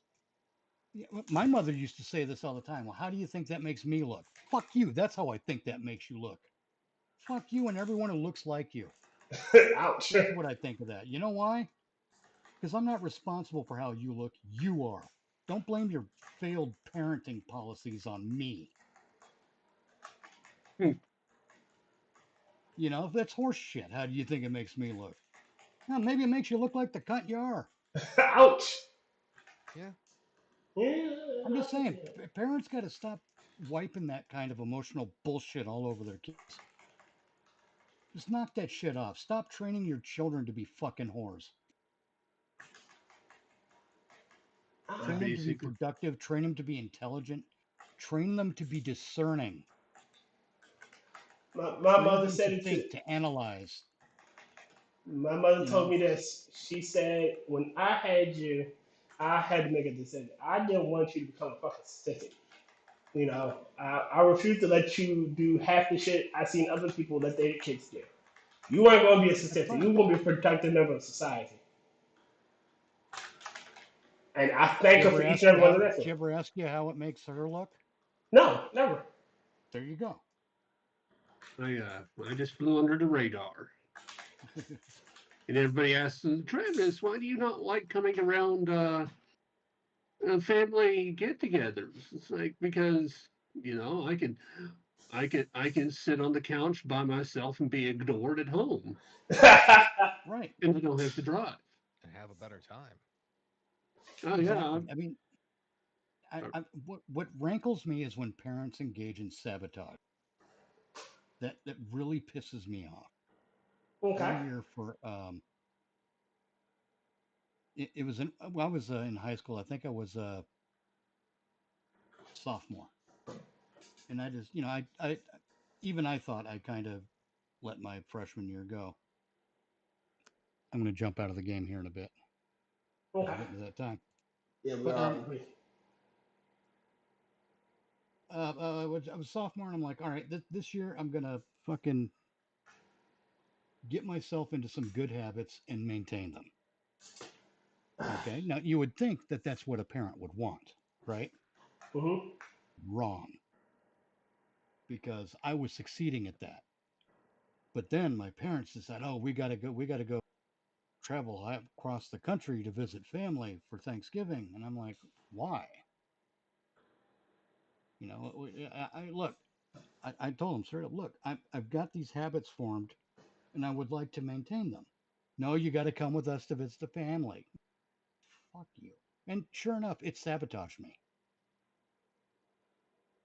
My mother used to say this all the time. Well, how do you think that makes me look? Fuck you. That's how I think that makes you look. Fuck you and everyone who looks like you. Ouch. That's what I think of that. You know why? Because I'm not responsible for how you look. You are. Don't blame your failed parenting policies on me. Hmm. You know, that's horse shit. How do you think it makes me look? Well, maybe it makes you look like the cunt you are. Ouch. Yeah. Yeah. I'm just saying, parents got to stop wiping that kind of emotional bullshit all over their kids. Just knock that shit off. Stop training your children to be fucking whores. I Train them to be basically, productive. Train them to be intelligent. Train them to be discerning. My Train mother them to said it to. think, to analyze. My mother You told know, me this. She said, when I had you, I had to make a decision. I didn't want you to become a fucking statistic. I refused to let you do half the shit I seen other people let their kids do. You weren't going to be a that's statistic. You fine. were going to be a productive member of society. And I Did thank you her ever for each ask and you every one how? of Did the she rest. ever ask you how it makes her look? No, never. There you go. I just flew under the radar. And everybody asks, Travis, why do you not like coming around family get-togethers? It's like because I can sit on the couch by myself and be ignored at home, Right. and I don't have to drive. And have a better time. Oh yeah, Exactly. I mean, what rankles me is when parents engage in sabotage. That really pisses me off. Okay. One year for it was in well, I was in high school. I think I was a sophomore, and I just I even I thought I kind of let my freshman year go. I'm going to jump out of the game here in a bit because Okay. we're getting to that time. Yeah, we But are. I was sophomore, and I'm like, all right, this year I'm gonna fucking get myself into some good habits and maintain them. Okay. Now you would think that that's what a parent would want, right? Mm-hmm. Wrong, because I was succeeding at that. But then my parents decided, oh, we got to go travel across the country to visit family for Thanksgiving, and I'm like, why? I look. I told them straight up, look, I've got these habits formed, and I would like to maintain them. No, you got to come with us to visit the family. Fuck you. And sure enough, it sabotaged me.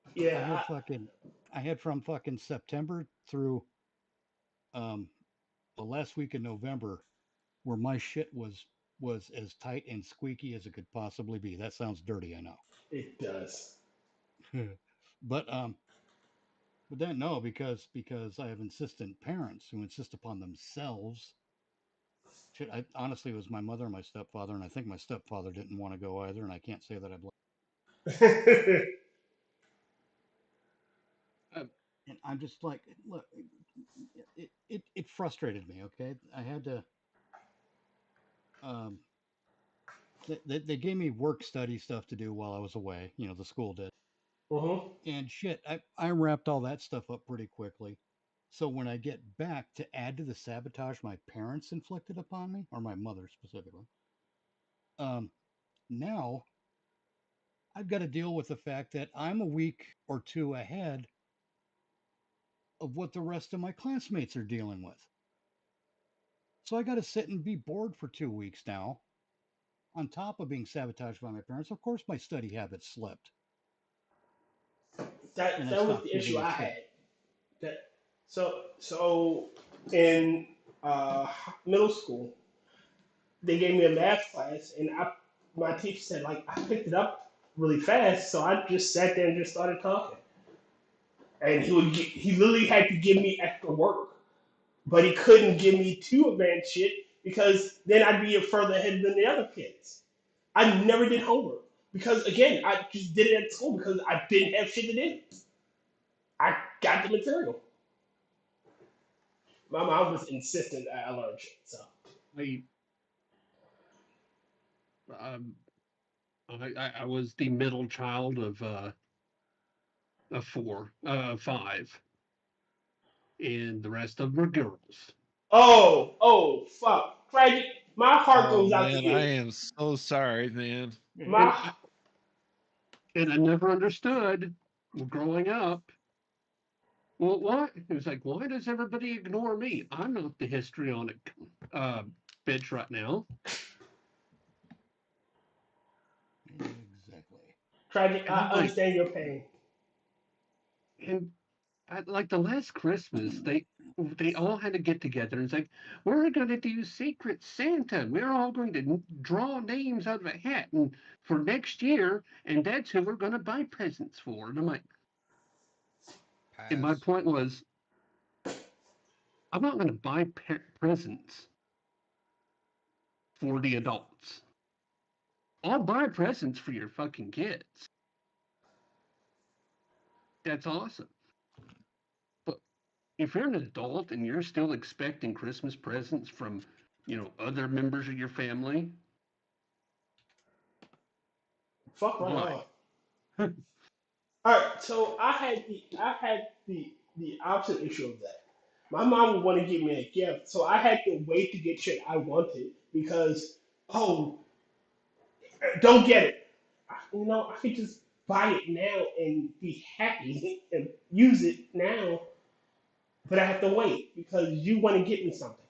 I Yeah. had fucking, I had from fucking September through um, the last week of November where my shit was as tight and squeaky as it could possibly be. That sounds dirty, I know. It does. but um, but then no, because I have insistent parents who insist upon themselves. Shit, honestly, it was my mother and my stepfather, and I think my stepfather didn't want to go either, and I can't say that I blame. uh, And I'm just like, look, it frustrated me. Okay, I had to. Um, they gave me work study stuff to do while I was away. You know, the school did, Mm-hmm. and shit, I wrapped all that stuff up pretty quickly. So when I get back to add to the sabotage my parents inflicted upon me, or my mother specifically, um, now I've got to deal with the fact that I'm a week or two ahead of what the rest of my classmates are dealing with. So I got to sit and be bored for 2 weeks now on top of being sabotaged by my parents, of course my study habits slipped. That And I that was stopped the giving issue a I shit. had. That so in middle school, they gave me a math class, and my teacher said like I picked it up really fast, so I just sat there and just started talking. And he literally had to give me extra work, but he couldn't give me too advanced shit because then I'd be further ahead than the other kids. I never did homework because again I just did it at school because I didn't have shit to do. I got the material. My mom was insistent that I learn shit. So I, um, I was the middle child of five, and the rest of them were girls. oh fuck, tragic. My heart Oh goes out to man, I you. am so sorry, man. And My I never understood growing up. Well, why? It was like, why does everybody ignore me? I'm not the histrionic uh, bitch right now. Exactly. tragic. And I I'm like, understand your pain. and like the last Christmas, they all had to get together and it's like, we're going to do Secret Santa. We're all going to draw names out of a hat and for next year, and that's who we're going to buy presents for. And I'm like, and my Pass. point was, I'm not going to buy presents for the adults. I'll buy presents for your fucking kids. That's awesome. But if you're an adult and you're still expecting Christmas presents from, other members of your family, Fuck right why? on. All right, so I had the opposite issue of that. My mom would want to give me a gift, so I had to wait to get shit I wanted because oh, don't get it. I could just buy it now and be happy and use it now, but I have to wait because you want to get me something.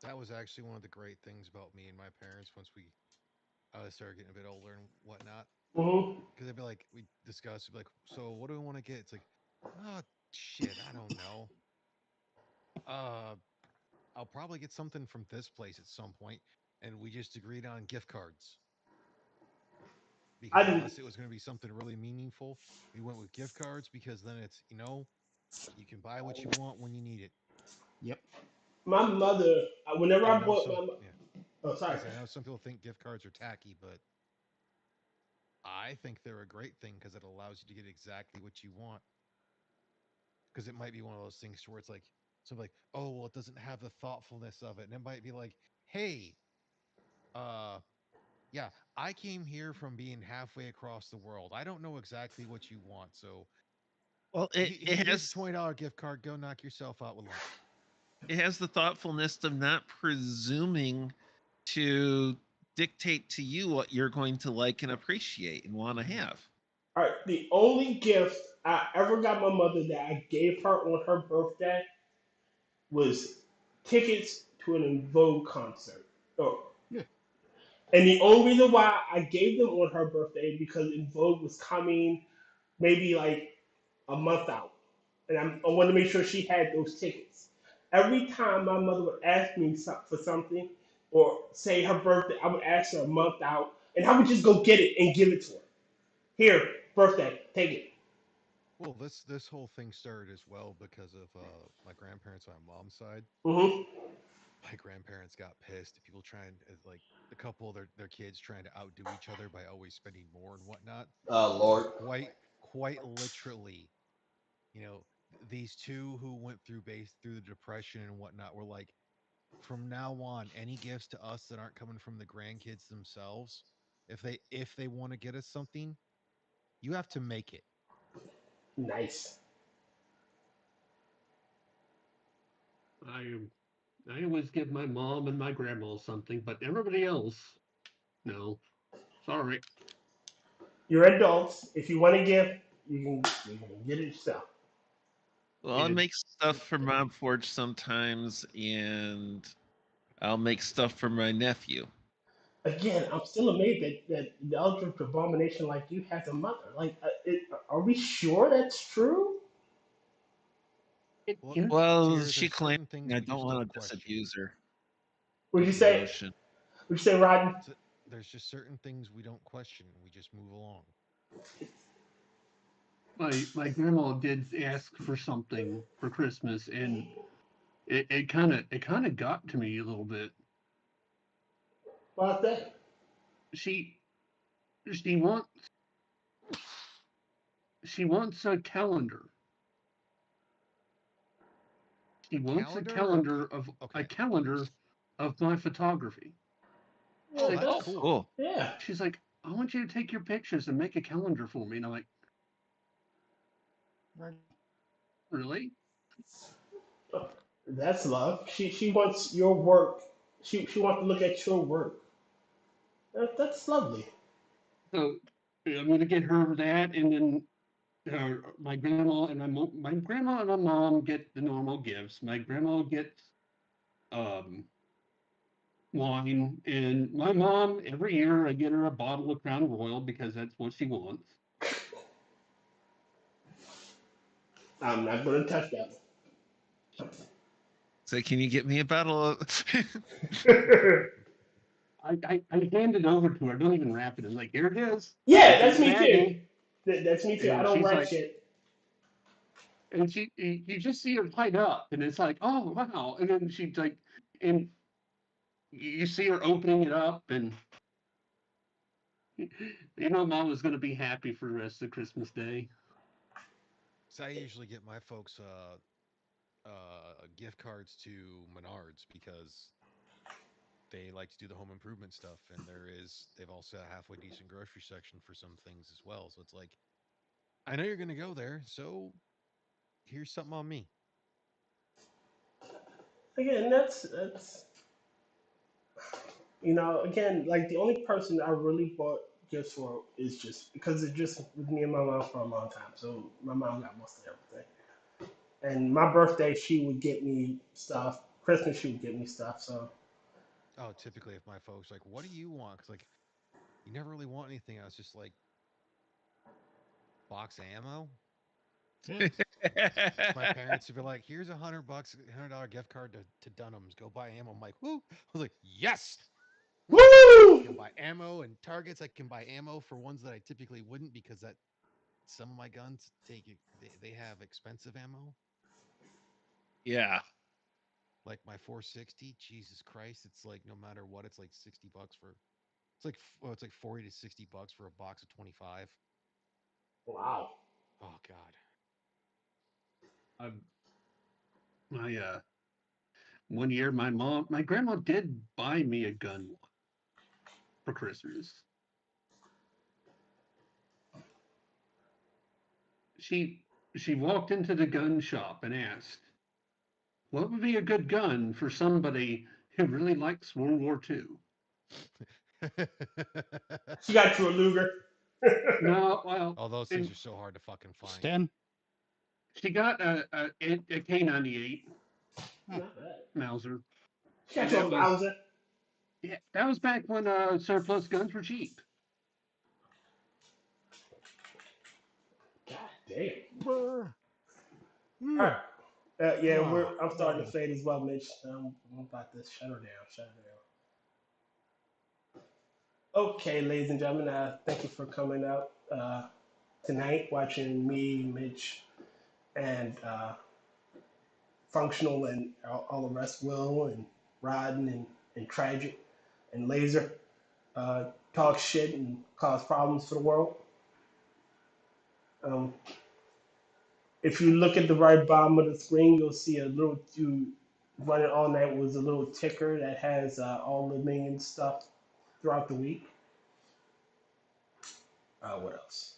That was actually one of the great things about me and my parents once we started getting a bit older and whatnot. Hmm. Because they'd be like, we discuss, we'd be like, so what do we want to get? It's like, oh shit, I don't know. Uh, I'll probably get something from this place at some point, and we just agreed on gift cards because I didn't. unless it was going to be something really meaningful, we went with gift cards because then it's you can buy what you want when you need it. Yep. My mother, whenever And I I know bought some, my, yeah, oh sorry, I know some people think gift cards are tacky, but I think they're a great thing because it allows you to get exactly what you want. Because it might be one of those things where it's like, so like, oh well, it doesn't have the thoughtfulness of it, and it might be like, hey, uh, yeah, I came here from being halfway across the world. I don't know exactly what you want, so Well, it here's a has $20 gift card. Go knock yourself out with lunch. it has the thoughtfulness of not presuming to dictate to you what you're going to like and appreciate and want to have. all right. The only gift I ever got my mother that I gave her on her birthday was tickets to an En Vogue concert. Oh, Yeah. and the only reason why I gave them on her birthday because En Vogue was coming maybe like a month out, and I wanted to make sure she had those tickets. Every time my mother would ask me for something, or say her birthday, I would ask her a month out, and I would just go get it and give it to her. Here, birthday, take it. Well, this whole thing started as well because of my grandparents on my mom's side. Hmm. My grandparents got pissed at people trying like a couple of their kids trying to outdo each other by always spending more and whatnot. Oh Lord. Quite literally, you know, these two who went through the depression and whatnot were like, from now on, any gifts to us that aren't coming from the grandkids themselves, if they want to get us something, you have to make it. Nice. I I always give my mom and my grandma something, but everybody else, no. Sorry. You're adults. If you want a gift, you can get it yourself. Well, I And make stuff for Mom Forge sometimes, and I'll make stuff for my nephew. again, I'm still amazed that the Eldritch Abomination like you has a mother. Like, are we sure that's true? Well, You know, Well, Tyr, she there's claimed certain things I we don't just don't want to question. disabuse her Would of you the say? ocean. Would you say, Rodney? So there's just certain things we don't question. We just move along. my grandma did ask for something for Christmas, and it kind of got to me a little bit. What's that? She she wants she wants a calendar. She wants a Calendar or okay. calendar of my photography. She's Oh, Oh, like, that's Oh, cool. cool. yeah. she's like, I want you to take your pictures and make a calendar for me. And I'm like, Right. really? That's love. She wants your work. She wants to look at your work. That's lovely. So I'm gonna get her that, and then my grandma and my grandma and my mom get the normal gifts. My grandma gets um, wine, and my mom every year I get her a bottle of Crown Royal because that's what she wants. I'm not going to touch that So can you get me a bottle of? one. I hand it over to her. I don't even wrap it. I'm like, here it is. Yeah, It's in that's the me too. baggie. That's me too. I And don't she's write like, shit. and you just see her light up, and it's like, oh wow. And then she's like, and you see her opening it up, and you know, mom was going to be happy for the rest of Christmas Day. So I usually get my folks gift cards to Menards because they like to do the home improvement stuff, and they've also a halfway decent grocery section for some things as well. So it's like, I know you're gonna go there, so here's something on me. Again, that's again, like the only person I really bought gifts for is just because it's just with me and my mom for a long time. So my mom got most of everything. And my birthday, she would get me stuff. Christmas, she would get me stuff. So Oh, typically if my folks like, what do you want? Because like you never really want anything. I was just like, box of ammo. Yeah. My parents would be like, here's $100, $100 gift card to Dunham's. Go buy ammo. I'm like, whoo! I was like, yes. I can woo! buy ammo and targets. I can buy ammo for ones that I typically wouldn't because that some of my guns they have expensive ammo. Yeah. Like my 460, Jesus Christ, it's like no matter what, it's like $60 for. It's like 40 to $60 for a box of 25. Wow. Oh God. I, my one year, my grandma did buy me a gun for Christmas. She she walked into the gun shop and asked, "What would be a good gun for somebody who really likes World War II?" She got you a Luger. No, well, Oh, those things and are so hard to fucking find. Sten? she got a K98 Huh. Not bad. Mauser, She got and you a that was Bowser. yeah, that was back when surplus guns were cheap. God damn. Brr. All right. Mm. Yeah, Ah, I'm starting to doggy. fade as well, Mitch. I'm about to shut her down. Shut her down. Okay, ladies and gentlemen, thank you for coming out tonight, watching me, Mitch, and Functional, and all the rest, Will and Rodden and Tragic and Laser, talk shit and cause problems for the world. Um, if you look at the right bottom of the screen, you'll see a little you running all night was a little ticker that has all the minion stuff throughout the week. What else?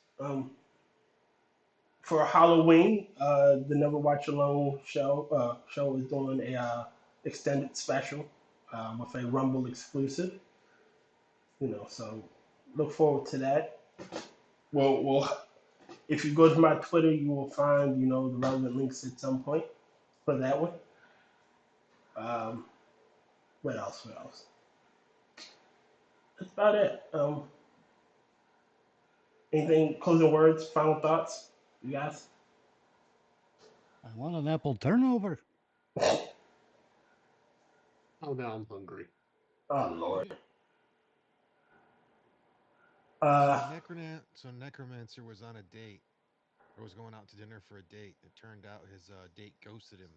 For Halloween, the Never Watch Alone show is doing a extended special with a Rumble exclusive. So look forward to that. Well, if you go to my Twitter, you will find the relevant links at some point for that one. Um, what else? that's about it. Anything, closing words, final thoughts, you guys? I want an apple turnover. Oh, now I'm hungry. Oh Lord. So Necromancer was on a date, or was going out to dinner for a date. It turned out his date ghosted him.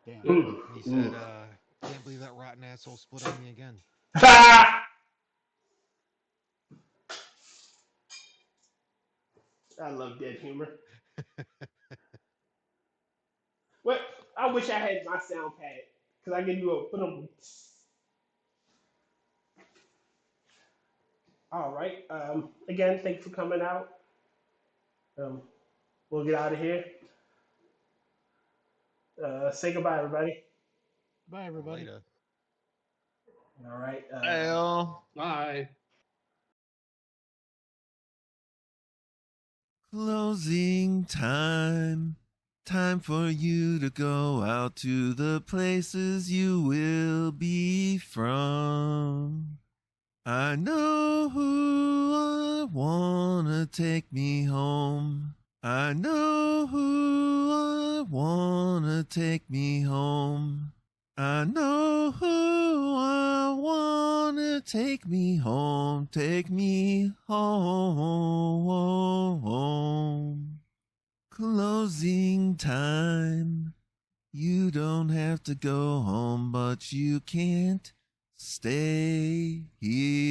Damn. Mm, And he said, can't believe that rotten asshole split on me again. I love dead humor. What? I wish I had my sound pad because I give you a put on. All right. Again, thanks for coming out. We'll get out of here. Say goodbye, everybody. Bye, everybody. Later. All right. Well, Bye. closing time. Time for you to go out to the places you will be from. I know who I wanna take me home. I know who I wanna take me home. I know who I wanna take me home. Take me home. Closing time. You don't have to go home, but you can't stay here.